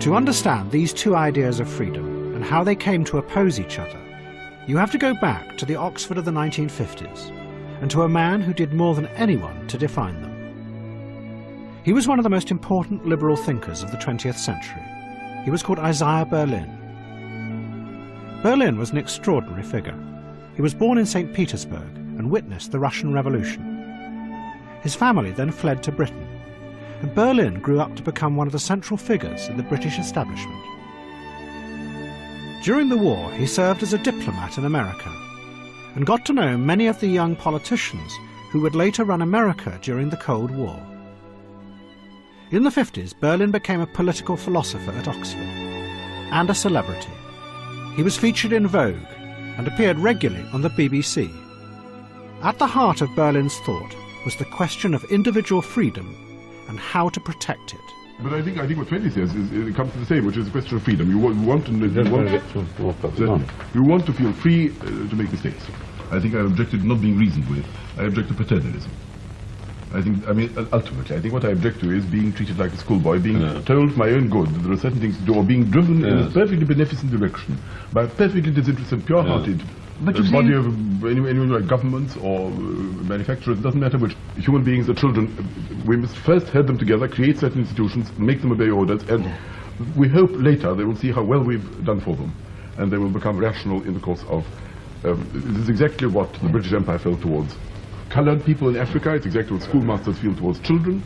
To understand these two ideas of freedom and how they came to oppose each other, you have to go back to the Oxford of the 1950s and to a man who did more than anyone to define them. He was one of the most important liberal thinkers of the 20th century. He was called Isaiah Berlin. Berlin was an extraordinary figure. He was born in St. Petersburg and witnessed the Russian Revolution. His family then fled to Britain, and Berlin grew up to become one of the central figures in the British establishment. During the war, he served as a diplomat in America and got to know many of the young politicians who would later run America during the Cold War. In the 50s, Berlin became a political philosopher at Oxford and a celebrity. He was featured in Vogue and appeared regularly on the BBC. At the heart of Berlin's thought was the question of individual freedom and how to protect it. But I think what Freddie says it comes to the same, which is a question of freedom. You want to feel free to make mistakes. I think I objected not being reasoned with. I object to paternalism. Ultimately, I think what I object to is being treated like a schoolboy, being told my own good, that there are certain things to do, or being driven in a perfectly beneficent direction by a perfectly disinterested, pure-hearted body of anyone like governments or manufacturers. It doesn't matter which. Human beings or children, we must first herd them together, create certain institutions, make them obey orders, and we hope later they will see how well we've done for them, and they will become rational in the course of... this is exactly what the British Empire felt towards coloured people in Africa. It's exactly what schoolmasters feel towards children,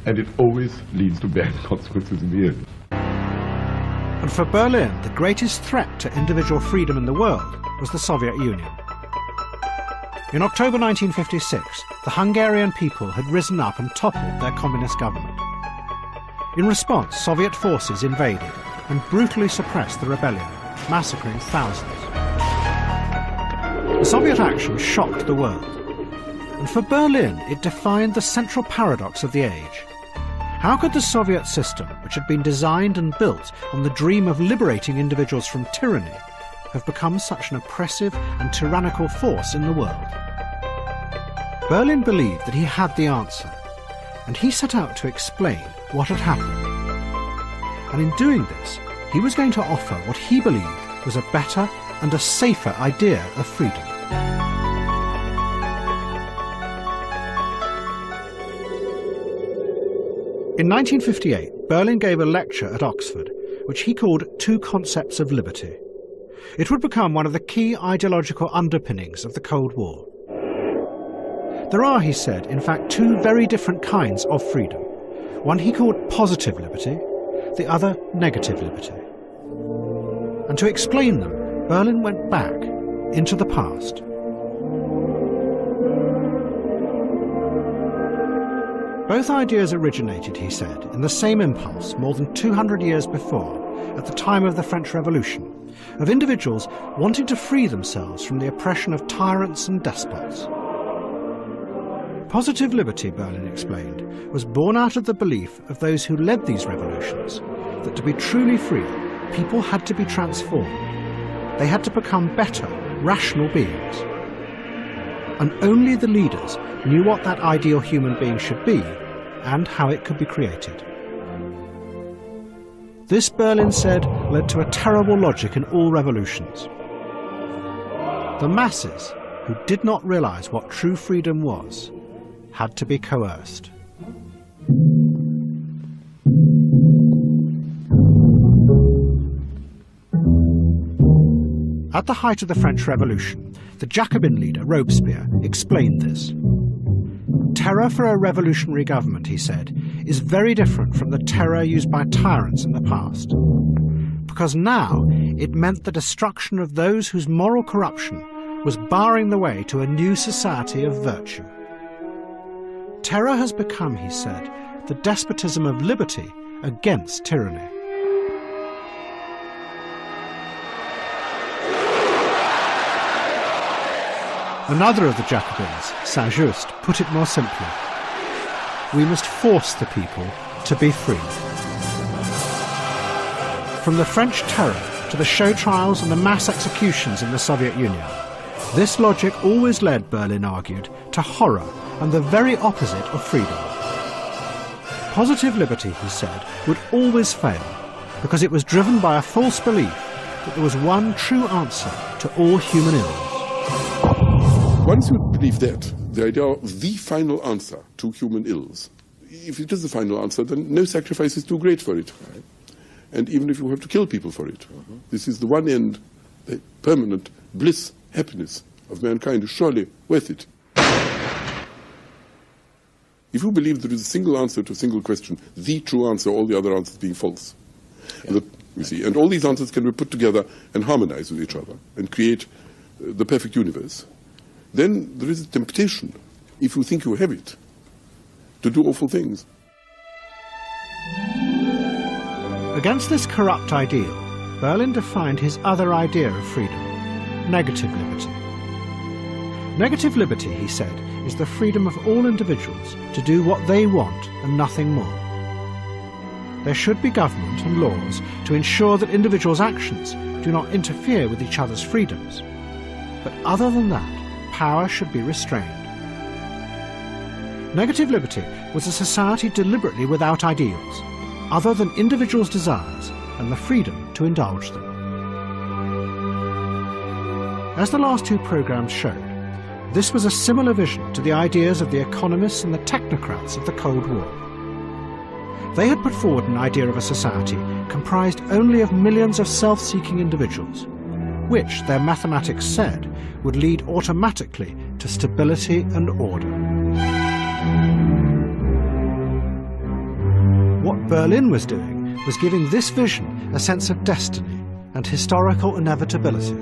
and it always leads to bad consequences in the end. And for Berlin, the greatest threat to individual freedom in the world was the Soviet Union. In October 1956, the Hungarian people had risen up and toppled their communist government. In response, Soviet forces invaded and brutally suppressed the rebellion, massacring thousands. The Soviet action shocked the world, and for Berlin it defined the central paradox of the age. How could the Soviet system, which had been designed and built on the dream of liberating individuals from tyranny, have become such an oppressive and tyrannical force in the world? Berlin believed that he had the answer, and he set out to explain what had happened. And in doing this, he was going to offer what he believed was a better and a safer idea of freedom. In 1958, Berlin gave a lecture at Oxford, which he called Two Concepts of Liberty. It would become one of the key ideological underpinnings of the Cold War. There are, he said, in fact, two very different kinds of freedom. One he called positive liberty, the other negative liberty. And to explain them, Berlin went back into the past. Both ideas originated, he said, in the same impulse more than 200 years before, at the time of the French Revolution, of individuals wanting to free themselves from the oppression of tyrants and despots. Positive liberty, Berlin explained, was born out of the belief of those who led these revolutions that to be truly free, people had to be transformed. They had to become better, rational beings. And only the leaders knew what that ideal human being should be and how it could be created. This, Berlin said, led to a terrible logic in all revolutions. The masses, who did not realize what true freedom was, had to be coerced. At the height of the French Revolution, the Jacobin leader, Robespierre, explained this. Terror for a revolutionary government, he said, is very different from the terror used by tyrants in the past. Because now it meant the destruction of those whose moral corruption was barring the way to a new society of virtue. Terror has become, he said, the despotism of liberty against tyranny. Another of the Jacobins, Saint-Just, put it more simply. We must force the people to be free. From the French terror to the show trials and the mass executions in the Soviet Union, this logic always led, Berlin argued, to horror and the very opposite of freedom. Positive liberty, he said, would always fail because it was driven by a false belief that there was one true answer to all human ills. Once you believe that, the idea of the final answer to human ills, if it is the final answer, then no sacrifice is too great for it. Right? And even if you have to kill people for it, this is the one end, the permanent bliss, happiness of mankind is surely worth it. If you believe there is a single answer to a single question, the true answer, all the other answers being false, you see, and all these answers can be put together and harmonize with each other and create the perfect universe, then there is a temptation, if you think you have it, to do awful things. Against this corrupt ideal, Berlin defined his other idea of freedom, negative liberty. Negative liberty, he said, is the freedom of all individuals to do what they want and nothing more. There should be government and laws to ensure that individuals' actions do not interfere with each other's freedoms. But other than that, power should be restrained. Negative liberty was a society deliberately without ideals, other than individuals' desires and the freedom to indulge them. As the last two programmes showed, this was a similar vision to the ideas of the economists and the technocrats of the Cold War. They had put forward an idea of a society comprised only of millions of self-seeking individuals, which, their mathematics said, would lead automatically to stability and order. What Berlin was doing was giving this vision a sense of destiny and historical inevitability.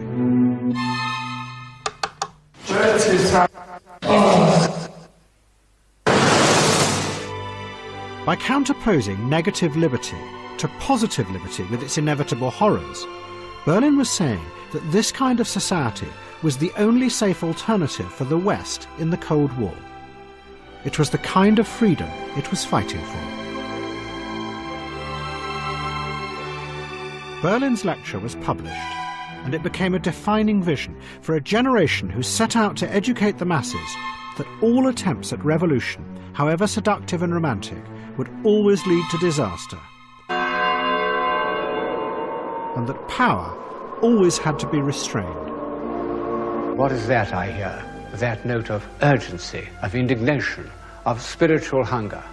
By counterposing negative liberty to positive liberty with its inevitable horrors, Berlin was saying that this kind of society was the only safe alternative for the West in the Cold War. It was the kind of freedom it was fighting for. Berlin's lecture was published, and it became a defining vision for a generation who set out to educate the masses that all attempts at revolution, however seductive and romantic, would always lead to disaster, and that power always had to be restrained. What is that I hear? That note of urgency, of indignation, of spiritual hunger.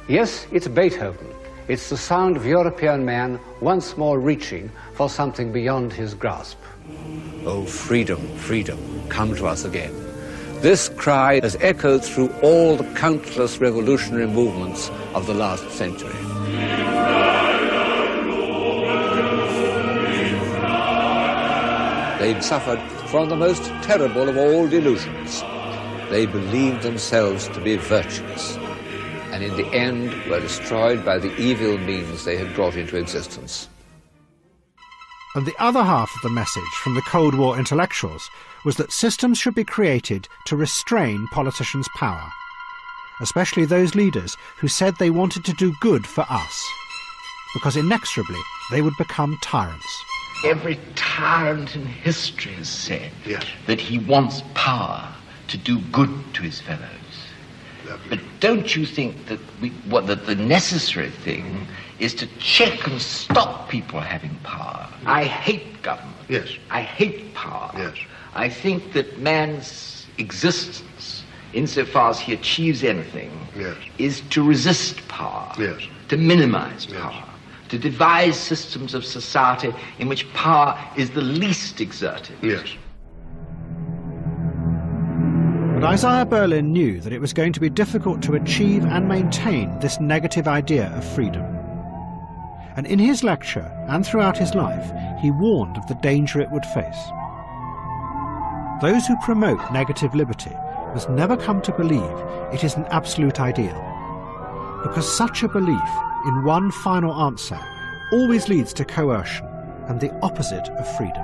Yes, it's Beethoven. It's the sound of European man once more reaching for something beyond his grasp. Oh, freedom, freedom, come to us again. This cry has echoed through all the countless revolutionary movements of the last century. They'd suffered from the most terrible of all delusions. They believed themselves to be virtuous. and in the end were destroyed by the evil means they had brought into existence. And the other half of the message from the Cold War intellectuals was that systems should be created to restrain politicians' power, especially those leaders who said they wanted to do good for us, because inexorably they would become tyrants. Every tyrant in history has said that he wants power to do good to his fellows. But don't you think that that the necessary thing is to check and stop people having power? I hate government. Yes. I hate power. Yes. I think that man's existence, insofar as he achieves anything, is to resist power, to minimize power, to devise systems of society in which power is the least exerted. Yes. But Isaiah Berlin knew that it was going to be difficult to achieve and maintain this negative idea of freedom. And in his lecture, and throughout his life, he warned of the danger it would face. Those who promote negative liberty must never come to believe it is an absolute ideal, because such a belief in one final answer always leads to coercion and the opposite of freedom.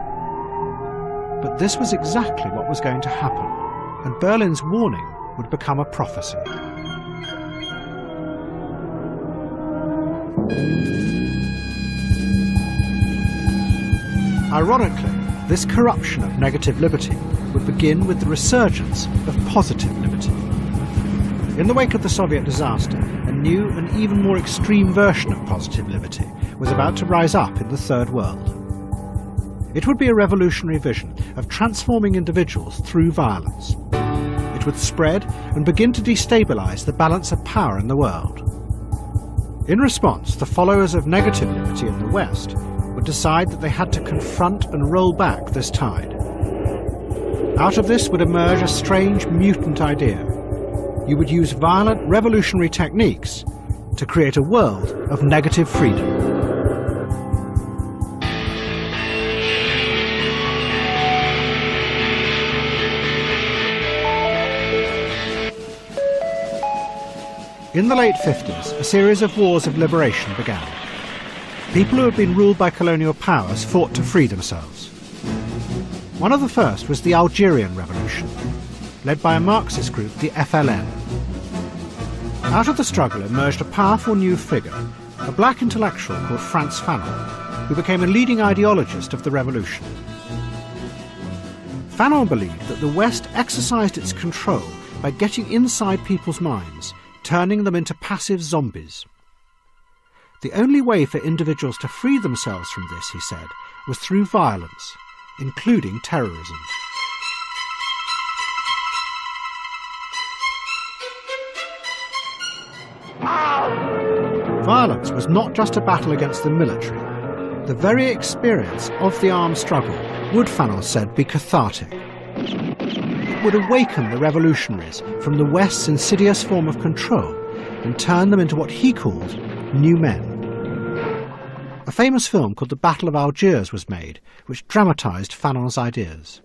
But this was exactly what was going to happen, and Berlin's warning would become a prophecy. Ironically, this corruption of negative liberty would begin with the resurgence of positive liberty. In the wake of the Soviet disaster, a new and even more extreme version of positive liberty was about to rise up in the Third World. It would be a revolutionary vision of transforming individuals through violence. It would spread and begin to destabilize the balance of power in the world. In response, the followers of negative liberty in the West would decide that they had to confront and roll back this tide. Out of this would emerge a strange mutant idea. You would use violent revolutionary techniques to create a world of negative freedom. In the late 50s, a series of wars of liberation began. People who had been ruled by colonial powers fought to free themselves. One of the first was the Algerian Revolution, led by a Marxist group, the FLN. Out of the struggle emerged a powerful new figure, a black intellectual called Frantz Fanon, who became a leading ideologist of the revolution. Fanon believed that the West exercised its control by getting inside people's minds, turning them into passive zombies. The only way for individuals to free themselves from this, he said, was through violence, including terrorism. Violence was not just a battle against the military. The very experience of the armed struggle would, Fanon said, be cathartic. It would awaken the revolutionaries from the West's insidious form of control and turn them into what he called new men. A famous film called The Battle of Algiers was made, which dramatised Fanon's ideas.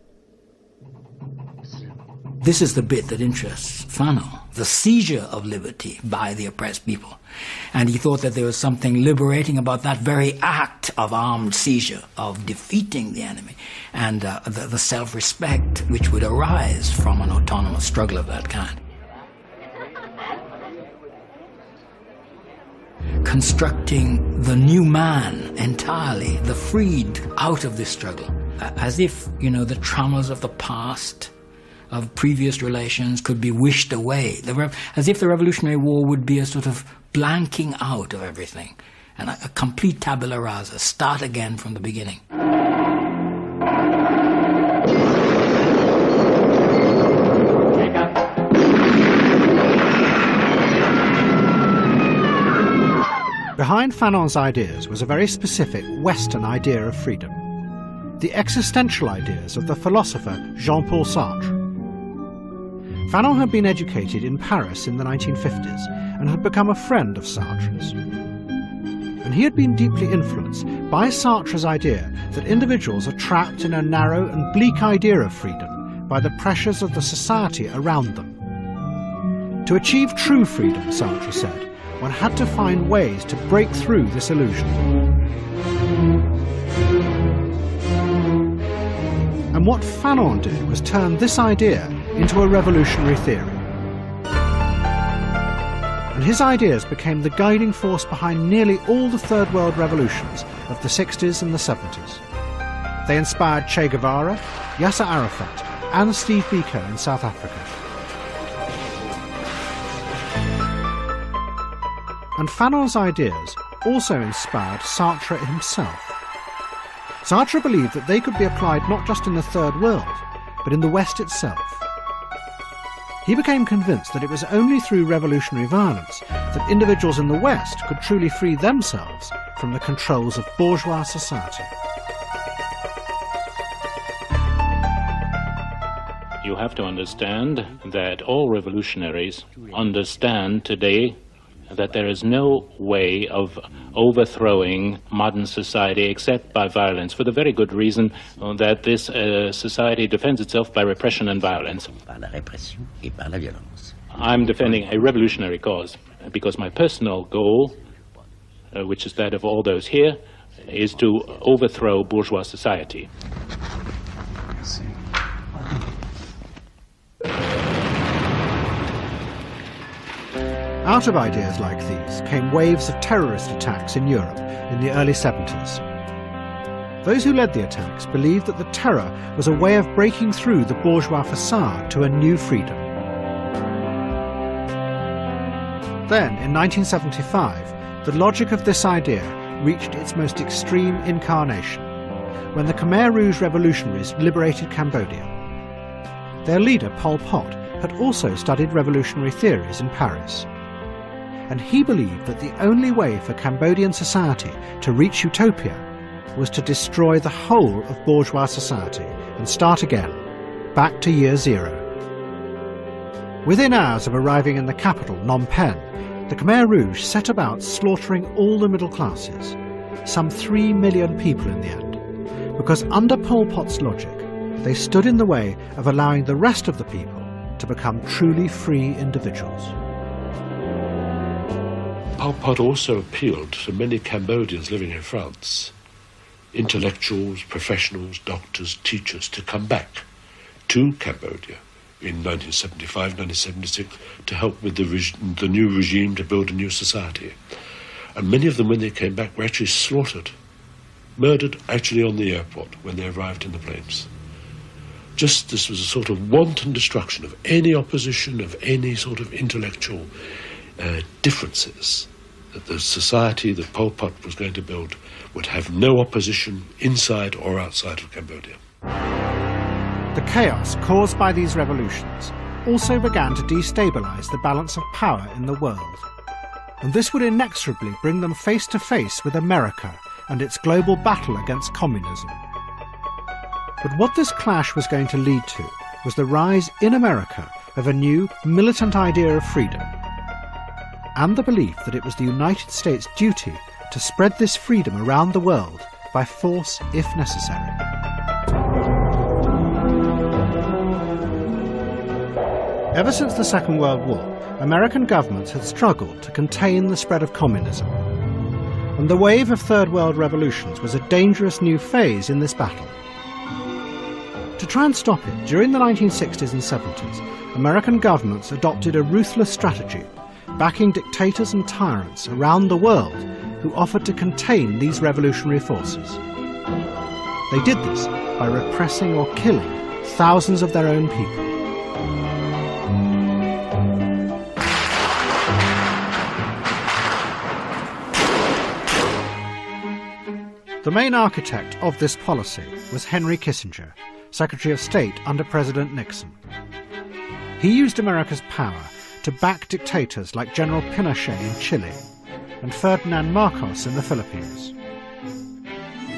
This is the bit that interests Fanon, the seizure of liberty by the oppressed people. And he thought that there was something liberating about that very act of armed seizure, of defeating the enemy, and the self-respect which would arise from an autonomous struggle of that kind. Constructing the new man entirely, the freed out of this struggle, as if, the traumas of the past, of previous relations could be wished away, as if the Revolutionary War would be a sort of blanking out of everything, and a complete tabula rasa, start again from the beginning. Behind Fanon's ideas was a very specific Western idea of freedom, the existential ideas of the philosopher Jean-Paul Sartre. Fanon had been educated in Paris in the 1950s and had become a friend of Sartre's. And he had been deeply influenced by Sartre's idea that individuals are trapped in a narrow and bleak idea of freedom by the pressures of the society around them. To achieve true freedom, Sartre said, one had to find ways to break through this illusion. And what Fanon did was turn this idea into a revolutionary theory. And his ideas became the guiding force behind nearly all the Third World revolutions of the 60s and the 70s. They inspired Che Guevara, Yasser Arafat, and Steve Biko in South Africa. And Fanon's ideas also inspired Sartre himself. Sartre believed that they could be applied not just in the Third World, but in the West itself. He became convinced that it was only through revolutionary violence that individuals in the West could truly free themselves from the controls of bourgeois society. You have to understand that all revolutionaries understand today that there is no way of overthrowing modern society except by violence, for the very good reason that this society defends itself by repression and violence. I'm defending a revolutionary cause because my personal goal, which is that of all those here, is to overthrow bourgeois society. Out of ideas like these came waves of terrorist attacks in Europe in the early 70s. Those who led the attacks believed that the terror was a way of breaking through the bourgeois facade to a new freedom. Then, in 1975, the logic of this idea reached its most extreme incarnation, when the Khmer Rouge revolutionaries liberated Cambodia. Their leader, Pol Pot, had also studied revolutionary theories in Paris. And he believed that the only way for Cambodian society to reach utopia was to destroy the whole of bourgeois society and start again, back to year zero. Within hours of arriving in the capital, Phnom Penh, the Khmer Rouge set about slaughtering all the middle classes, some 3 million people in the end, because under Pol Pot's logic, they stood in the way of allowing the rest of the people to become truly free individuals. Pol Pot also appealed to many Cambodians living in France, intellectuals, professionals, doctors, teachers, to come back to Cambodia in 1975, 1976 to help with the new regime to build a new society. And many of them, when they came back, were actually slaughtered, murdered actually on the airport when they arrived in the planes. Just this was a sort of wanton destruction of any opposition, of any sort of intellectual differences, that the society that Pol Pot was going to build would have no opposition inside or outside of Cambodia. The chaos caused by these revolutions also began to destabilize the balance of power in the world. And this would inexorably bring them face to face with America and its global battle against communism. But what this clash was going to lead to was the rise in America of a new militant idea of freedom, and the belief that it was the United States' duty to spread this freedom around the world by force if necessary. Ever since the Second World War, American governments had struggled to contain the spread of communism, and the wave of Third World revolutions was a dangerous new phase in this battle. To try and stop it, during the 1960s and 70s, American governments adopted a ruthless strategy, backing dictators and tyrants around the world who offered to contain these revolutionary forces. They did this by repressing or killing thousands of their own people. The main architect of this policy was Henry Kissinger, Secretary of State under President Nixon. He used America's power to back dictators like General Pinochet in Chile and Ferdinand Marcos in the Philippines.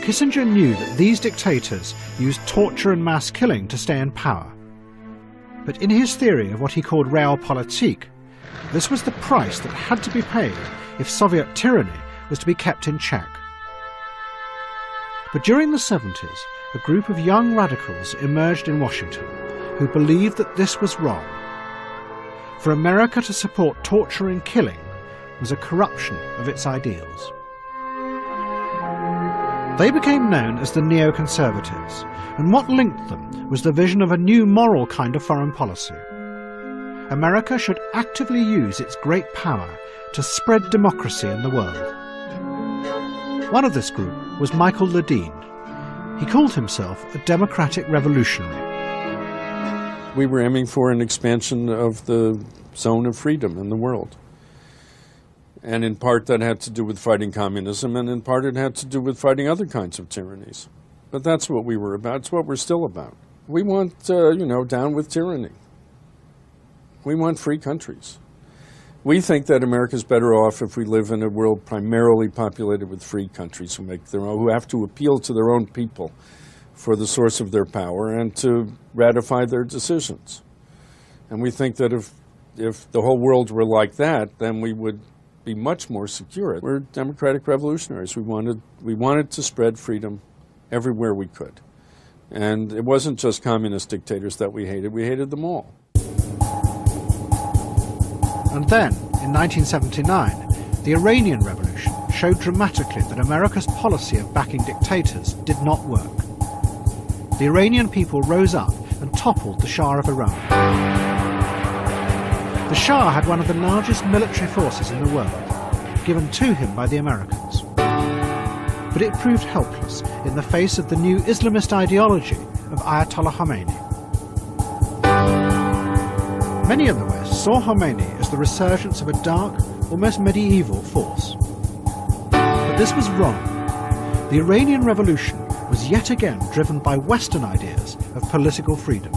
Kissinger knew that these dictators used torture and mass killing to stay in power. But in his theory of what he called realpolitik, this was the price that had to be paid if Soviet tyranny was to be kept in check. But during the 70s, a group of young radicals emerged in Washington who believed that this was wrong. for America to support torture and killing was a corruption of its ideals. They became known as the neoconservatives, and what linked them was the vision of a new moral kind of foreign policy. America should actively use its great power to spread democracy in the world. One of this group was Michael Ledeen. He called himself a democratic revolutionary. We were aiming for an expansion of the zone of freedom in the world. And in part that had to do with fighting communism, and in part it had to do with fighting other kinds of tyrannies. But that's what we were about. It's what we're still about. We want, down with tyranny. We want free countries. We think that America's better off if we live in a world primarily populated with free countries who have to appeal to their own people for the source of their power and to ratify their decisions. And we think that if the whole world were like that, then we would be much more secure. We're democratic revolutionaries. We wanted to spread freedom everywhere we could. And it wasn't just communist dictators that we hated them all. And then, in 1979, the Iranian Revolution showed dramatically that America's policy of backing dictators did not work. The Iranian people rose up and toppled the Shah of Iran. The Shah had one of the largest military forces in the world, given to him by the Americans. But it proved helpless in the face of the new Islamist ideology of Ayatollah Khomeini. Many in the West saw Khomeini as the resurgence of a dark, almost medieval force. But this was wrong. The Iranian Revolution was yet again driven by Western ideas of political freedom.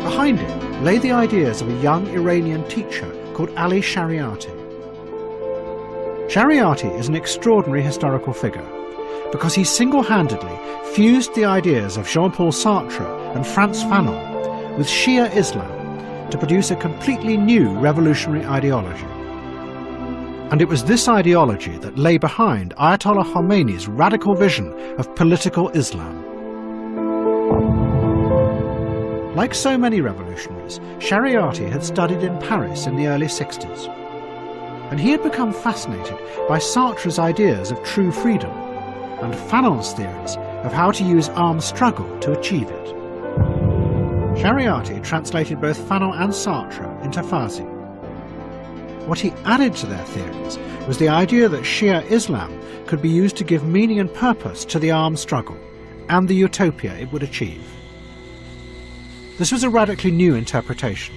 Behind it lay the ideas of a young Iranian teacher called Ali Shariati. Shariati is an extraordinary historical figure because he single-handedly fused the ideas of Jean-Paul Sartre and Frantz Fanon with Shia Islam to produce a completely new revolutionary ideology. And it was this ideology that lay behind Ayatollah Khomeini's radical vision of political Islam. Like so many revolutionaries, Shariati had studied in Paris in the early 60s. And he had become fascinated by Sartre's ideas of true freedom and Fanon's theories of how to use armed struggle to achieve it. Shariati translated both Fanon and Sartre into Farsi. What he added to their theories was the idea that Shia Islam could be used to give meaning and purpose to the armed struggle and the utopia it would achieve. This was a radically new interpretation.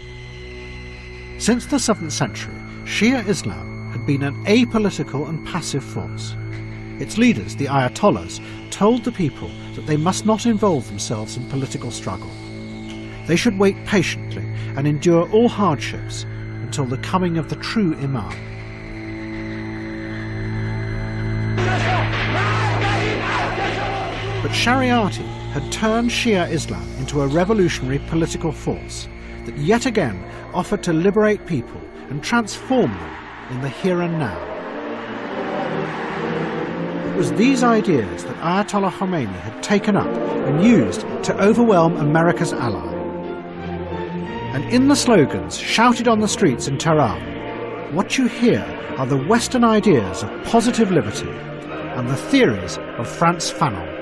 Since the 7th century, Shia Islam had been an apolitical and passive force. Its leaders, the Ayatollahs, told the people that they must not involve themselves in political struggle. They should wait patiently and endure all hardships until the coming of the true Imam. But Shariati had turned Shia Islam into a revolutionary political force that yet again offered to liberate people and transform them in the here and now. It was these ideas that Ayatollah Khomeini had taken up and used to overwhelm America's ally. And in the slogans shouted on the streets in Tehran, what you hear are the Western ideas of positive liberty and the theories of Frantz Fanon.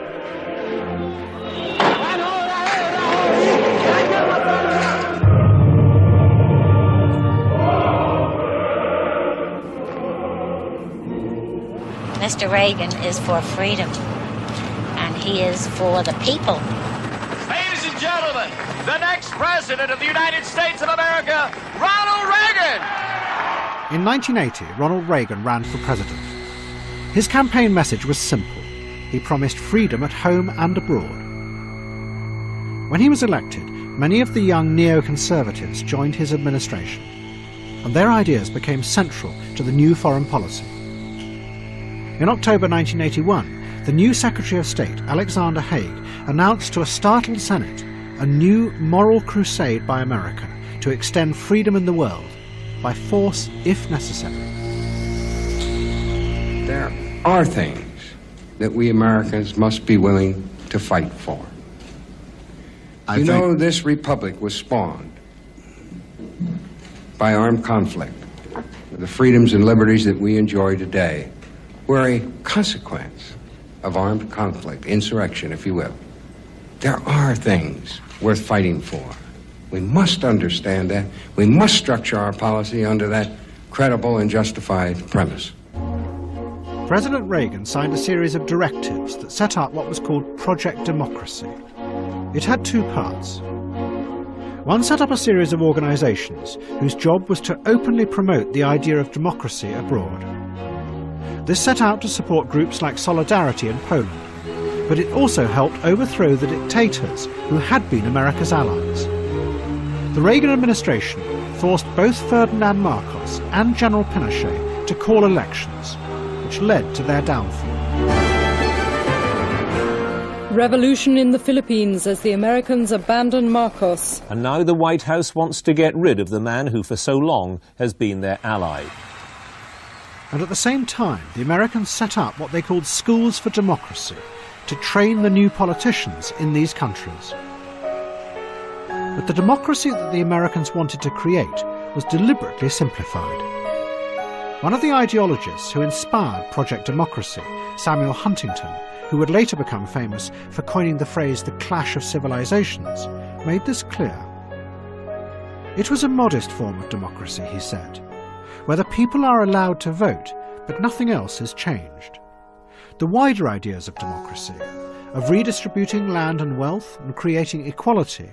Mr. Reagan is for freedom, and he is for the people. Ladies and gentlemen, the next president of the United States of America, Ronald Reagan! In 1980, Ronald Reagan ran for president. His campaign message was simple. He promised freedom at home and abroad. When he was elected, many of the young neoconservatives joined his administration, and their ideas became central to the new foreign policy. In October 1981, the new Secretary of State, Alexander Haig, announced to a startled Senate a new moral crusade by America to extend freedom in the world, by force if necessary. There are things that we Americans must be willing to fight for. You know, this republic was spawned by armed conflict. The freedoms and liberties that we enjoy today were a consequence of armed conflict, insurrection, if you will. There are things worth fighting for. We must understand that. We must structure our policy under that credible and justified premise. President Reagan signed a series of directives that set up what was called Project Democracy. It had two parts. One set up a series of organizations whose job was to openly promote the idea of democracy abroad. This set out to support groups like Solidarity in Poland, but it also helped overthrow the dictators who had been America's allies. The Reagan administration forced both Ferdinand Marcos and General Pinochet to call elections, which led to their downfall. Revolution in the Philippines as the Americans abandon Marcos. And now the White House wants to get rid of the man who for so long has been their ally. And at the same time, the Americans set up what they called schools for democracy to train the new politicians in these countries. But the democracy that the Americans wanted to create was deliberately simplified. One of the ideologists who inspired Project Democracy, Samuel Huntington, who would later become famous for coining the phrase the clash of civilizations, made this clear. It was a modest form of democracy, he said, where the people are allowed to vote, but nothing else is changed. The wider ideas of democracy, of redistributing land and wealth and creating equality,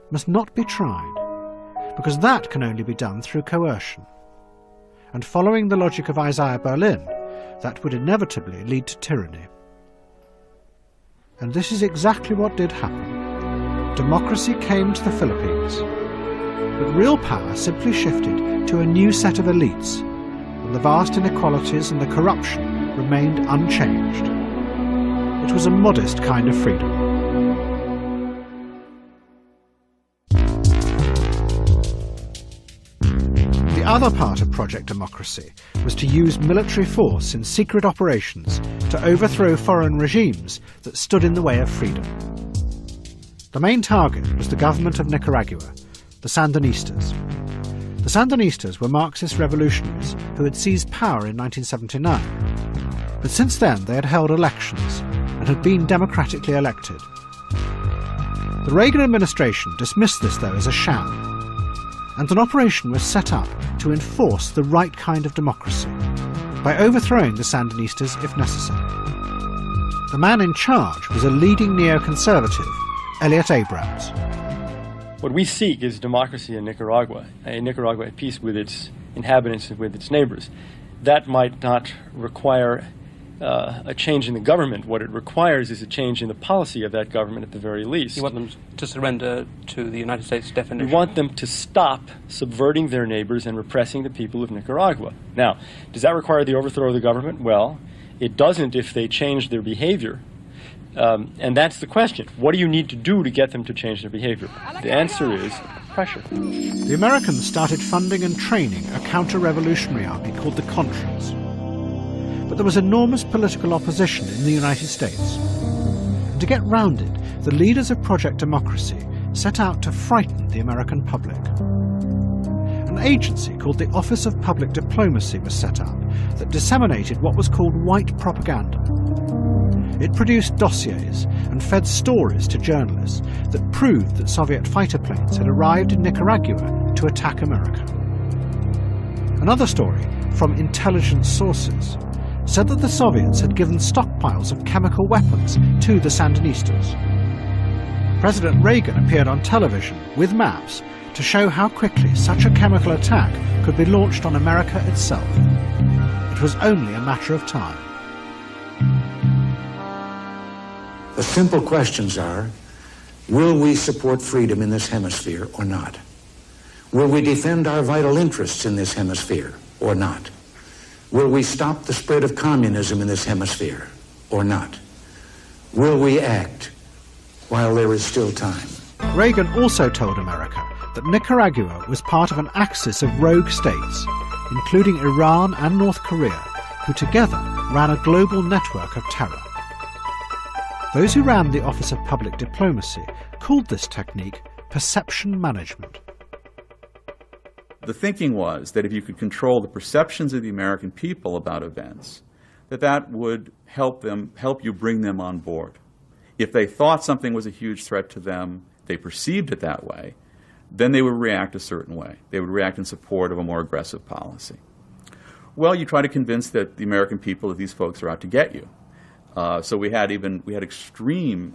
must not be tried, because that can only be done through coercion. And following the logic of Isaiah Berlin, that would inevitably lead to tyranny. And this is exactly what did happen. Democracy came to the Philippines, but real power simply shifted to a new set of elites, and the vast inequalities and the corruption remained unchanged. It was a modest kind of freedom. The other part of Project Democracy was to use military force in secret operations to overthrow foreign regimes that stood in the way of freedom. The main target was the government of Nicaragua, the Sandinistas. The Sandinistas were Marxist revolutionaries who had seized power in 1979, but since then they had held elections and had been democratically elected. The Reagan administration dismissed this, though, as a sham, and an operation was set up to enforce the right kind of democracy by overthrowing the Sandinistas if necessary. The man in charge was a leading neoconservative, Elliot Abrams. What we seek is democracy in Nicaragua, a Nicaragua at peace with its inhabitants and with its neighbors. That might not require a change in the government. What it requires is a change in the policy of that government at the very least. You want them to surrender to the United States definition? We want them to stop subverting their neighbors and repressing the people of Nicaragua. Now, does that require the overthrow of the government? Well, it doesn't if they change their behavior. And that's the question. What do you need to do to get them to change their behavior? The answer is pressure. The Americans started funding and training a counter-revolutionary army called the Contras. But there was enormous political opposition in the United States. And to get round it, the leaders of Project Democracy set out to frighten the American public. An agency called the Office of Public Diplomacy was set up that disseminated what was called white propaganda. It produced dossiers and fed stories to journalists that proved that Soviet fighter planes had arrived in Nicaragua to attack America. Another story, from intelligence sources, said that the Soviets had given stockpiles of chemical weapons to the Sandinistas. President Reagan appeared on television with maps to show how quickly such a chemical attack could be launched on America itself. It was only a matter of time. The simple questions are, will we support freedom in this hemisphere or not? Will we defend our vital interests in this hemisphere or not? Will we stop the spread of communism in this hemisphere or not? Will we act while there is still time? Reagan also told America that Nicaragua was part of an axis of rogue states, including Iran and North Korea, who together ran a global network of terror. Those who ran the Office of Public Diplomacy called this technique perception management. The thinking was that if you could control the perceptions of the American people about events, that would help you bring them on board. If they thought something was a huge threat to them, they perceived it that way, then they would react a certain way. They would react in support of a more aggressive policy. Well, you try to convince the American people that these folks are out to get you. So we had extreme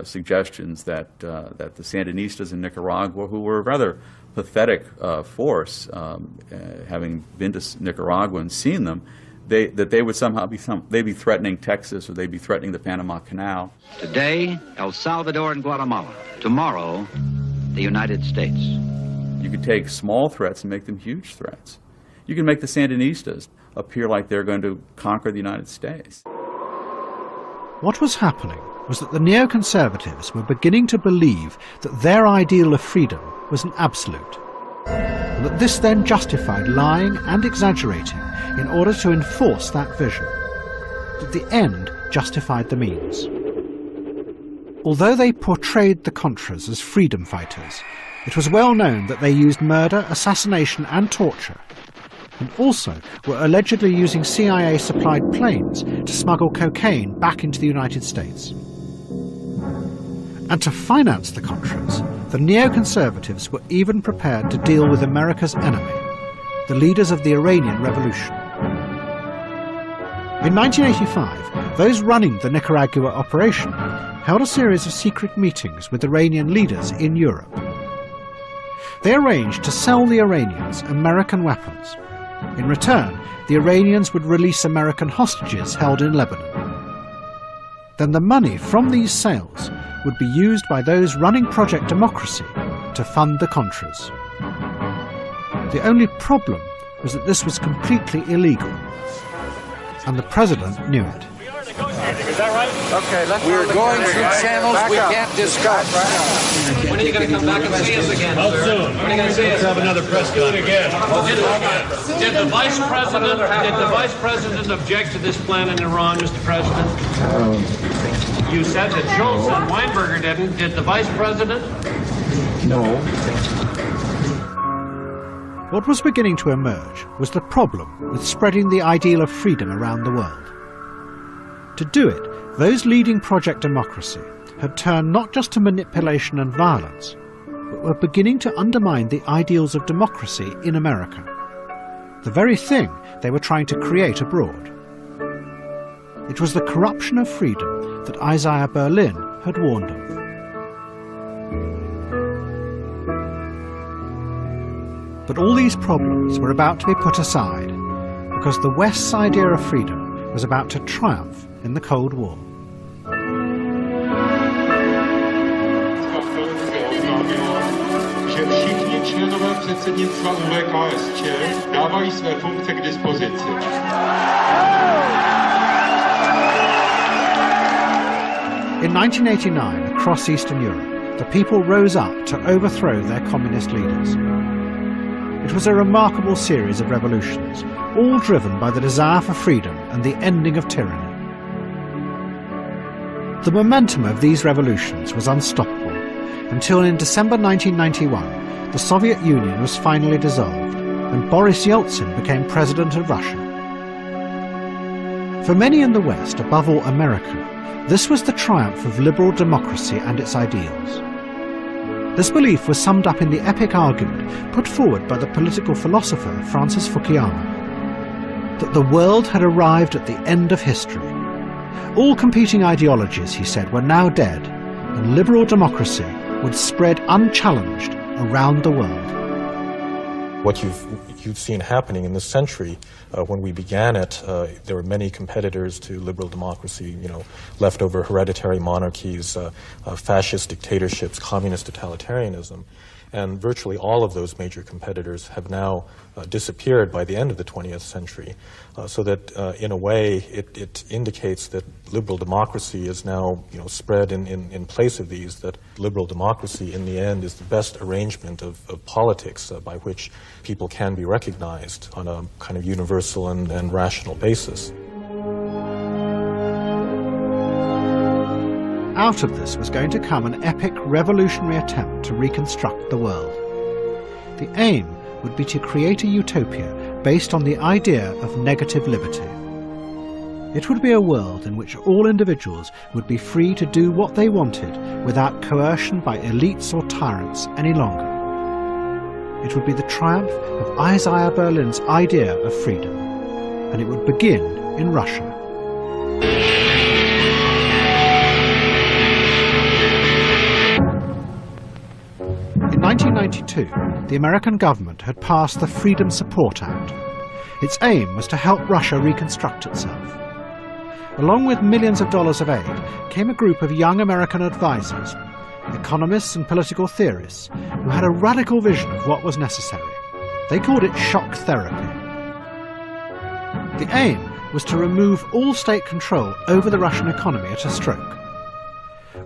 suggestions that the Sandinistas in Nicaragua, who were a rather pathetic force, having been to Nicaragua and seen them, that they would somehow they'd be threatening Texas or they'd be threatening the Panama Canal. Today, El Salvador and Guatemala. Tomorrow, the United States. You could take small threats and make them huge threats. You can make the Sandinistas appear like they're going to conquer the United States. What was happening was that the neoconservatives were beginning to believe that their ideal of freedom was an absolute, and that this then justified lying and exaggerating in order to enforce that vision, that the end justified the means. Although they portrayed the Contras as freedom fighters, it was well known that they used murder, assassination and torture, and also were allegedly using CIA-supplied planes to smuggle cocaine back into the United States. And to finance the Contras, the neoconservatives were even prepared to deal with America's enemy, the leaders of the Iranian Revolution. In 1985, those running the Nicaragua operation held a series of secret meetings with Iranian leaders in Europe. They arranged to sell the Iranians American weapons. In return, the Iranians would release American hostages held in Lebanon. Then the money from these sales would be used by those running Project Democracy to fund the Contras. The only problem was that this was completely illegal, and the president knew it. Is that right? Okay, we're going through channels we can't discuss. When are you going to come back and see us again, sir? Soon. When are you going to see us? Let's have another press do it again. Did the vice president object to this plan in Iran, Mr. President? You said that Schultz and Weinberger didn't. Did the vice president? No. What was beginning to emerge was the problem with spreading the ideal of freedom around the world. To do it, those leading Project Democracy had turned not just to manipulation and violence, but were beginning to undermine the ideals of democracy in America, the very thing they were trying to create abroad. It was the corruption of freedom that Isaiah Berlin had warned of. But all these problems were about to be put aside because the West's idea of freedom was about to triumph in the Cold War. In 1989, across Eastern Europe, the people rose up to overthrow their communist leaders. It was a remarkable series of revolutions, all driven by the desire for freedom and the ending of tyranny. The momentum of these revolutions was unstoppable, until in December 1991, the Soviet Union was finally dissolved, and Boris Yeltsin became president of Russia. For many in the West, above all America, this was the triumph of liberal democracy and its ideals. This belief was summed up in the epic argument put forward by the political philosopher Francis Fukuyama, that the world had arrived at the end of history. All competing ideologies, he said, were now dead, and liberal democracy would spread unchallenged around the world. What you've seen happening in this century, when we began it, there were many competitors to liberal democracy, leftover hereditary monarchies, fascist dictatorships, communist totalitarianism. And virtually all of those major competitors have now disappeared by the end of the 20th century. So that, in a way, it indicates that liberal democracy is now, spread in place of these, that liberal democracy, in the end, is the best arrangement of politics by which people can be recognized on a kind of universal and rational basis. out of this was going to come an epic revolutionary attempt to reconstruct the world. The aim would be to create a utopia based on the idea of negative liberty. It would be a world in which all individuals would be free to do what they wanted without coercion by elites or tyrants any longer. It would be the triumph of Isaiah Berlin's idea of freedom, and it would begin in Russia. In 1992, the American government had passed the Freedom Support Act. Its aim was to help Russia reconstruct itself. Along with millions of dollars of aid came a group of young American advisors, economists and political theorists, who had a radical vision of what was necessary. They called it shock therapy. The aim was to remove all state control over the Russian economy at a stroke.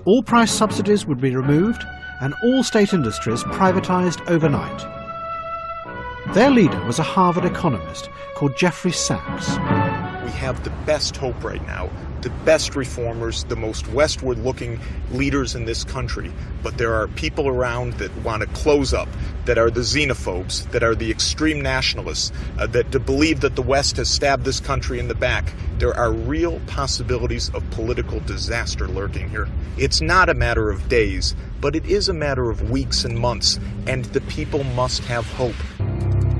All price subsidies would be removed and all state industries privatized overnight. Their leader was a Harvard economist called Jeffrey Sachs. We have the best hope right now, the best reformers, the most westward-looking leaders in this country. But there are people around that want to close up, that are the xenophobes, that are the extreme nationalists, that believe that the West has stabbed this country in the back. There are real possibilities of political disaster lurking here. It's not a matter of days, but it is a matter of weeks and months, and the people must have hope.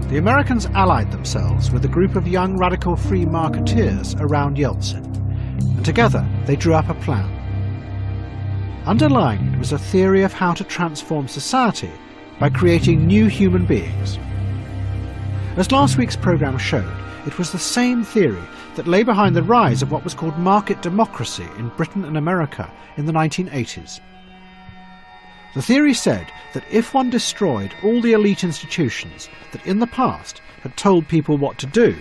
The Americans allied themselves with a group of young radical free marketeers around Yeltsin, and together they drew up a plan. Underlying it was a theory of how to transform society by creating new human beings. As last week's programme showed, it was the same theory that lay behind the rise of what was called market democracy in Britain and America in the 1980s. The theory said that if one destroyed all the elite institutions that in the past had told people what to do,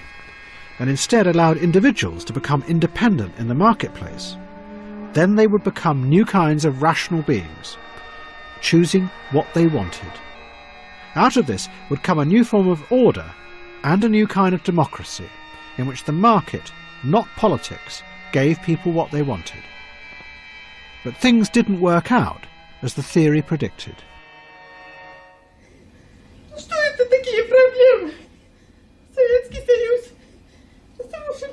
and instead allowed individuals to become independent in the marketplace, then they would become new kinds of rational beings, choosing what they wanted. Out of this would come a new form of order and a new kind of democracy, in which the market, not politics, gave people what they wanted. But things didn't work out as the theory predicted. Что это такие проблемы? Советский Союз разрушен.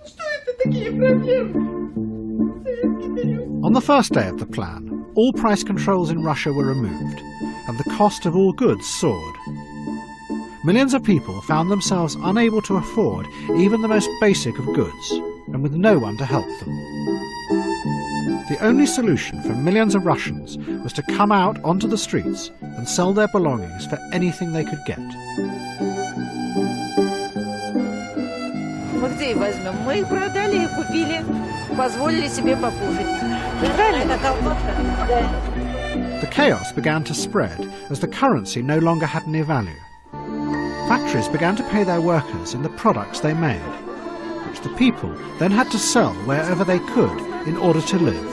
Что это такие проблемы? Советский Союз. On the first day of the plan, all price controls in Russia were removed, and the cost of all goods soared. Millions of people found themselves unable to afford even the most basic of goods, and with no one to help them. The only solution for millions of Russians was to come out onto the streets and sell their belongings for anything they could get. Мы где их возьмем? Мы их продали и купили, позволили себе покушать. Это колбаска? The chaos began to spread as the currency no longer had any value. Factories began to pay their workers in the products they made, which the people then had to sell wherever they could in order to live.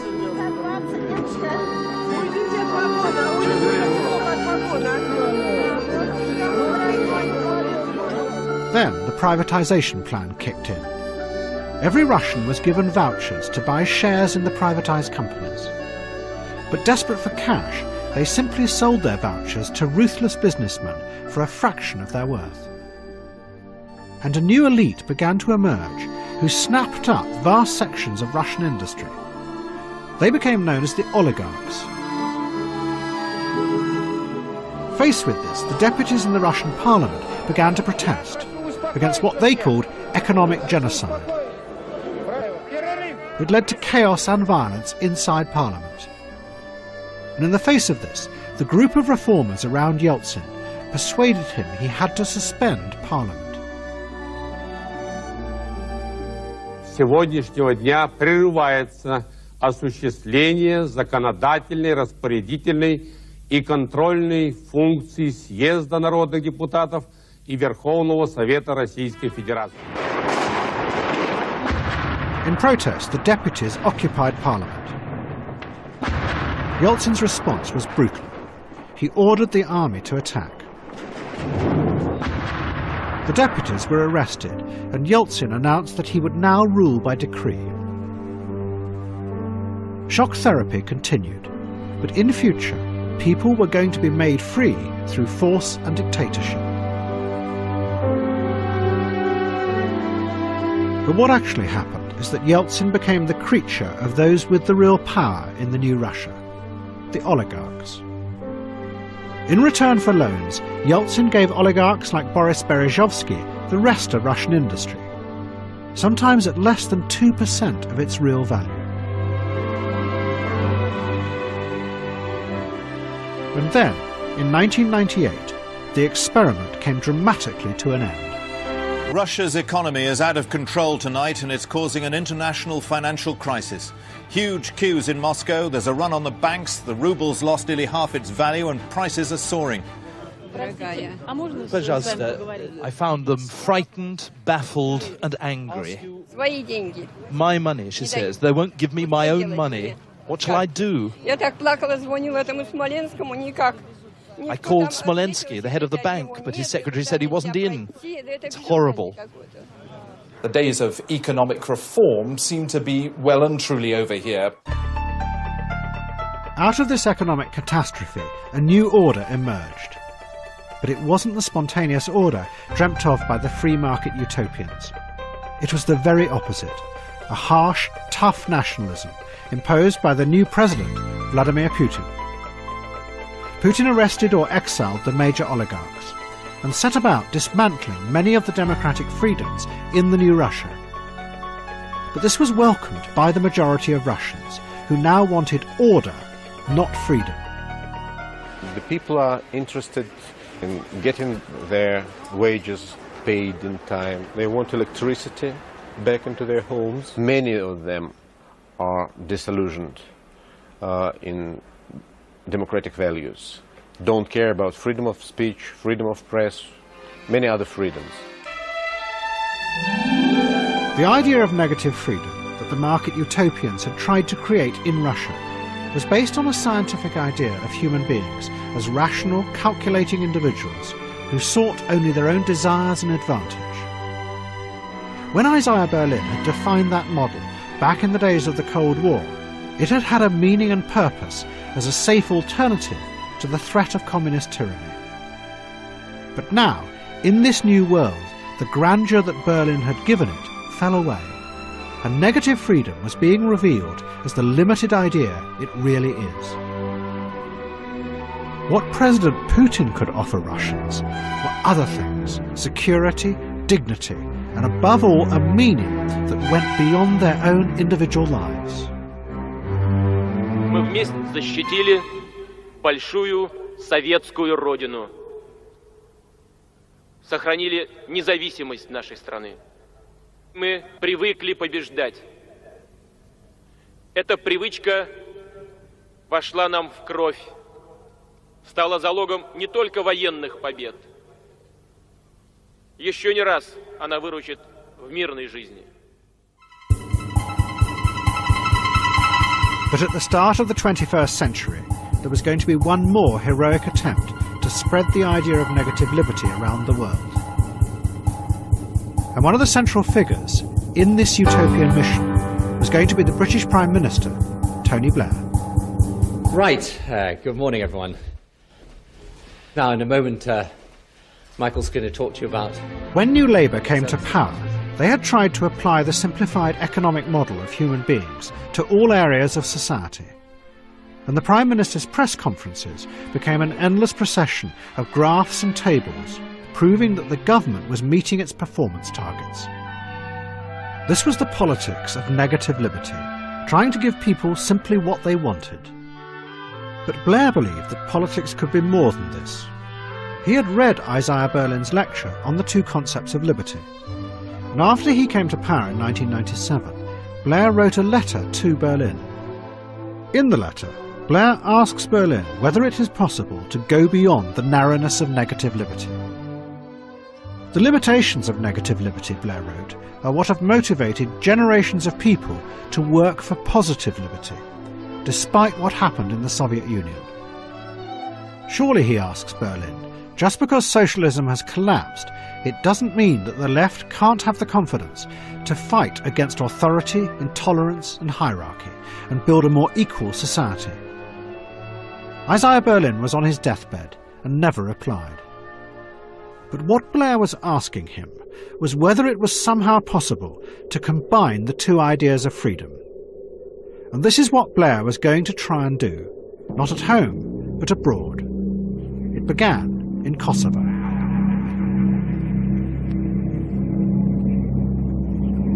Then the privatization plan kicked in. Every Russian was given vouchers to buy shares in the privatized companies. But desperate for cash, they simply sold their vouchers to ruthless businessmen for a fraction of their worth. And a new elite began to emerge who snapped up vast sections of Russian industry. They became known as the oligarchs. Faced with this, the deputies in the Russian parliament began to protest against what they called economic genocide. It led to chaos and violence inside parliament. And in the face of this, the group of reformers around Yeltsin persuaded him he had to suspend parliament. С сегодняшнего дня прерывается осуществление законодательной, распорядительной и контрольной функций Съезда народных депутатов и Верховного Совета Российской Федерации. In protest, the deputies occupied parliament. Yeltsin's response was brutal. He ordered the army to attack. The deputies were arrested, and Yeltsin announced that he would now rule by decree. Shock therapy continued, but in future, people were going to be made free through force and dictatorship. But what actually happened is that Yeltsin became the creature of those with the real power in the new Russia, the oligarchs. In return for loans, Yeltsin gave oligarchs like Boris Berezovsky the rest of Russian industry, sometimes at less than 2% of its real value. And then, in 1998, the experiment came dramatically to an end. Russia's economy is out of control tonight and it's causing an international financial crisis. Huge queues in Moscow, there's a run on the banks, the ruble's lost nearly half its value and prices are soaring. Пожалуйста, I found them frightened, baffled and angry. My money, she says. They won't give me my own money. What shall I do? I called Smolensky, the head of the bank, but his secretary said he wasn't in. It's horrible. The days of economic reform seem to be well and truly over here. Out of this economic catastrophe, a new order emerged. But it wasn't the spontaneous order dreamt of by the free market utopians. It was the very opposite, a harsh, tough nationalism imposed by the new president, Vladimir Putin. Putin arrested or exiled the major oligarchs and set about dismantling many of the democratic freedoms in the new Russia. But this was welcomed by the majority of Russians, who now wanted order, not freedom. The people are interested in getting their wages paid in time. They want electricity back into their homes. Many of them are disillusioned in democratic values, don't care about freedom of speech, freedom of press, many other freedoms. The idea of negative freedom that the market utopians had tried to create in Russia was based on a scientific idea of human beings as rational, calculating individuals who sought only their own desires and advantage. When Isaiah Berlin had defined that model back in the days of the Cold War, it had had a meaning and purpose as a safe alternative to the threat of communist tyranny. But now, in this new world, the grandeur that Berlin had given it fell away, and negative freedom was being revealed as the limited idea it really is. What President Putin could offer Russians were other things: security, dignity, and above all, a meaning that went beyond their own individual lives. Мы вместе защитили большую советскую родину, сохранили независимость нашей страны. Мы привыкли побеждать. Эта привычка вошла нам в кровь, стала залогом не только военных побед. Еще не раз она выручит в мирной жизни. But at the start of the 21st century, there was going to be one more heroic attempt to spread the idea of negative liberty around the world. And one of the central figures in this utopian mission was going to be the British Prime Minister, Tony Blair. Right, good morning everyone. Now in a moment, Michael's going to talk to you about... When New Labour came to power, they had tried to apply the simplified economic model of human beings to all areas of society. And the Prime Minister's press conferences became an endless procession of graphs and tables, proving that the government was meeting its performance targets. This was the politics of negative liberty, trying to give people simply what they wanted. But Blair believed that politics could be more than this. He had read Isaiah Berlin's lecture on the two concepts of liberty. And after he came to power in 1997, Blair wrote a letter to Berlin. In the letter, Blair asks Berlin whether it is possible to go beyond the narrowness of negative liberty. The limitations of negative liberty, Blair wrote, are what have motivated generations of people to work for positive liberty, despite what happened in the Soviet Union. Surely, he asks Berlin, just because socialism has collapsed, it doesn't mean that the left can't have the confidence to fight against authority, intolerance and hierarchy and build a more equal society. Isaiah Berlin was on his deathbed and never replied. But what Blair was asking him was whether it was somehow possible to combine the two ideas of freedom. And this is what Blair was going to try and do, not at home, but abroad. It began in Kosovo.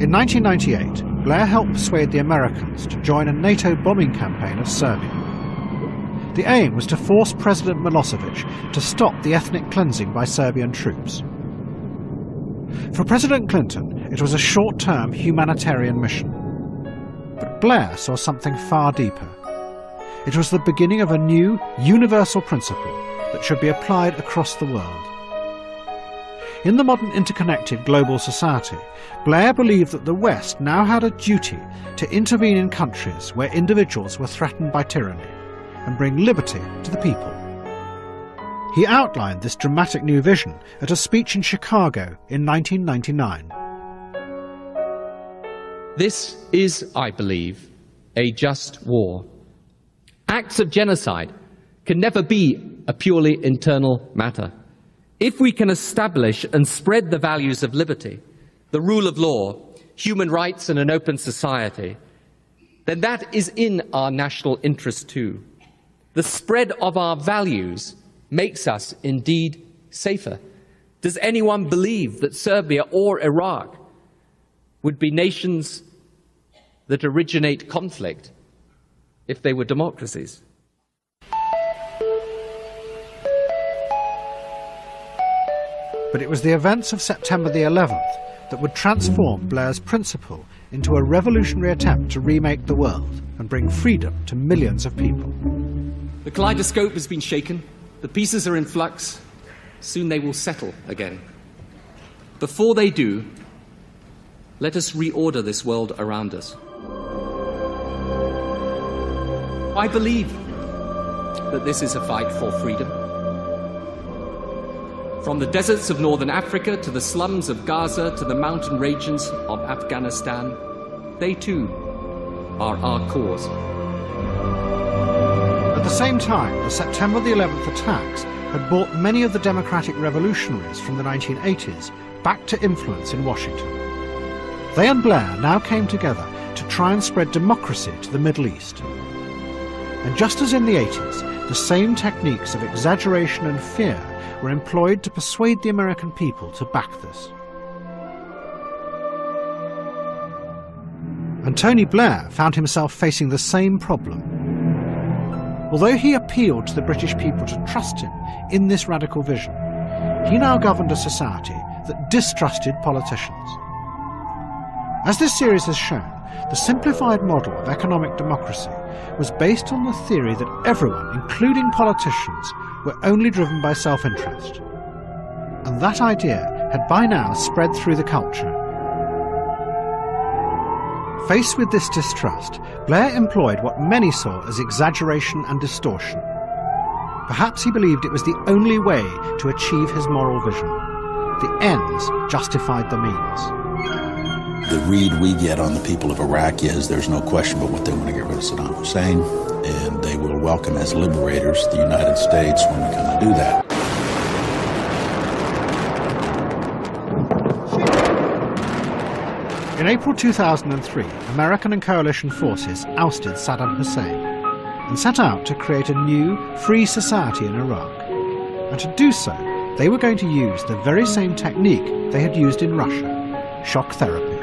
In 1998, Blair helped persuade the Americans to join a NATO bombing campaign of Serbia. The aim was to force President Milosevic to stop the ethnic cleansing by Serbian troops. For President Clinton, it was a short-term humanitarian mission. But Blair saw something far deeper. It was the beginning of a new, universal principle that should be applied across the world. In the modern interconnected global society, Blair believed that the West now had a duty to intervene in countries where individuals were threatened by tyranny and bring liberty to the people. He outlined this dramatic new vision at a speech in Chicago in 1999. This is, I believe, a just war. Acts of genocide can never be a purely internal matter. If we can establish and spread the values of liberty, the rule of law, human rights and an open society, then that is in our national interest too. The spread of our values makes us indeed safer. Does anyone believe that Serbia or Iraq would be nations that originate conflict if they were democracies? But it was the events of September the 11th that would transform Blair's principle into a revolutionary attempt to remake the world and bring freedom to millions of people. The kaleidoscope has been shaken. The pieces are in flux. Soon they will settle again. Before they do, let us reorder this world around us. I believe that this is a fight for freedom. From the deserts of northern Africa to the slums of Gaza to the mountain regions of Afghanistan, they too are our cause. At the same time, the September the 11th attacks had brought many of the democratic revolutionaries from the 1980s back to influence in Washington. They and Blair now came together to try and spread democracy to the Middle East. And just as in the 80s, the same techniques of exaggeration and fear were employed to persuade the American people to back this. And Tony Blair found himself facing the same problem. Although he appealed to the British people to trust him in this radical vision, he now governed a society that distrusted politicians. As this series has shown, the simplified model of economic democracy was based on the theory that everyone, including politicians, were only driven by self-interest. And that idea had by now spread through the culture. Faced with this distrust, Blair employed what many saw as exaggeration and distortion. Perhaps he believed it was the only way to achieve his moral vision. The ends justified the means. The read we get on the people of Iraq is there's no question but what they want to get rid of Saddam Hussein, and they will welcome as liberators the United States when we come to do that. In April 2003, American and coalition forces ousted Saddam Hussein and set out to create a new, free society in Iraq. And to do so, they were going to use the very same technique they had used in Russia, shock therapy.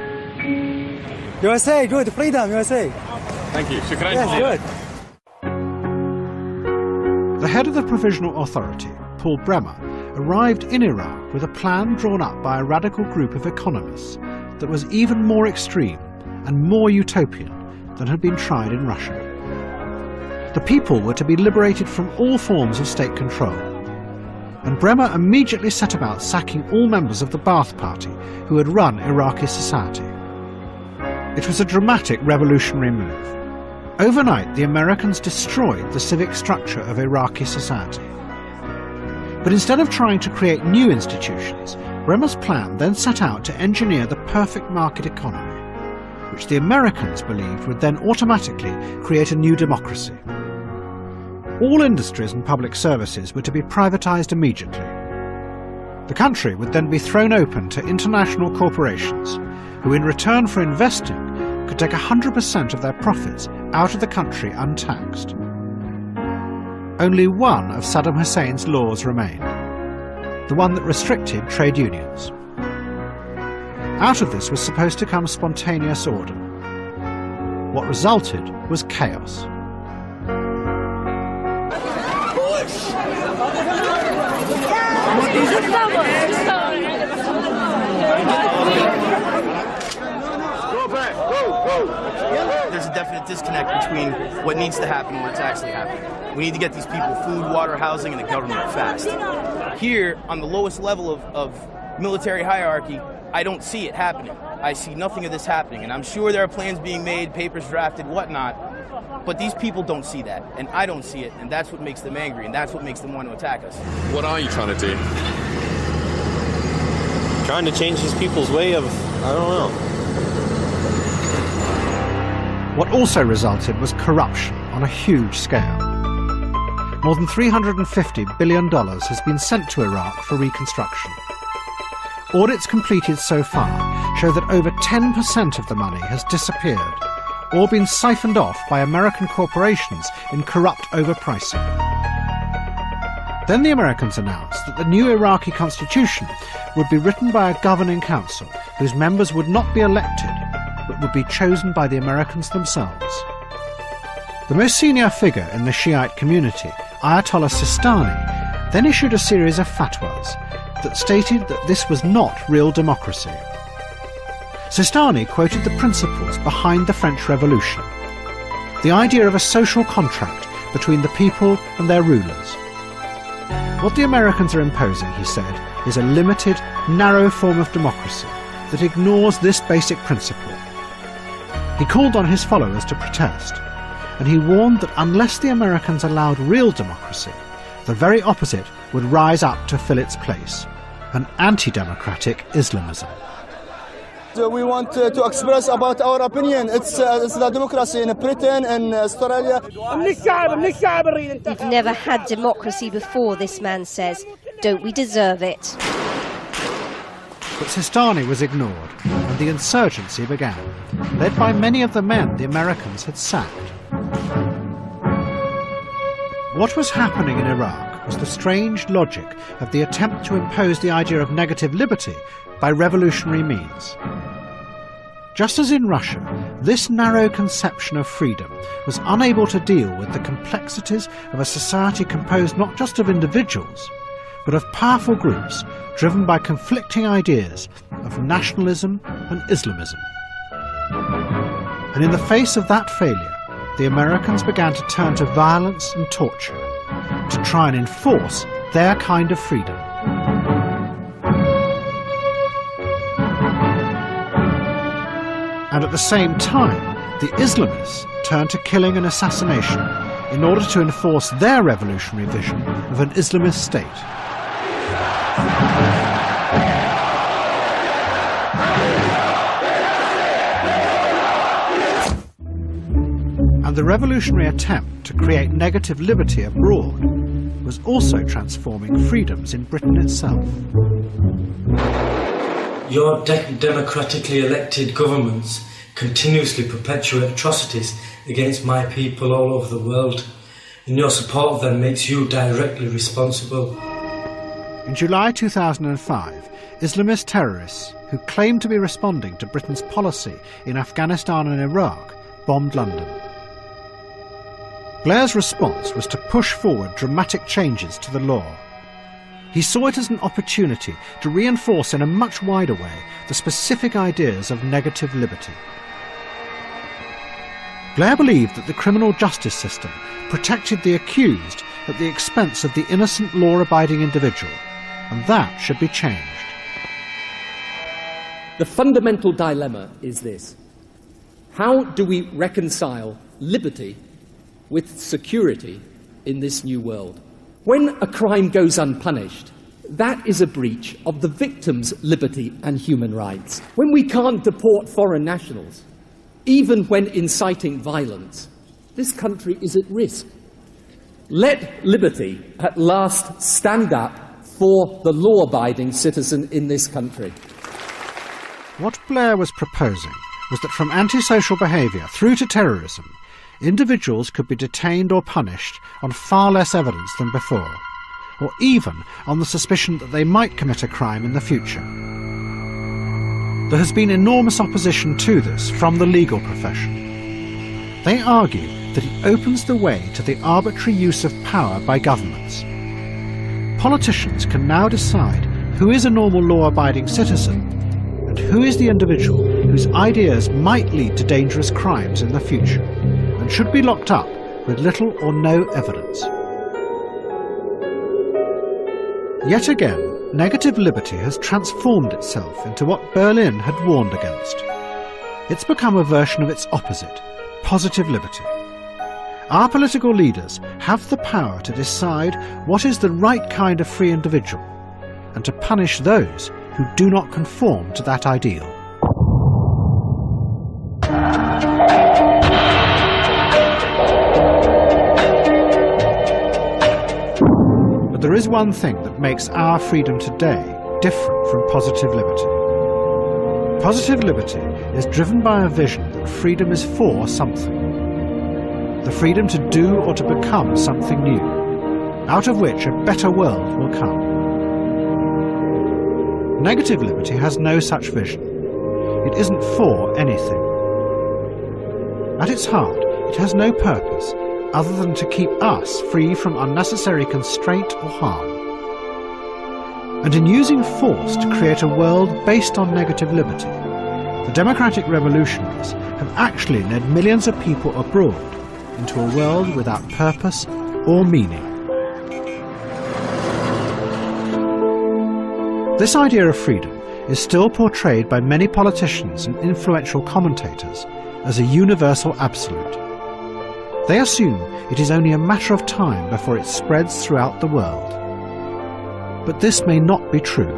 USA, good, freedom, USA. Thank you. Yes, good. The head of the Provisional Authority, Paul Bremer, arrived in Iraq with a plan drawn up by a radical group of economists that was even more extreme and more utopian than had been tried in Russia. The people were to be liberated from all forms of state control, and Bremer immediately set about sacking all members of the Ba'ath Party who had run Iraqi society. It was a dramatic revolutionary move. Overnight, the Americans destroyed the civic structure of Iraqi society. But instead of trying to create new institutions, Bremer's plan then set out to engineer the perfect market economy, which the Americans believed would then automatically create a new democracy. All industries and public services were to be privatized immediately. The country would then be thrown open to international corporations, who in return for investing could take 100% of their profits out of the country untaxed. Only one of Saddam Hussein's laws remained, the one that restricted trade unions. Out of this was supposed to come spontaneous order. What resulted was chaos. There's a definite disconnect between what needs to happen and what's actually happening. We need to get these people food, water, housing, and a government fast. Here, on the lowest level of military hierarchy, I don't see it happening. I see nothing of this happening, and I'm sure there are plans being made, papers drafted, whatnot, but these people don't see that, and I don't see it, and that's what makes them angry, and that's what makes them want to attack us. What are you trying to do? Trying to change these people's way of, I don't know. What also resulted was corruption on a huge scale. More than $350 billion has been sent to Iraq for reconstruction. Audits completed so far show that over 10% of the money has disappeared or been siphoned off by American corporations in corrupt overpricing. Then the Americans announced that the new Iraqi constitution would be written by a governing council whose members would not be elected but would be chosen by the Americans themselves. The most senior figure in the Shiite community, Ayatollah Sistani, then issued a series of fatwas that stated that this was not real democracy. Sistani quoted the principles behind the French Revolution, the idea of a social contract between the people and their rulers. What the Americans are imposing, he said, is a limited, narrow form of democracy that ignores this basic principle. He called on his followers to protest, and he warned that unless the Americans allowed real democracy, the very opposite would rise up to fill its place, an anti-democratic Islamism. We want to express about our opinion. It's the democracy in Britain and Australia. We've never had democracy before, this man says. Don't we deserve it? But Sistani was ignored, and the insurgency began, led by many of the men the Americans had sacked. What was happening in Iraq was the strange logic of the attempt to impose the idea of negative liberty by revolutionary means. Just as in Russia, this narrow conception of freedom was unable to deal with the complexities of a society composed not just of individuals, but of powerful groups driven by conflicting ideas of nationalism and Islamism. And in the face of that failure, the Americans began to turn to violence and torture to try and enforce their kind of freedom. And at the same time, the Islamists turned to killing and assassination in order to enforce their revolutionary vision of an Islamist state. And the revolutionary attempt to create negative liberty abroad was also transforming freedoms in Britain itself. Your democratically elected governments continuously perpetuate atrocities against my people all over the world, and your support of them makes you directly responsible. In July 2005, Islamist terrorists who claimed to be responding to Britain's policy in Afghanistan and Iraq bombed London. Blair's response was to push forward dramatic changes to the law. He saw it as an opportunity to reinforce in a much wider way the specific ideas of negative liberty. Blair believed that the criminal justice system protected the accused at the expense of the innocent law-abiding individual, and that should be changed. The fundamental dilemma is this: how do we reconcile liberty with security in this new world? When a crime goes unpunished, that is a breach of the victim's liberty and human rights. When we can't deport foreign nationals, even when inciting violence, this country is at risk. Let liberty at last stand up for the law-abiding citizen in this country. What Blair was proposing was that from antisocial behaviour through to terrorism, individuals could be detained or punished on far less evidence than before, or even on the suspicion that they might commit a crime in the future. There has been enormous opposition to this from the legal profession. They argue that it opens the way to the arbitrary use of power by governments. Politicians can now decide who is a normal law-abiding citizen and who is the individual whose ideas might lead to dangerous crimes in the future and should be locked up with little or no evidence. Yet again, negative liberty has transformed itself into what Berlin had warned against. It's become a version of its opposite, positive liberty. Our political leaders have the power to decide what is the right kind of free individual and to punish those who do not conform to that ideal. But there is one thing that makes our freedom today different from positive liberty. Positive liberty is driven by a vision that freedom is for something. The freedom to do or to become something new, out of which a better world will come. Negative liberty has no such vision. It isn't for anything. At its heart, it has no purpose other than to keep us free from unnecessary constraint or harm. And in using force to create a world based on negative liberty, the democratic revolutionaries have actually led millions of people abroad into a world without purpose or meaning. This idea of freedom is still portrayed by many politicians and influential commentators as a universal absolute. They assume it is only a matter of time before it spreads throughout the world. But this may not be true.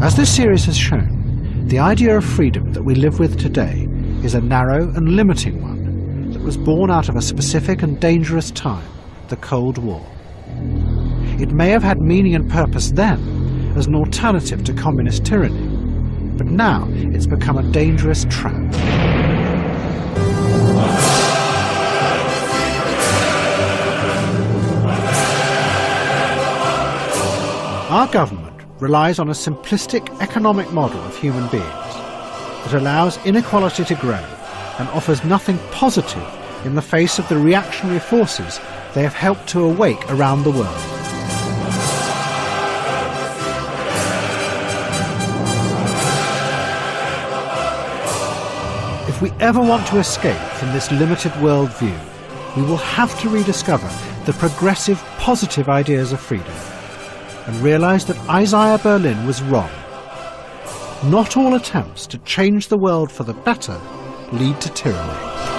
As this series has shown, the idea of freedom that we live with today is a narrow and limiting one that was born out of a specific and dangerous time, the Cold War. It may have had meaning and purpose then as an alternative to communist tyranny, but now it's become a dangerous trap. Our government relies on a simplistic economic model of human beings that allows inequality to grow and offers nothing positive in the face of the reactionary forces they have helped to awake around the world. If we ever want to escape from this limited worldview, we will have to rediscover the progressive, positive ideas of freedom and realise that Isaiah Berlin was wrong. Not all attempts to change the world for the better lead to tyranny.